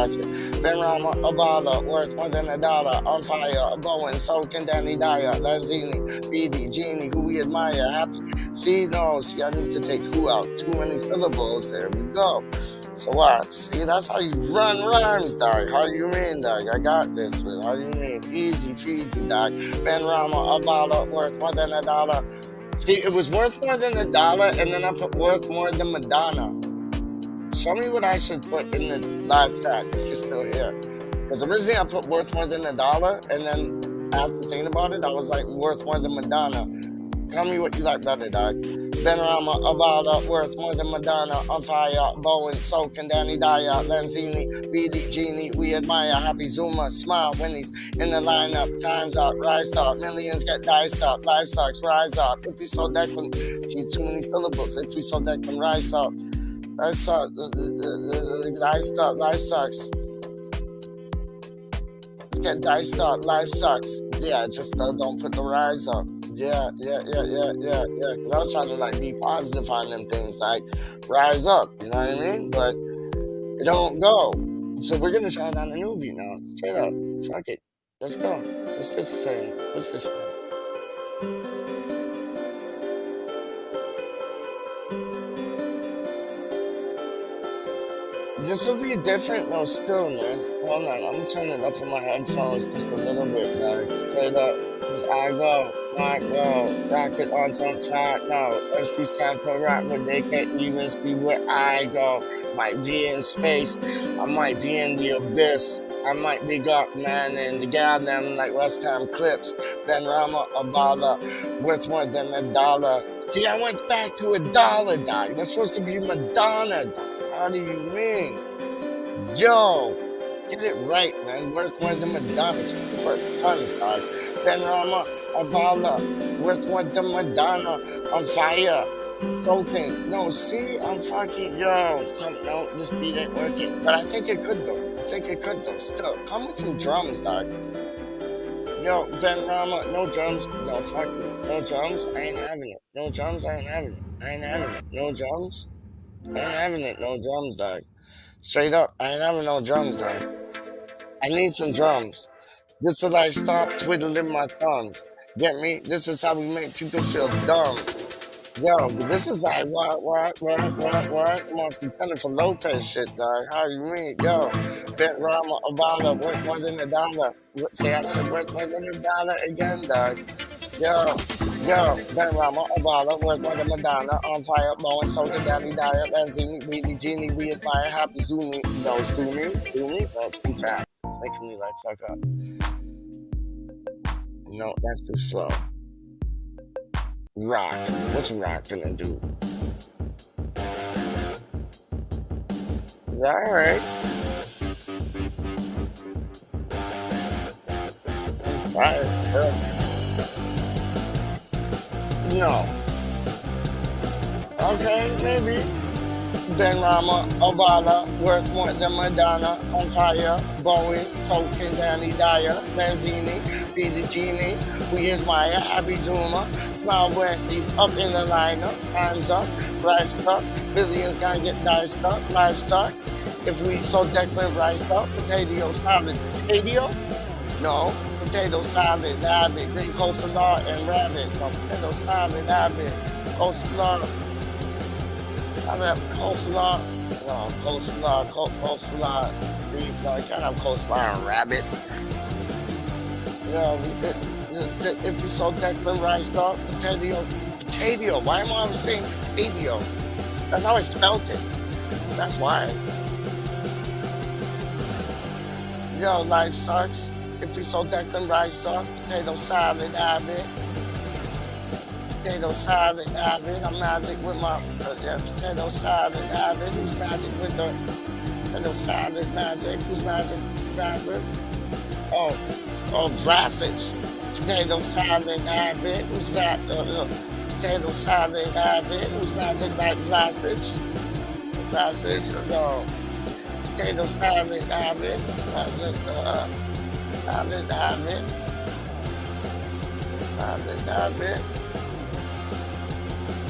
Ben Rama, a baller, worth more than $1. On fire, a Bowen, soaking Danny Dyer, Lanzini, BD, Genie, who we admire. Happy, see, no, see, I need to take who out. Too many syllables, there we go. So what? See, that's how you run rhymes, dog. How you mean, dog? I got this, man. How you mean? Easy peasy, dog. Ben Rama, a baller, worth more than $1. See, it was worth more than $1, and then I put worth more than Madonna. Show me what I should put in the live chat if you're still here. Because originally I put worth more than $1, and then after thinking about it, I was like, worth more than Madonna. Tell me what you like better, dog. Ben Rama, a baller, worth more than Madonna. On fire, Bowen, soaking Danny Dyer, Lanzini, BD, Genie, we admire. Happy Zuma, smile, Winnie's in the lineup. Time's up, rise up, millions get diced up. Life sucks, rise up. If we saw that one, see too many syllables. If we saw that one, rise up. Rise up, life sucks. Let's get diced up, life sucks. Yeah, just don't put the rise up. Yeah. Because I was trying to like be positive on them things, like rise up, you know what I mean? But it don't go. So we're gonna try it on a new beat now. Straight up. Fuck it. Let's go. What's this saying? What's this saying? This will be different though still, man. Hold on, I'm gonna turn it up on my headphones just a little bit, man. Straight up. Cause I go, rock it on some fat now. FC's time to rock, but they can't even see where I go. Might be in space, I might be in the abyss. I might be got man in the goddamn like WeStHaM clips. Ben Rama, a baller, worth more than $1. See, I went back to $1, dog. That's supposed to be Madonna, dog. How do you mean? Yo, get it right, man. Worth more than Madonna. It's worth tons, dog. Ben Rama, a baller, worth more than Madonna. On fire, soaking. No, see, I'm fucking, yo. No, this beat ain't working. But I think it could, though. Still, come with some drums, dog. Yo, Ben Rama, no drums. No, fuck you. No drums, I ain't having it. No drums, I ain't having it. No drums. I ain't having it, no drums, dog. Straight up, I ain't having no drums, dog. I need some drums. This is like stop twiddling my thumbs. Get me? This is how we make people feel dumb. Yo, this is like what? I'm on some Jennifer Lopez shit, dog. How you mean? Yo, Ben Rama, a baller, worth more than $1. Say I said worth more than $1 again, dog. Yo, Ben Rama, a baller, worth more than Madonna. On fire, Bowen, soaking Danny Dyer, Lanzini, BD, Genie, we admire. Happy Zoomy. No, Zoomy? Oh, too fast. It's making me like fuck up. No, that's too slow. Rock. What's rock gonna do? Alright. Right. No. Okay, maybe. Then Rama, Obala, worth more than Madonna, on fire, Bowie, Token, Danny Dyer, Lanzini, Be the Genie, we admire, Abby Zuma, Smile Wendy's up in the lineup, time's up, rise up, billions gonna get diced up, livestock. If we so Declan rice up, potato salad, potato? No, potato salad, rabbit, green coleslaw and rabbit, no, potato salad, rabbit, coleslaw. Coleslaw. No, coleslaw. See, no, you can't have coleslaw and rabbit. If you saw Declan Rice up, potato. Why am I always saying potato? That's how I spelt it. That's why. Yo, life sucks. If you saw Declan Rice up, potato salad, rabbit. Potato salad, Avid. I'm magic with my potato salad, Avid. Who's magic with the potato salad magic? Who's magic? Vlasic? Oh, Vlasic. Potato salad, Avid. Who's that? Potato salad, Avid. Who's magic like Vlasic? Vlasic, no. Potato salad, Avid. Salad, Avid. Salad, Avid.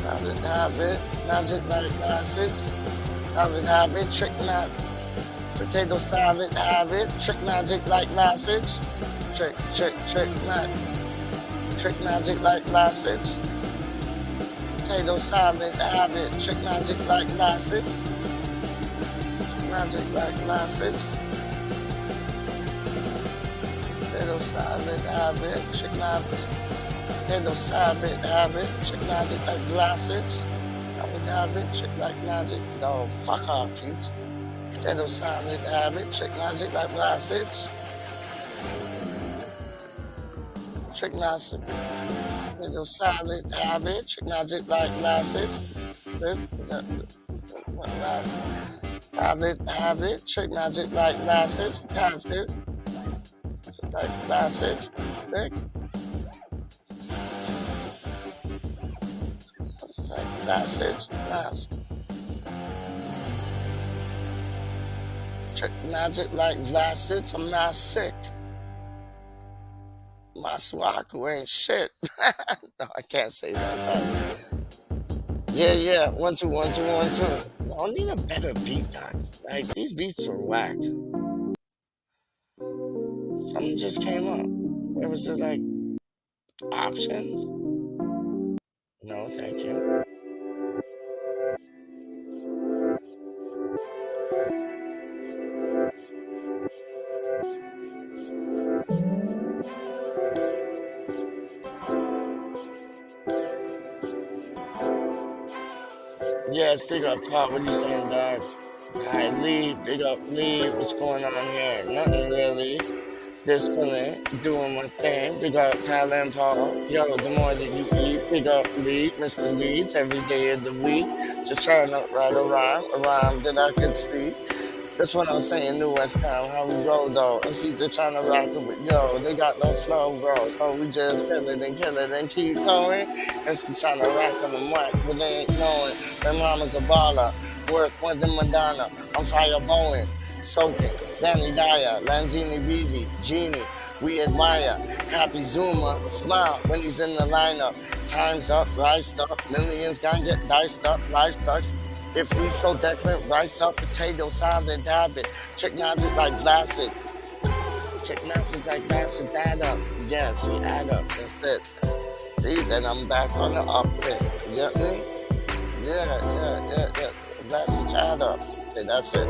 Solid habit, magic like message. Solid habit, trick mat. Potato salad habit, trick magic like message. Trick mat. Trick magic like message. Potato salad habit, trick magic like message. Trick magic like message. Potato salad habit, trick magic. Potato salad habit, trick magic like glasses. Salad habit, trick like magic. No, fuck off, Pete. Potato salad habit, trick magic like glasses. Trick magic. Potato salad habit, trick magic like glasses. Salad habit, trick magic like glasses. Tacit. Like glasses. Sick. Glasses, mask. Trick magic like glasses, I'm not sick. My swaku ain't shit. No, I can't say that. No. Yeah. 1, 2, 1, 2, 1, 2. I need a better beat, doc. Like, these beats are whack. Something just came up. Where was it, like, options? No, thank you. Yes, big up, Paul. What you saying, dog? Hi, Lee. Big up, Lee. What's going on here? Nothing really. Just chilling, doing my thing. Big up, Thailand, Paul. Yo, the more that you eat, big up, Lee. Mr. Leeds, every day of the week. Just trying to write a rhyme that I could speak. That's what I'm saying, New West Town, how we roll though. MCs just trying to rock it with, yo, they got no flow, bro. So we just kill it and keep going. MCs trying to rock on the mic, but they ain't knowing. Them mama's a baller, work more than Madonna. I'm fire Bowen, soaking, Danny Dyer, Lanzini Beatty, Genie. We admire, Happy Zuma, smile when he's in the lineup. Time's up, rise up, millions gonna get diced up, life sucks. If we so Declan, rice up, potato salad, habit, trick magic like glasses. Trick magic like glasses, add up. Yeah, see, add up, that's it. See, then I'm back on the up bit. You get me? Yeah. Glasses add up. Okay, that's it.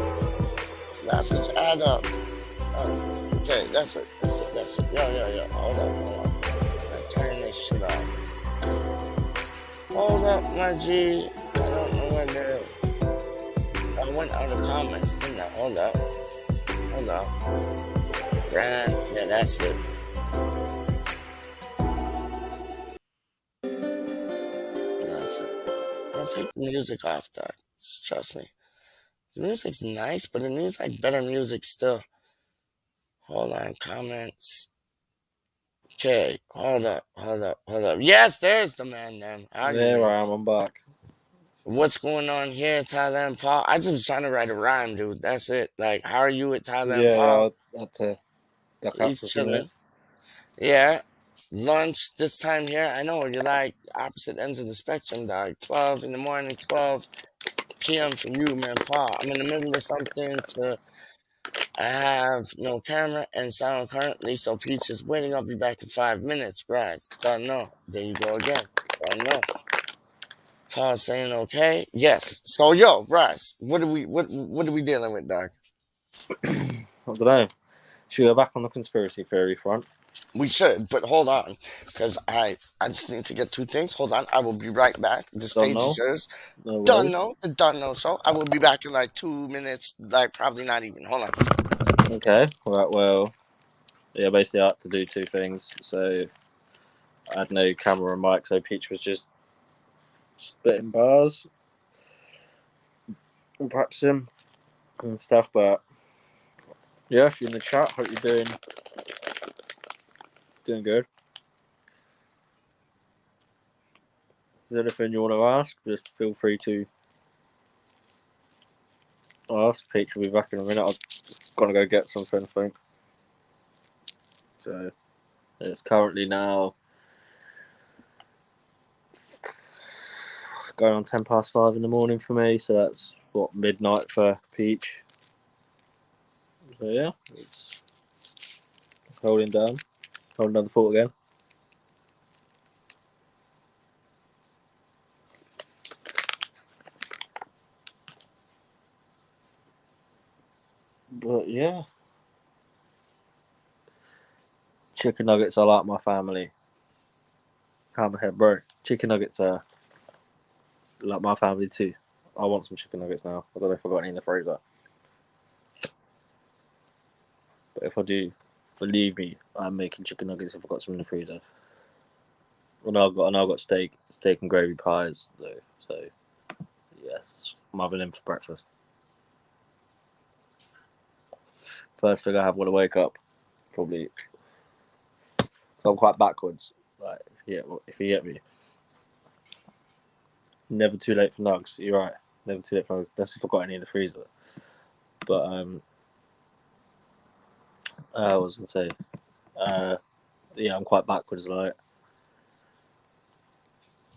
Glasses add up. Okay, that's it. Yeah. Hold up. I turn this shit off. Hold up, my G. I don't know when they're... I went out of comments, didn't I? Hold up. Brand. Yeah, that's it. That's it. Don't take the music off, Doc. Just trust me. The music's nice, but it needs like better music still. Hold on, comments. Okay, hold up. Yes, there's the man then. There I am, I'm back. What's going on here, Thailand Paul? I just was trying to write a rhyme, dude. That's it. Like, how are you at Thailand Paul? I had to duck out He's for a few chilling. minutes. Yeah. Lunch this time here. I know you're like opposite ends of the spectrum, dog. 12 in the morning, 12 p.m. for you, man. Paul, I'm in the middle of something I have no camera and sound currently, so Peach is waiting. I'll be back in 5 minutes. Right. Don't know. There you go again. Don't know. Paul saying okay. Yes. So yo, Bryce, what are we dealing with, dog? I don't know. Should we go back on the conspiracy theory front? We should, but hold on, because I just need to get 2 things. Hold on, I will be right back. The stage is yours. Done know. So I will be back in like 2 minutes, like probably not even. Hold on. Okay. Right. Well, yeah. Basically, I had to do 2 things. So I had no camera and mic, so Peach was just spitting bars and practicing and stuff. But yeah, if you're in the chat, hope you're doing good. Is there anything you want to ask? Just feel free to ask. Peach will be back in a minute. I've got to go get something, I think. So it's currently now going on 5:10 in the morning for me. So that's what, midnight for Peach. So yeah, it's holding down the fort again. But yeah, chicken nuggets are like my family. Hammerhead, bro. Chicken nuggets are like my family too. I want some chicken nuggets now. I don't know if I got any in the freezer. But if I do, believe me, I'm making chicken nuggets if I've got some in the freezer. Well, now I've got steak and gravy pies though. So yes, I'm having them for breakfast. First thing I have when I wake up, probably. So I'm quite backwards. Like if you get me, never too late for nugs. You're right. Never too late for nugs. That's if I've got any in the freezer. But I was gonna say, yeah, I'm quite backwards. Like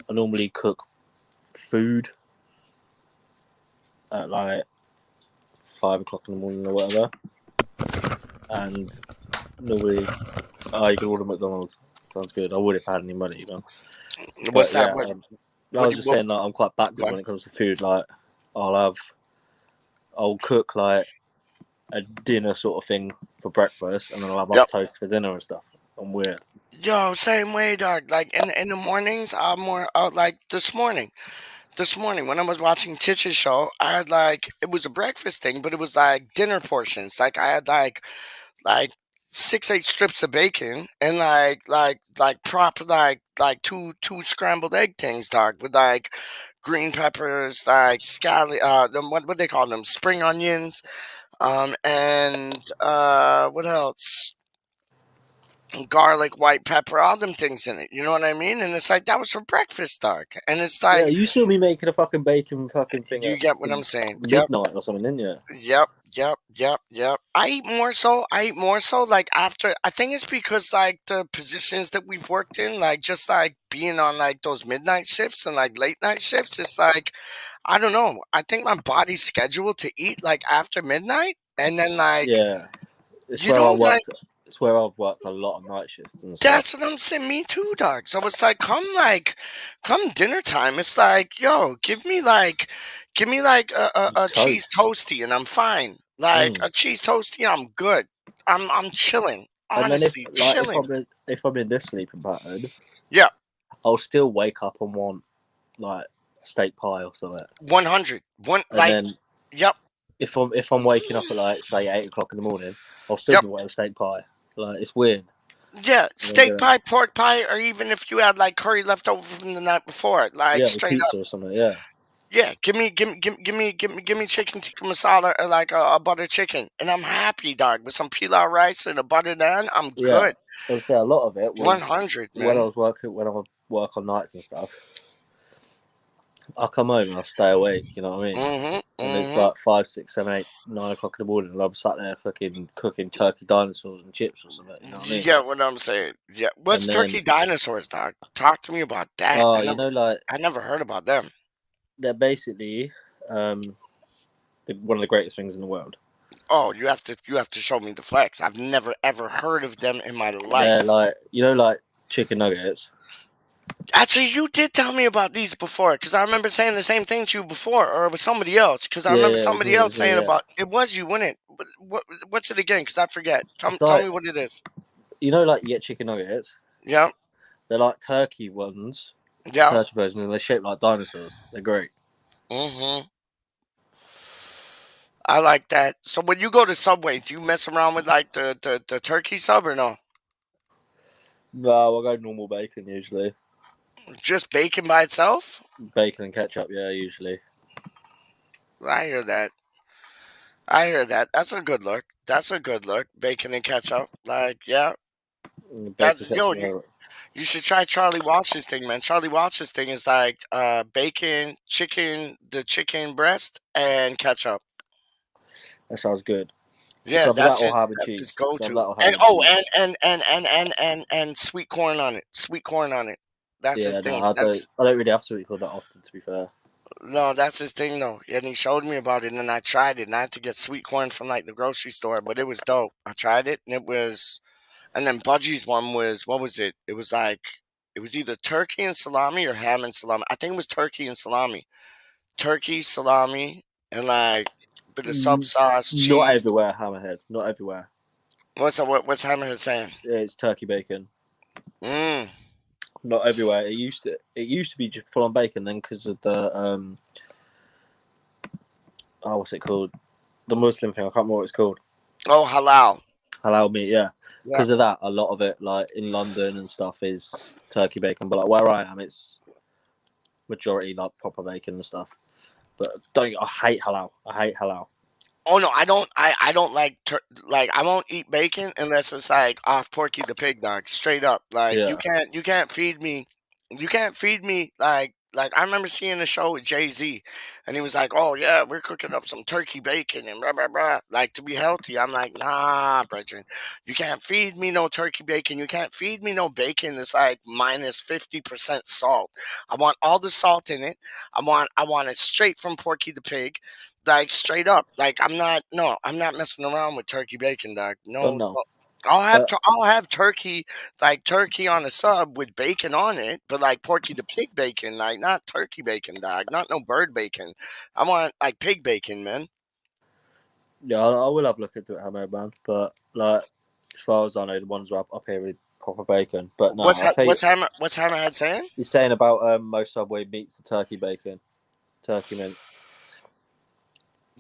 I normally cook food at like 5 o'clock in the morning or whatever, and normally, you can order McDonald's. Sounds good. I would if I had any money, you know. What's that? I was just saying, like, I'm quite backward when it comes to food. Like, I'll cook like a dinner sort of thing for breakfast, and then I'll have my toast for dinner and stuff. I'm weird. Yo, same way, dog. Like in the mornings, I'm more like this morning. This morning when I was watching Titch's show, I had like it was a breakfast thing, but it was like dinner portions. Like I had like 6-8 strips of bacon and proper two scrambled egg things, dog, with like green peppers, like scallion, what they call them, spring onions, and what else? Garlic, white pepper, all them things in it. You know what I mean? And it's like that was for breakfast, dog. And it's like, yeah, you saw me making a fucking bacon fucking thing. You get what I'm saying? Midnight or something, didn't you? Yep. I eat more so. Like after, I think it's because like the positions that we've worked in, like just like being on like those midnight shifts and like late night shifts. It's like, I don't know. I think my body's scheduled to eat like after midnight, and then like it's where I've worked a lot of night shifts and stuff. That's what I'm saying. Me too, dog. So it's like, come dinner time. It's like, yo, give me like a cheese toasty, and I'm fine. Like a cheese toasty, I'm good. I'm chilling. Honestly, chilling. If I'm in this sleeping pattern, I'll still wake up and want like steak pie or something. 100. If I'm waking up at like say 8 o'clock in the morning, I'll still be wanting steak pie. Like it's weird. Yeah, steak pie, pork pie, or even if you had like curry left over from the night before, like straight pizza up or something. Yeah. Yeah, give me chicken tikka masala or like a butter chicken, and I'm happy, dog. With some pilau rice and a butter naan, I'm Yeah, good. I'll say a lot of it was 100, when I man. was working, when I would work on nights and stuff. I'll come home and I'll stay awake, you know what I mean? And it's like 5, 6, 7, 8, 9 o'clock in the morning, and I'm sat there fucking cooking turkey dinosaurs and chips or something, you know what I You mean? get what I'm saying? Yeah. What's And then, turkey dinosaurs, dog? Talk to me about that. oh, you know, like I never heard about them. they're basically one of the greatest things in the world. Oh, you have to show me the flex. I've never ever heard of them in my They're life. like, you know, like chicken nuggets. Actually, you did tell me about these before, because I remember saying the same thing to you before, or it was somebody else. Because I Yeah, remember yeah, it was somebody me, it else was me, saying yeah. about it was you, wasn't it? What's it again? Because I forget. Tell It's like, me what it is. you know, like you get chicken nuggets. Yeah, They're like turkey ones, yeah. turkey versions, and they're shaped like dinosaurs. They're great. I like that. So when you go to Subway, do you mess around with like the turkey sub or no? No, I'll go normal bacon usually. Just bacon by itself? Bacon and ketchup, yeah, usually. I hear that. I hear that. That's a good look. That's a good look. Bacon and ketchup. Like, yeah. Bacon That's yo. ketchup. You should try Charlie Walsh's thing, man. Charlie Walsh's thing is like bacon, chicken, the chicken breast, and ketchup. That sounds good. It's Yeah, either that or ham and that's his cheese. It's either that go-to. or ham And and oh, cheese. and sweet corn on it. Sweet corn on it. That's his Yeah, no, thing. I don't really have to eat that often, to be fair. No, that's his thing though. And he showed me about it, and I tried it. And I had to get sweet corn from like the grocery store, but it was dope. I tried it, and it was. And then Budgie's one was, what was it? It was like, it was either turkey and salami or ham and salami. I think it was turkey and salami. Turkey, salami, and like a bit of sub sauce, Not cheese. everywhere, Hammerhead. Not everywhere. What's Hammerhead saying? Yeah, it's turkey bacon. Mm. Not everywhere. It used to be just full on bacon then because of the what's it called? The Muslim thing. I can't remember what it's called. Oh, halal. Halal meat, yeah. Yeah. Because of that, a lot of it, like in London and stuff, is turkey bacon. But like where I am, it's majority like proper bacon and stuff. But I hate halal. I hate halal. Oh no, I don't. I don't like like I won't eat bacon unless it's like off Porky the Pig, dog. Straight up, like Yeah. you can't feed me. You can't feed me like I remember seeing a show with Jay-Z, and he was like, "Oh yeah, we're cooking up some turkey bacon and blah blah blah." Like to be healthy, I'm like, "Nah, brethren, you can't feed me no turkey bacon. You can't feed me no bacon that's like minus 50% salt. I want all the salt in it. I want it straight from Porky the Pig." Like straight up, like I'm not messing around with turkey bacon, dog. Oh No, no. no. I'll have turkey, like turkey on a sub with bacon on it, but like Porky the Pig bacon, like not turkey bacon, dog. Not no bird bacon. I want like pig bacon, man. Yeah, I will have a look into it, Hammerhead, man. But like, as far as I know, the ones are up here with proper bacon. But no, I'll tell you, What's Hammerhead saying? he's saying about most Subway meats the turkey bacon, turkey mint.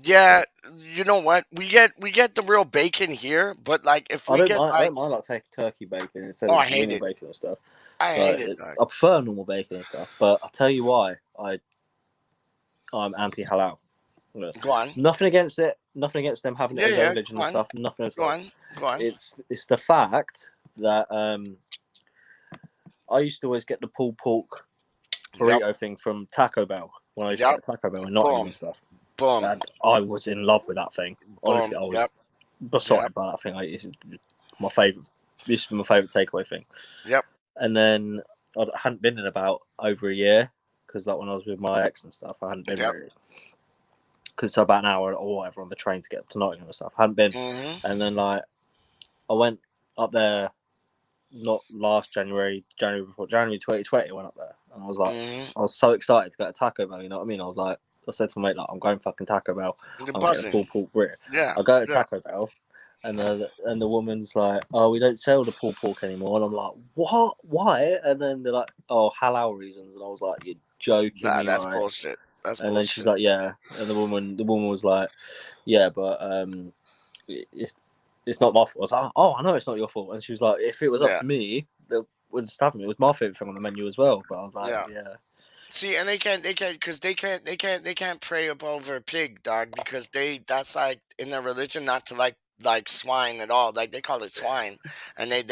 Yeah, you know what? We get the real bacon here, but like if we get I don't mind like taking turkey bacon instead Oh, of I hate normal it. bacon and stuff. I hate it, dog. I prefer normal bacon and stuff. But I'll tell you why I'm anti halal. Go on. Nothing against it. Nothing against them having it as their religion and stuff. Nothing else. Go on. It's the fact that I used to always get the pulled pork burrito thing from Taco Bell when I used to get Taco Bell in Nottingham and stuff. Boom. And I was in love with that thing. Honestly, I was besotted by that thing. It's my favorite. This is my favorite takeaway thing. Yep. And then I hadn't been in about over a year because like when I was with my ex and stuff, I hadn't been really. Because it's about an hour or whatever on the train to get up to Nottingham and stuff. I hadn't been. And then like I went up there not last January before, January 2020 I went up there. And I was like, I was so excited to go to Taco Bell, you know what I mean? I was like, I said to my mate, like, I'm going fucking Taco Bell. I'm getting a pulled pork burrito. Yeah. I go to Taco Bell and the woman's like, oh, we don't sell the pulled pork anymore. And I'm like, what? Why? And then they're like, oh, halal reasons. And I was like, you're joking me, that's right? bullshit. That's and bullshit. Then she's like, yeah. And the woman was like, yeah, but it's not my fault. I was like, oh, I know it's not your fault. And she was like, if it was up to me, they wouldn't stab me. It was my favorite thing on the menu as well. But I was like, yeah. See, and they can't, because they can't pray up over a pig, dog, because that's like in their religion not to like swine at all. Like they call it swine, and they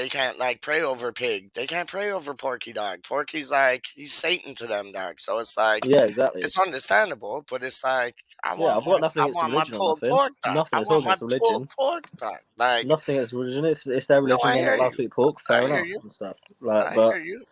can't like pray over a pig. They can't pray over Porky, dog. Porky's like he's Satan to them, dog. So it's like Yeah, exactly. it's understandable, but it's like Yeah, I've got nothing I against want my religion or pulled nothing. pork, dog. Nothing I at all want my against pulled religion. pork, dog. Like Nothing against religion. It's their no, religion. I They're hear not allowed you. to eat pork. I Fair hear enough you. and stuff. Like, I but hear you.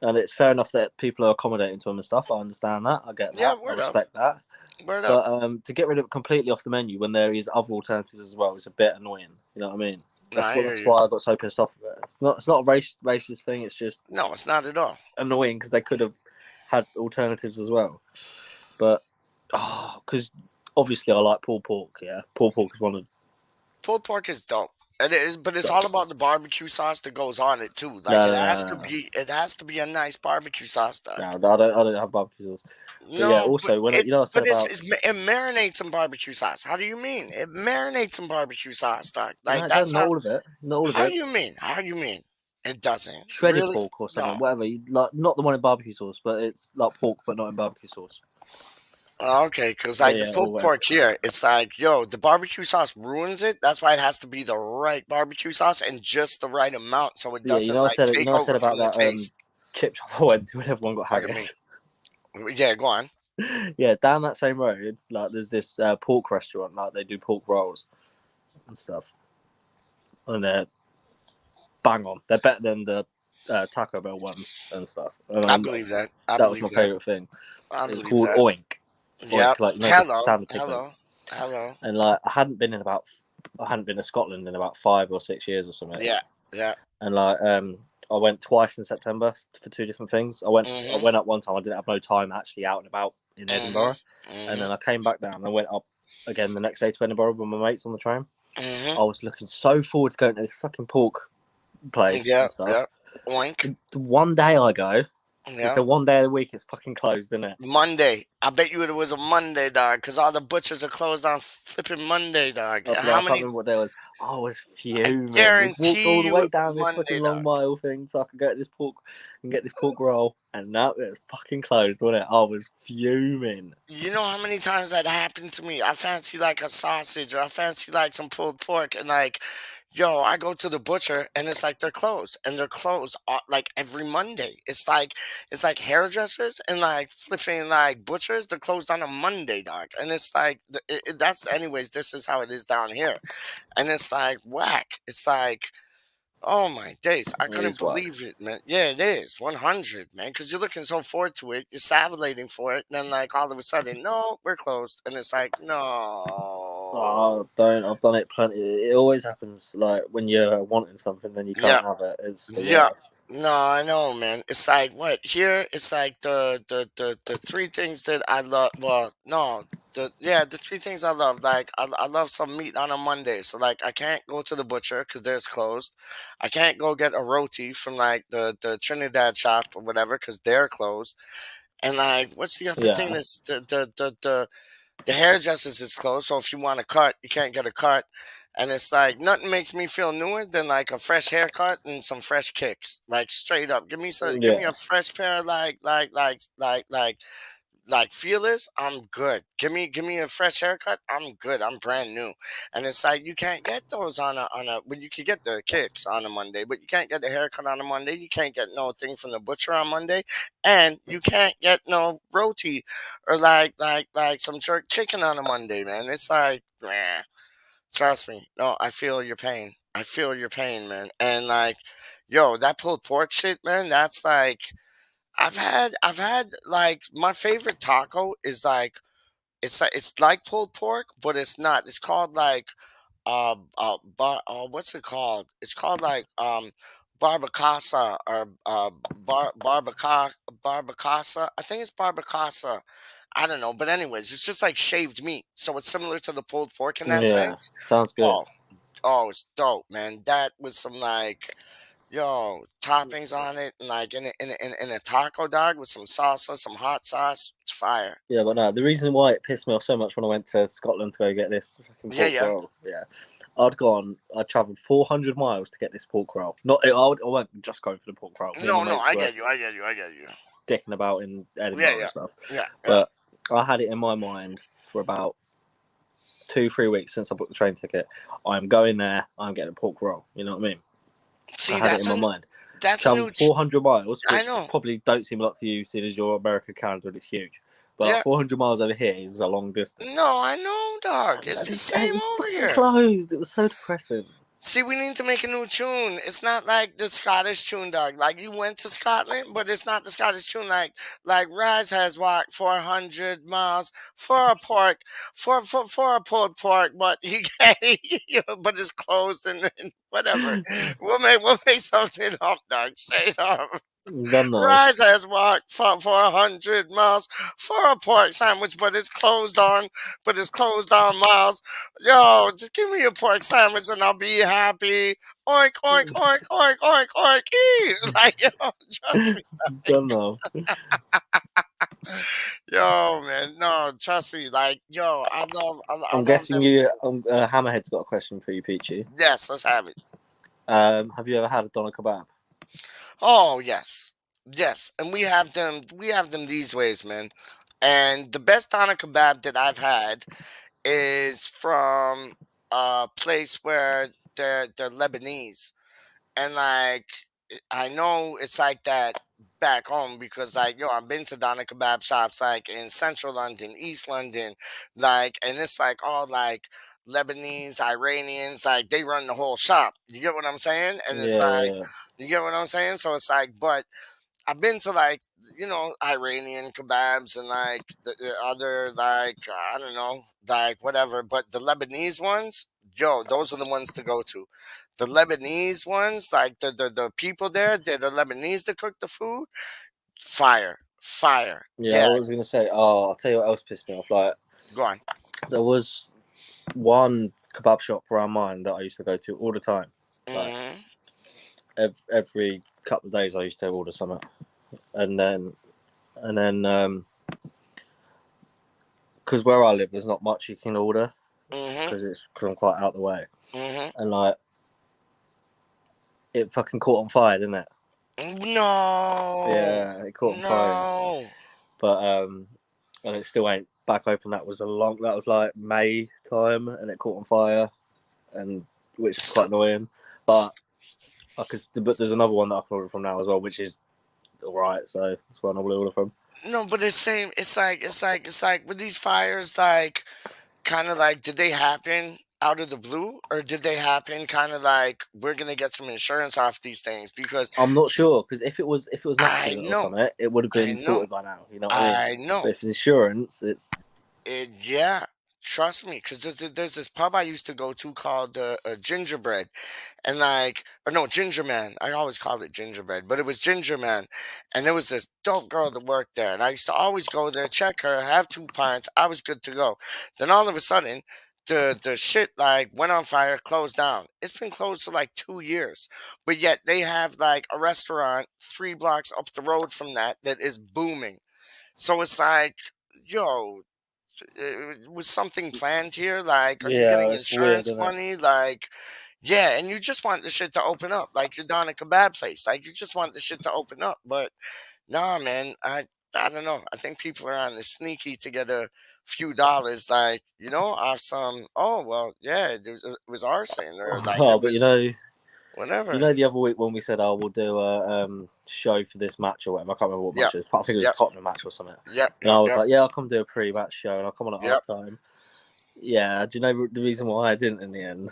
and it's fair enough that people are accommodating to them and stuff. I understand that. I get Yeah, that. I word up. respect that. Word up. But to get rid of it completely off the menu when there is other alternatives as well is a bit annoying. You know what I mean? No, I hear That's you. why I got so pissed off with it. It's not a racist thing. It's just No, it's not at all. annoying because they could have had alternatives as well. But because obviously I like pulled pork. Yeah, pulled pork is one of Pulled pork is dope. It is, but it's all about the barbecue sauce that goes on it too. Like No. it has to be a nice barbecue sauce, dog. No, I don't have barbecue sauce. But yeah, No, also when it you know I said about it marinates in barbecue sauce. How do you mean? It marinates in barbecue sauce, dog. no, Like it that's doesn't. Not how. all of it. Not all of How it. do you mean? How do you mean? It doesn't. Shredded Really? pork or something, No. whatever. Like not the one in barbecue sauce, but it's like pork, but not in barbecue sauce. Oh, okay, because like the Yeah, pulled or pork here, it's like, yo, the barbecue sauce ruins it. That's why it has to be the right barbecue sauce and just the right amount, so it Yeah, you doesn't know I like said take I over said about from the that taste. chip shop I went to when everyone got Pardon me. haggis. Yeah, go on. Yeah, down that same road, like there's this pork restaurant, like they do pork rolls and stuff, and they're bang on. They're better than the Taco Bell ones and stuff. And I believe that. I that was believe my that. favorite thing. I It's believe called that. Oink. Yep. Oink, like you know, the Hello. sound of pig Hello. legs. Hello. And like I hadn't been to Scotland in about 5 or 6 years or something. Yeah. Yeah. And like I went twice in September for 2 different things. I went up one time. I didn't have no time actually out and about in Edinburgh, and then I came back down and I went up again the next day to Edinburgh with my mates on the train. I was looking so forward to going to this fucking pork place and stuff. Yeah. Oink. The one day I go, Yeah. the one day of the week it's fucking closed, isn't it? Monday. I bet you it was a Monday, dog, because all the butchers are closed on flipping Monday, dog. I can't remember what day it was. I was fuming. I walked all the way down this fucking long mile thing so I could get this pork roll, and now it's fucking closed, wasn't it? I was fuming. You know how many times that happened to me? I fancy like a sausage, or I fancy like some pulled pork, and like, yo, I go to the butcher and it's like they're closed, and they're closed like every Monday. It's like hairdressers and like flipping like butchers. They're closed on a Monday, dog, and it's like that's anyways. This is how it is down here, and it's like whack. It's like. Oh my days! I couldn't believe it, man. Yeah, it is 100, man. Because you're looking so forward to it, you're salivating for it, and then like all of a sudden, no, we're closed, and it's like no. Oh, don't! I've done it plenty. It always happens. Like when you're wanting something, then you can't have it. It's Yeah. No, I know, man. It's like what here. It's like the 3 things that I love. Well, no, the 3 things I love. Like I love some meat on a Monday. So like I can't go to the butcher because theirs closed. I can't go get a roti from like the Trinidad shop or whatever because they're closed. And like, what's the other thing? That's the hairdressers is closed. So if you want a cut, you can't get a cut. And it's like nothing makes me feel newer than like a fresh haircut and some fresh kicks. Like straight up, give me a fresh pair of like feelers. I'm good. Give me a fresh haircut. I'm good. I'm brand new. And it's like you can't get those on a. Well, you can get the kicks on a Monday, but you can't get the haircut on a Monday. You can't get no thing from the butcher on Monday, and you can't get no roti or like some jerk chicken on a Monday, man. It's like, man. Trust me. No, I feel your pain. I feel your pain, man. And like, yo, that pulled pork shit, man, that's like I've had like my favorite taco is like it's like pulled pork, but it's not. It's called like what's it called? It's called like barbacasa or barbacasa. I think it's barbacasa. I don't know, but anyways, it's just like shaved meat, so it's similar to the pulled pork in that sense. Sounds good. Oh, it's dope, man. That with some like, yo, toppings on it, and like in a taco, dog, with some salsa, some hot sauce. It's fire. Yeah, but no, the reason why it pissed me off so much when I went to Scotland to go get this fucking pork roll, I travelled 400 miles to get this pork roll. I won't just go for the pork roll. No, I get you. dicking about in Edinburgh Yeah, yeah, and stuff. yeah. But I had it in my mind for about 2-3 weeks since I booked the train ticket. I'm going there. I'm getting a pork roll. You know what I mean? See, I had it in my mind. that's a Traveled new. 400 miles, I which know. probably don't seem a lot to you, seeing as your America, Canada is huge. But Yeah. 400 miles over here is a long distance. No, I know, dog. It's the same over here. Closed. It was so depressing. See, we need to make a new tune. It's not like the Scottish tune, dog. Like you went to Scotland, but it's not the Scottish tune. Like Rise has walked 400 miles for a pork, for a pulled pork, but he but it's closed and whatever. We'll make something up, dog. Say it up. Don't know. Rise has walked for 100 miles for a pork sandwich, but it's closed on miles. Yo, just give me a pork sandwich and I'll be happy. Oink, oink, oink, oink, oink, oink, eat. Like, yo, trust me. Don't know. Yo, man, no, trust me. Like, yo, I I'm love guessing them. Hammerhead's got a question for you, Peachy. Yes, let's have it. Have you ever had a doner kebab? Oh, yes. Yes, and we have them these ways, man. And the best doner kebab that I've had is from a place where they're Lebanese. And like I know it's like that back home because like yo, I've been to doner kebab shops like in central London, East London, like, and it's like all like Lebanese, Iranians, like they run the whole shop. You get what I'm saying? And it's like Yeah. you get what I'm saying? So it's like, but I've been to like Iranian kebabs and like the other like I don't know like whatever, but the Lebanese ones, yo, those are the ones to go to. The Lebanese ones, like the people there, they're the Lebanese that cook the food. Fire, fire. Yeah, I was gonna say. Oh, I'll tell you what else pissed me off. Like, Go on. there was one kebab shop around mine that I used to go to all the time. Like, every couple of days, I used to order something, and then, because where I live, there's not much you can order because I'm quite out of the way, and like, it fucking caught on fire, didn't it? No. Yeah, it caught on fire. But and it still ain't back open. That was like May time, and it caught on fire, and which is quite annoying. But but there's another one that I can order from now as well, which is alright. So that's where I normally order from. No, but it's same. It's like with these fires, like kind of like, did they happen out of the blue, or did they happen kind of like we're gonna get some insurance off these things? Because I'm not sure, because if it was an accident or something, it would have been know. sorted by now. You know what I mean? I know. But if it's insurance, Yeah, trust me, because there's this pub I used to go to called Gingerbread, and like, or no, Ginger Man. I always called it Gingerbread, but it was Ginger Man, and there was this dope girl that worked there, and I used to always go there, check her, have 2 pints. I was good to go. Then all of a sudden, the shit like went on fire, closed down. It's been closed for like 2 years, but yet they have like a restaurant 3 blocks up the road from that is booming. So it's like, yo, was something planned here? Like, are you getting insurance money? Like, yeah, and you just want the shit to open up, like you're down a kebab place. Like, you just want the shit to open up. But nah, man, I don't know. I think people are on the sneaky to get a few dollars, like off some. Oh well, yeah, it was arson or like it but was whatever. You know, the other week when we said, "Oh, we'll do a show for this match or whatever," I can't remember what match it was. I think it was a Tottenham match or something. And I was like, "Yeah, I'll come do a pre-match show, and I'll come on at half time." Yeah, do you know the reason why I didn't in the end?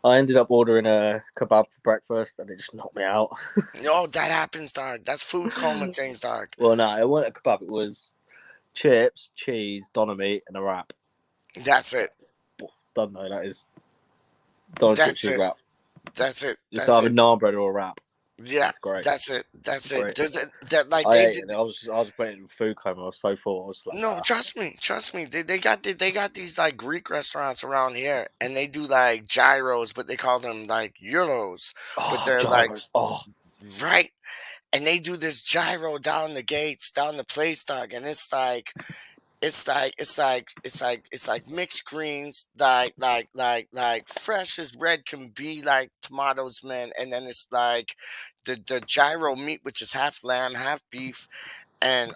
I ended up ordering a kebab for breakfast, and it just knocked me out. Yo, that happens, dog. That's food coma things, dog. Well, no, it wasn't a kebab. It was chips, cheese, doner meat, and a wrap. That's it. Don't know. That is doner chips cheese wrap. That's it. It's either naan bread or a wrap. Yeah, that's great. That's it. That's it. I was waiting in food coma. I was so full. I was like, no, trust me. They got these like Greek restaurants around here, and they do like gyros, but they call them like euros. But they're gyros. Right, and they do this gyro down the gates, down the place, dog, and it's like mixed greens, like fresh as red can be, like tomatoes, man, and then it's like the gyro meat, which is half lamb, half beef, and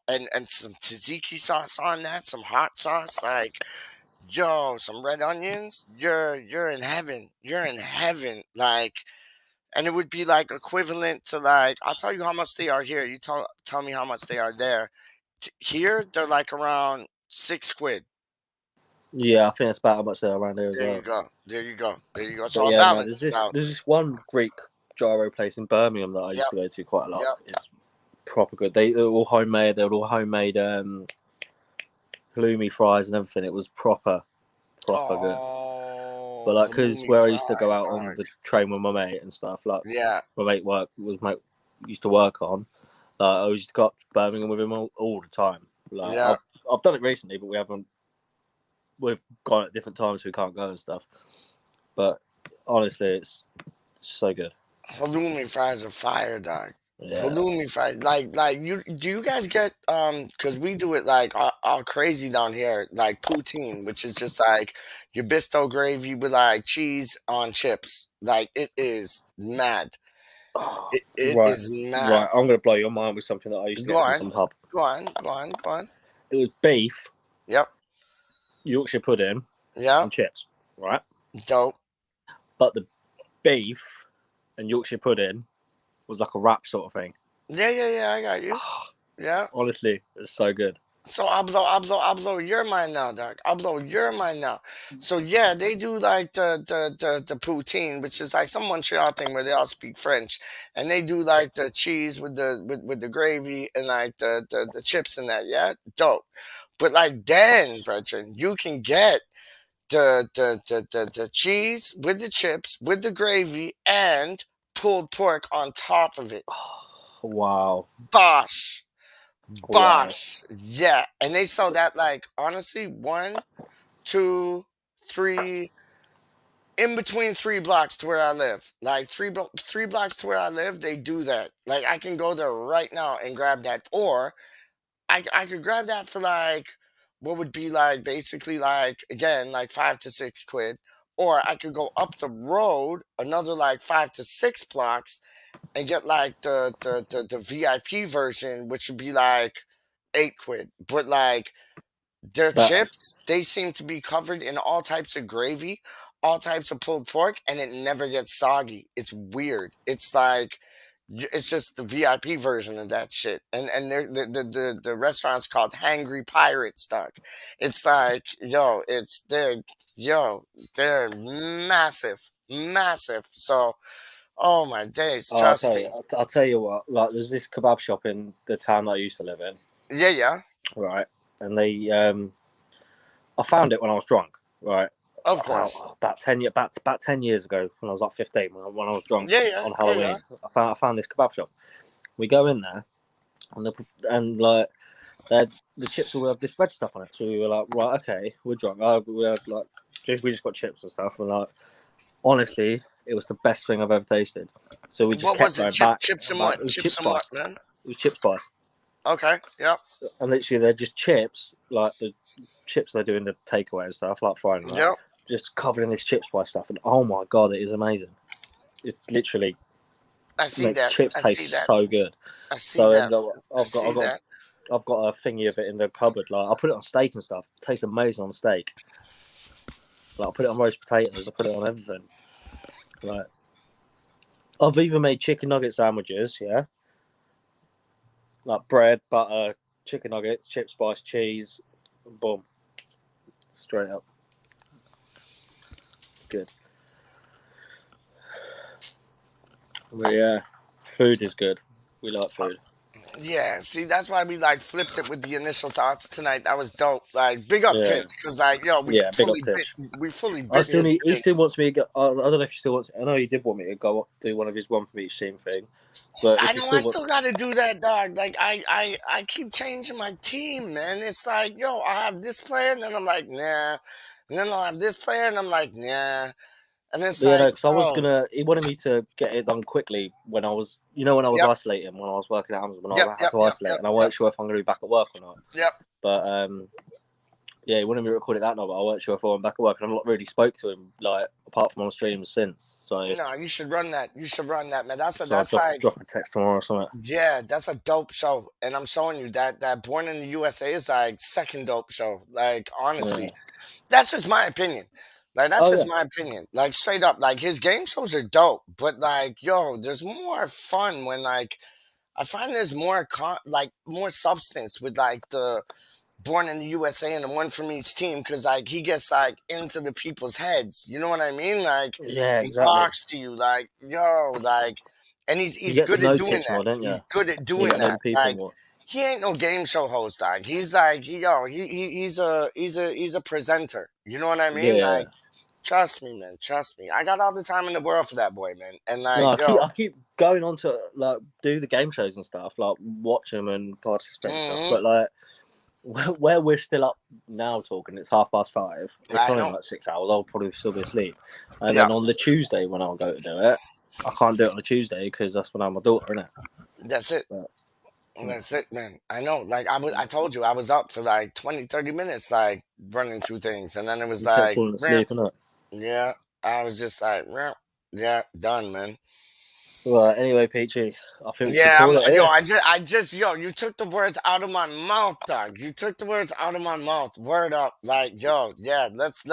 and some tzatziki sauce on that, some hot sauce, like yo, some red onions. You're in heaven. You're in heaven. Like, and it would be like equivalent to like I'll tell you how much they are here. You tell me how much they are there. Here they're like around £6. Yeah, I think that's about how much they're around here as There well. you go. There you go. There you go. It's But all yeah, no, balanced out. there's this one Greek gyro place in Birmingham that I used Yep. to go to quite a lot. Yep. It's proper good. They were all homemade. They were all homemade halloumi fries and everything. It was proper good. But like, because halloumi where I used to go fries, out on dog. the train with my mate and stuff, like Yeah. my mate used to work on. I used to go up to Birmingham with him all the time. Like Yeah. I've done it recently, but we've gone at different times, so we can't go and stuff. But honestly, it's so good. Halloumi fries are fire, dog. Yeah. Halloumi fries, like do you guys get because we do it like all crazy down here, like poutine, which is just like your bisto gravy with like cheese on chips. Like it is mad. It Right, is mad. right. I'm gonna blow your mind with something that I used to Go get from on. some pub. Go on. It was beef, Yep. Yorkshire pudding, Yeah. and chips. Right. Dope. But the beef and Yorkshire pudding was like a wrap sort of thing. Yeah. I got you. Yeah. Honestly, it's so good. So I'll blow your mind now, dog. I'll blow your mind now. So yeah, they do like the poutine, which is like some Montreal thing where they all speak French, and they do like the cheese with the gravy and like the chips and that. Yeah, dope. But like then, brethren, you can get the cheese with the chips with the gravy and pulled pork on top of it. Wow. Bosh. Wow. Yeah, and they sell that like honestly 1, 2, 3 in between 3 blocks to where I live. Like 3 blocks to where I live, they do that. Like I can go there right now and grab that, or I could grab that for like what would be like basically like again like £5 to £6, or I could go up the road another like 5 to 6 blocks and get like the VIP version, which would be like £8. But like their chips, they seem to be covered in all types of gravy, all types of pulled pork, and it never gets soggy. It's weird. It's like it's just the VIP version of that shit. And the restaurant's called Hangry Pirates, dog. It's like they're massive. So. Oh my days! Trust me. I'll tell you what. Like, there's this kebab shop in the town that I used to live in. Yeah. Right, and they, I found it when I was drunk. Right. Of course. About 10 years ago, when I was like 15, when I was drunk on Halloween, Yeah. I found this kebab shop. We go in there, and like, the chips will have this red stuff on it. So we were like, right, okay, we're drunk. We just got chips and stuff, and like, honestly, it was the best thing I've ever tasted. So we just what kept was it? going back. Chips and what? Chips and what, man? It was chip spice. Okay, yeah. And literally, they're just chips, like the chips they do in the takeaway and stuff, like frying them. Yep. Just covered in this chip spice stuff, and oh my god, it is amazing. It's literally. I see that. Chips taste so good. I see that. I've got a thingy of it in the cupboard. Like I put it on steak and stuff. It tastes amazing on steak. Like I put it on roast potatoes. I put it on everything. Like I've even made chicken nugget sandwiches. Yeah. Like bread, butter, chicken nuggets, chip spice, cheese, boom, straight up. It's good. But yeah, food is good. We like food. Yeah, see, that's why we like flipped it with the initial thoughts tonight. That was dope. Like, big up Tits, because like, we fully bit his he still wants me to go. I don't know if he still wants. I know he did want me to go do one of his one from each team thing. But I know I still got to do that, dog. Like, I keep changing my team, man. It's like, I have this player, and then I'm like, nah. And then I'll have this player, and I'm like, nah. And it's because I was gonna. He wanted me to get it done quickly when I was, when I was isolating, when I was working at Amazon, when I had to isolate, and I weren't sure if I'm gonna be back at work or not. Yep. But he wanted me to record it that night, but I weren't sure if I went back at work, and I not really spoke to him like apart from on streams since. So No, you should run that. You should run that, man. That's I'll like drop a text tomorrow or something. yeah, that's a dope show. And I'm showing you that Born in the USA is like second dope show. Like honestly, that's just my opinion. Like that's just my opinion. Like straight up, like his game shows are dope, but like yo, there's more fun when like I find there's more more substance with like the Born in the USA and the one from each team because like he gets like into the people's heads. You know what I mean? Like he talks to you like yo, like and he's good at doing that. He's good at doing that. Like he ain't no game show host, dog. He's like he's a presenter. You know what I mean? Yeah. Like trust me, man. Trust me. I got all the time in the world for that boy, man. And like I keep going on to like do the game shows and stuff, like watch them and participate and stuff. But like where we're still up now talking, it's 5:30. It's only like 6 hours. I'll probably still be asleep. And then on the Tuesday when I'll go to do it, I can't do it on a Tuesday because that's when I'm my daughter, innit? That's it. That's it, man. I know. Like I told you, I was up for like 20, 30 minutes, like running two things, and then it was like, yeah, I was just like, yeah, done, man. Well, anyway, Peachy, I think you took the words out of my mouth, dog. You took the words out of my mouth. Word up, like, yo, yeah, let's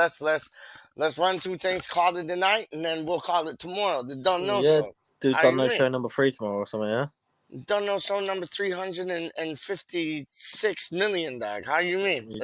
run two things, call it the night, and then we'll call it tomorrow. The Don't Know Show. Do Don't Know Show number 3 tomorrow or something, yeah? Don't Know Show number 356 million, dog. How you mean?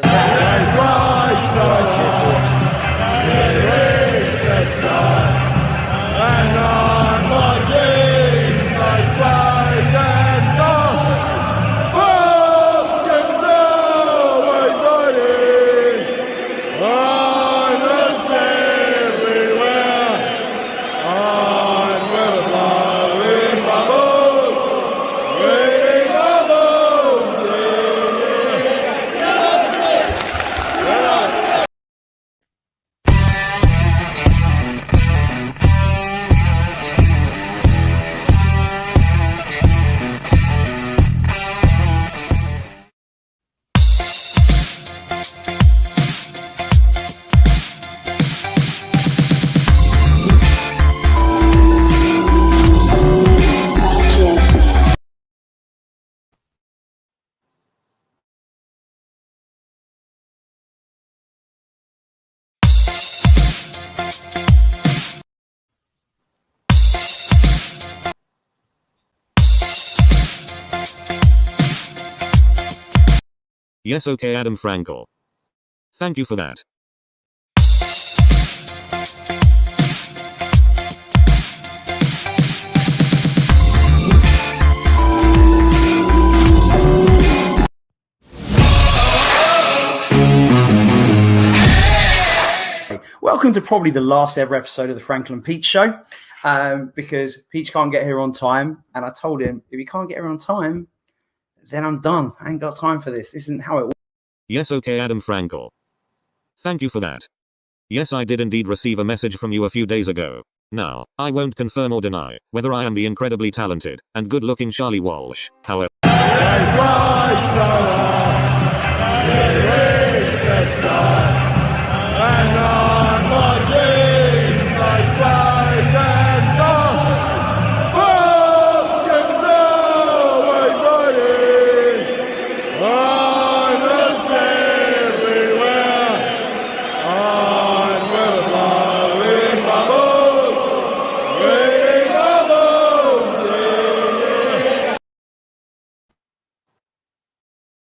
Yes, okay, Adam Frankel. Thank you for that. Welcome to probably the last ever episode of the Franklin Peach Show, because Peach can't get here on time, and I told him if he can't get here on time, then I'm done. I ain't got time for this. This isn't how it works. Yes, okay, Adam Frankel. Thank you for that. Yes, I did indeed receive a message from you a few days ago. Now, I won't confirm or deny whether I am the incredibly talented and good-looking WaLLy WorLd. However,